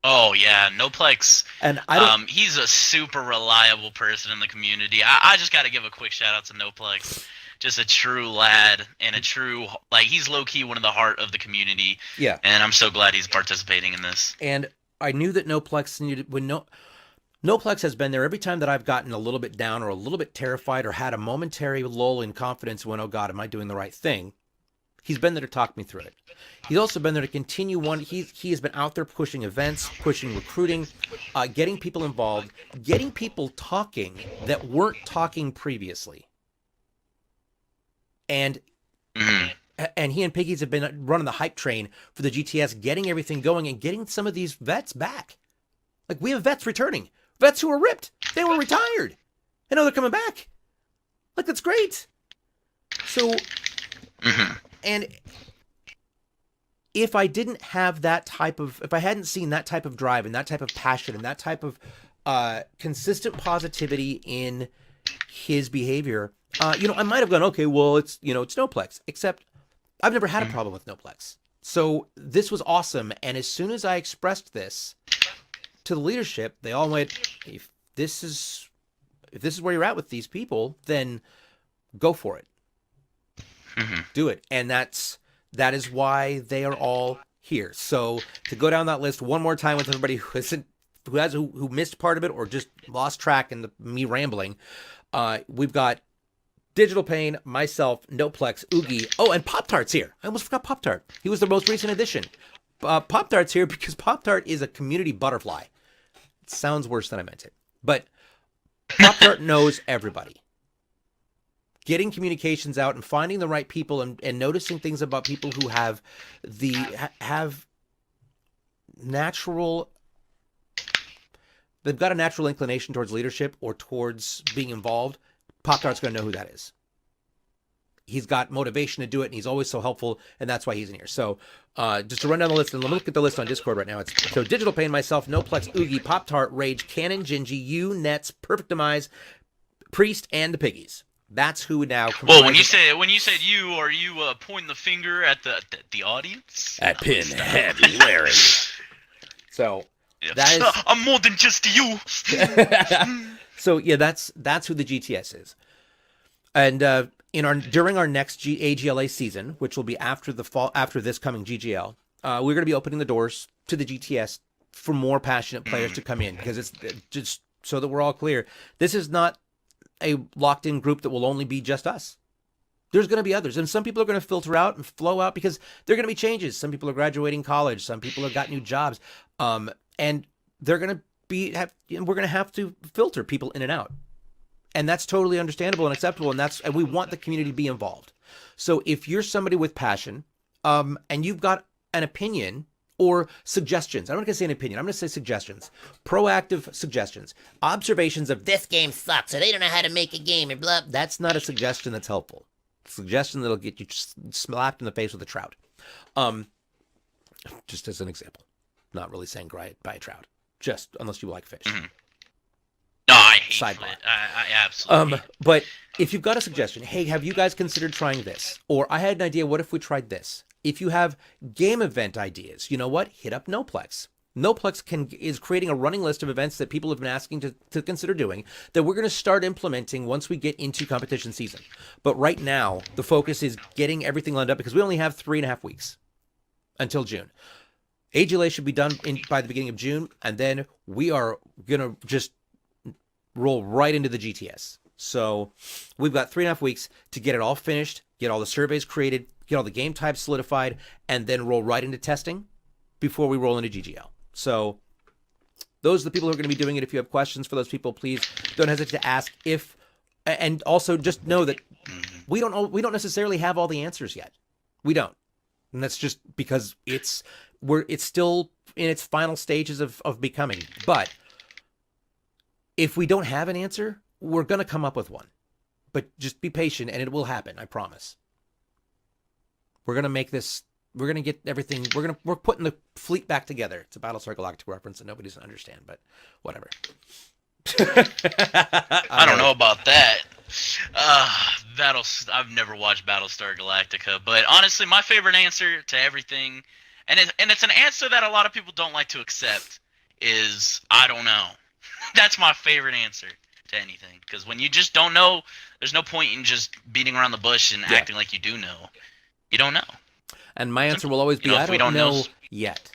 Oh yeah, Noplex. And he's a super reliable person in the community. I just got to give a quick shout out to Noplex. Just a true lad and a true, he's low key one of the heart of the community. Yeah. And I'm so glad he's participating in this. And I knew that Noplex Noplex has been there every time that I've gotten a little bit down or a little bit terrified or had a momentary lull in confidence when, oh God, am I doing the right thing? He's been there to talk me through it. He's also been there to continue he has been out there pushing events, pushing recruiting, getting people involved, getting people talking that weren't talking previously. And he and Piggies have been running the hype train for the GTS, getting everything going and getting some of these vets back. We have vets returning. Vets who were ripped. They were retired. And now they're coming back. That's great. So, and if I didn't have if I hadn't seen that type of drive and that type of passion and that type of consistent positivity in his behavior, I might have gone, okay, well, it's Noplex. Except I've never had a problem with Noplex. So this was awesome. And as soon as I expressed this to the leadership, they all went, if this is where you're at with these people, then go for it. Do it. And that is why they are all here. So to go down that list one more time with everybody who missed part of it or just lost track in me rambling, we've got Digital Pain, myself, Noplex, Oogie. Oh, and Pop-Tart's here. I almost forgot Pop-Tart. He was the most recent addition. Pop-Tart's here because Pop-Tart is a community butterfly. It sounds worse than I meant it. But Pop-Tart knows everybody. Getting communications out and finding the right people and noticing things about people who have natural... They've got a natural inclination towards leadership or towards being involved. Pop-Tart's going to know who that is. He's got motivation to do it, and he's always so helpful, and that's why he's in here. So just to run down the list, and let me look at the list on Discord right now. So Digital Pain, myself, Noplex, Oogie, Pop-Tart, Rage, Cannon, Gingy, you, Nets, Perfect Demise, Priest, and the Piggies. That's who now. Well, when you said you, are you pointing the finger at the audience? At Pinhead Larry. So Yeah. that is. I'm more than just you. So yeah, that's who the GTS is, and during our next AGLA season, which will be after this coming GGL, we're going to be opening the doors to the GTS for more passionate players to come in, because it's just so that we're all clear. This is not a locked-in group that will only be just us. There's going to be others, and some people are going to filter out and flow out because there are going to be changes. Some people are graduating college, some people have got new jobs, and they're going to we're going to have to filter people in and out. And that's totally understandable and acceptable, and we want the community to be involved. So if you're somebody with passion, and you've got an opinion or suggestions, I'm not going to say an opinion, I'm going to say suggestions, proactive suggestions, observations of this game sucks, or they don't know how to make a game, and blah, that's not a suggestion that's helpful. Suggestion that'll get you slapped in the face with a trout. Just as an example, not really saying buy a trout, just unless you like fish. Mm-hmm. No, I hate Sidebar. it. I absolutely. But if you've got a suggestion, hey, have you guys considered trying this? Or I had an idea, what if we tried this? If you have game event ideas, you know what? Hit up Noplex. Noplex is creating a running list of events that people have been asking to consider doing that we're going to start implementing once we get into competition season. But right now, the focus is getting everything lined up because we only have 3.5 weeks until June. AGLA should be done by the beginning of June, and then we are going to just roll right into the GTS. So we've got 3.5 weeks to get it all finished, get all the surveys created, get all the game types solidified, and then roll right into testing before we roll into GGL. So those are the people who are going to be doing it. If you have questions for those people, please don't hesitate to ask. And also just know that we don't necessarily have all the answers yet. We don't. And that's just because it's still in its final stages of becoming. But if we don't have an answer, we're going to come up with one. But just be patient, and it will happen. I promise. We're going to make this. We're going to get everything. We're putting the fleet back together. It's a Battlestar Galactica reference that nobody's going to understand, but whatever. I don't know about that. I've never watched Battlestar Galactica, but honestly, my favorite answer to everything, and it's an answer that a lot of people don't like to accept, is I don't know. That's my favorite answer to anything, because when you just don't know, there's no point in just beating around the bush and acting like you do know. You don't know. And my answer will always be, I don't know yet.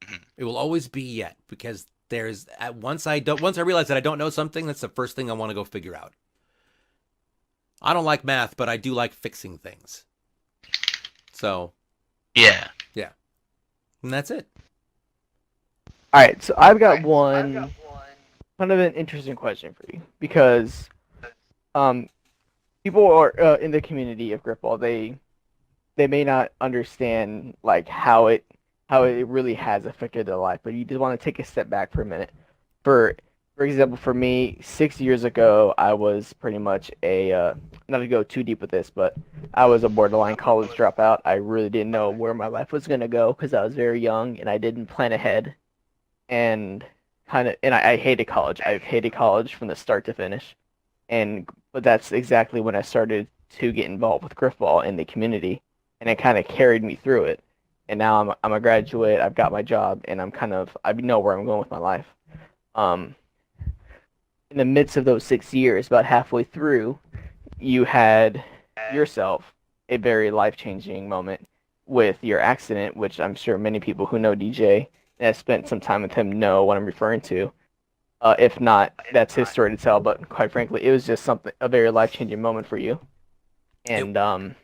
Mm-hmm. It will always be yet, because once I realize that I don't know something, that's the first thing I want to go figure out. I don't like math, but I do like fixing things. So, yeah. And that's it. All right, so I've got one kind of an interesting question for you, because people are in the community of Grifball, they may not understand like how it really has affected their life, but you just want to take a step back for a minute. For example, for me, 6 years ago, I was pretty much not to go too deep with this, but I was a borderline college dropout. I really didn't know where my life was going to go because I was very young and I didn't plan ahead. And I hated college. I've hated college from the start to finish. But that's exactly when I started to get involved with Grifball in the community, and it kind of carried me through it. And now I'm a graduate, I've got my job, and I know where I'm going with my life. In the midst of those 6 years, about halfway through, you had yourself a very life-changing moment with your accident, which I'm sure many people who know DJ and have spent some time with him know what I'm referring to. If not, that's his story to tell, but quite frankly, it was just a very life-changing moment for you. And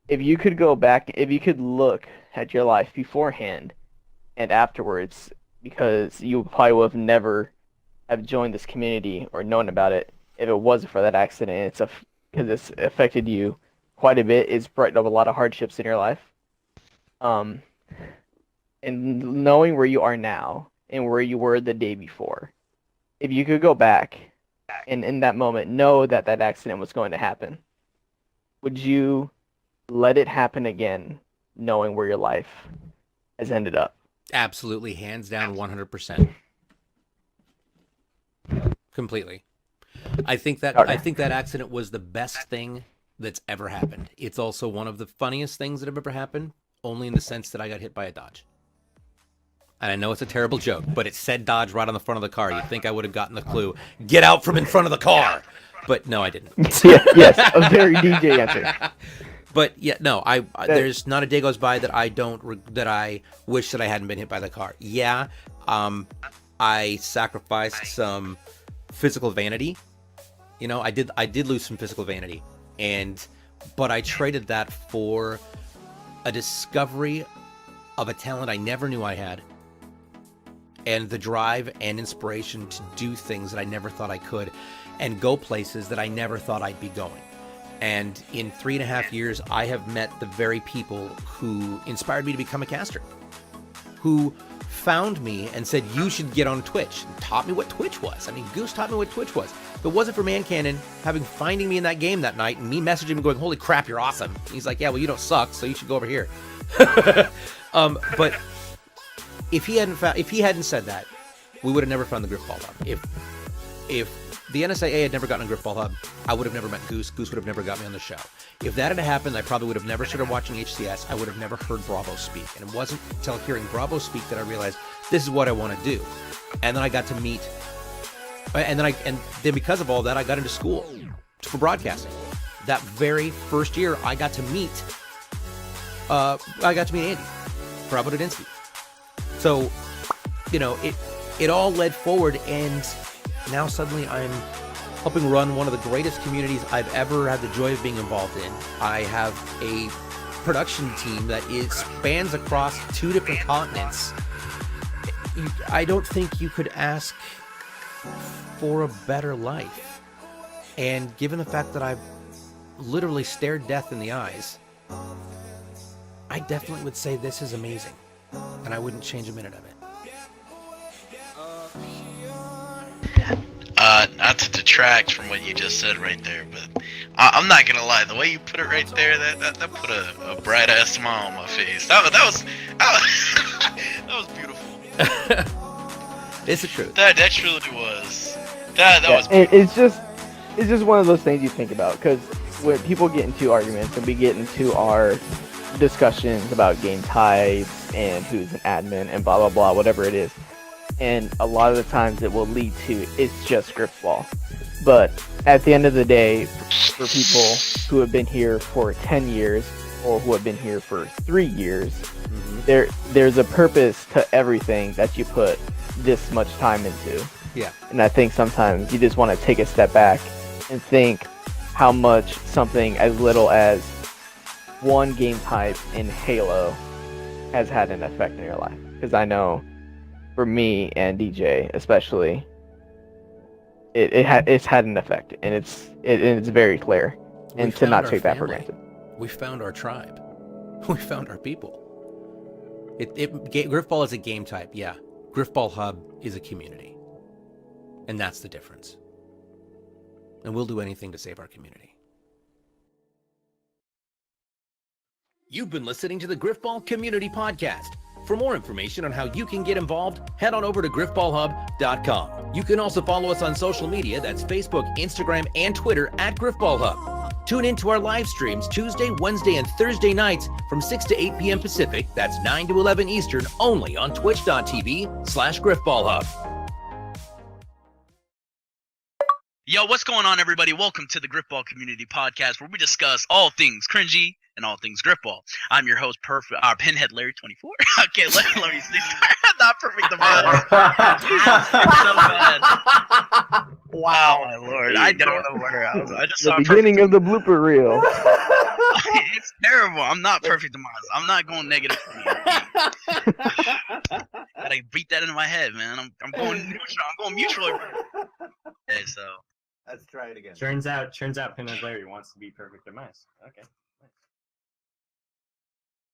if you could go back, if you could look at your life beforehand and afterwards, because you probably would have never have joined this community or known about it if it wasn't for that accident. Because it's affected you quite a bit. It's brought up a lot of hardships in your life. And knowing where you are now and where you were the day before, if you could go back and in that moment know that that accident was going to happen, would you let it happen again, knowing where your life has ended up? Absolutely, hands down, 100%. Completely. I think that accident was the best thing that's ever happened. It's also one of the funniest things that have ever happened, only in the sense that I got hit by a Dodge. And I know it's a terrible joke, but it said Dodge right on the front of the car. You'd think I would have gotten the clue, get out from in front of the car. But no, I didn't. Yes, a very DJ answer. But yeah, no, there's not a day goes by that I wish that I hadn't been hit by the car. Yeah, I sacrificed some physical vanity. You know, I did lose some physical vanity, but I traded that for a discovery of a talent I never knew I had, and the drive and inspiration to do things that I never thought I could, and go places that I never thought I'd be going. And in 3.5 years, I have met the very people who inspired me to become a caster, who found me and said, you should get on Twitch, and taught me what Twitch was. I mean, Goose taught me what Twitch was. If it wasn't for ManCannon finding me in that game that night and me messaging him going, holy crap, you're awesome. He's like, yeah, well, you don't suck, so you should go over here. But if he hadn't said that, we would have never found the GrifballHub. If the NSAA had never gotten a GrifballHub, I would have never met Goose. Goose would have never got me on the show. If that had happened, I probably would have never started watching HCS. I would have never heard Bravo speak. And it wasn't until hearing Bravo speak that I realized this is what I want to do. And then I got to meet, and then because of all that, I got into school for broadcasting. That very first year, I got to meet Andy Bravo Dudinsky. So, you know, it all led forward, and now suddenly I'm helping run one of the greatest communities I've ever had the joy of being involved in. I have a production team that spans across 2 different continents. I don't think you could ask for a better life. And given the fact that I've literally stared death in the eyes, I definitely would say this is amazing. And I wouldn't change a minute of it. Not to detract from what you just said right there, but I'm not gonna lie, the way you put it right there, that put a bright ass smile on my face. That was beautiful. It's the truth. That truly was. That was. It's just one of those things you think about, because when people get into arguments and we get into our discussions about game types and who's an admin and blah blah blah, whatever it is. And a lot of the times it will lead to it's just Grifball. But at the end of the day, for people who have been here for 10 years or who have been here for 3 years, there's a purpose to everything that you put this much time into. Yeah. And I think sometimes you just want to take a step back and think how much something as little as one game type in Halo has had an effect in your life. Because I know for me and DJ especially, it's had an effect, and it's very clear. And to not take that for granted. We found our tribe. We found our people. Grifball is a game type, yeah. GrifballHub is a community. And that's the difference. And we'll do anything to save our community. You've been listening to the Grifball Community Podcast. For more information on how you can get involved, head on over to GrifballHub.com. You can also follow us on social media. That's Facebook, Instagram, and Twitter at GrifballHub. Tune in to our live streams Tuesday, Wednesday, and Thursday nights from 6 to 8 p.m. Pacific. That's 9 to 11 Eastern, only on twitch.tv/GrifballHub. Yo, what's going on, everybody? Welcome to the Grifball Community Podcast, where we discuss all things cringy and all things Grifball. I'm your host, Pinhead Larry 24. Okay, let me see. Not perfect. The it's so bad. Wow, my lord! I don't know where I was. I just saw the beginning of the blooper reel. It's terrible. I'm not perfect, Demise. I'm not going negative. Gotta beat that into my head, man. I'm going neutral. I'm going mutual. Okay, so. Let's try it again. Turns out Pinhead Larry wants to be perfect demise. Okay.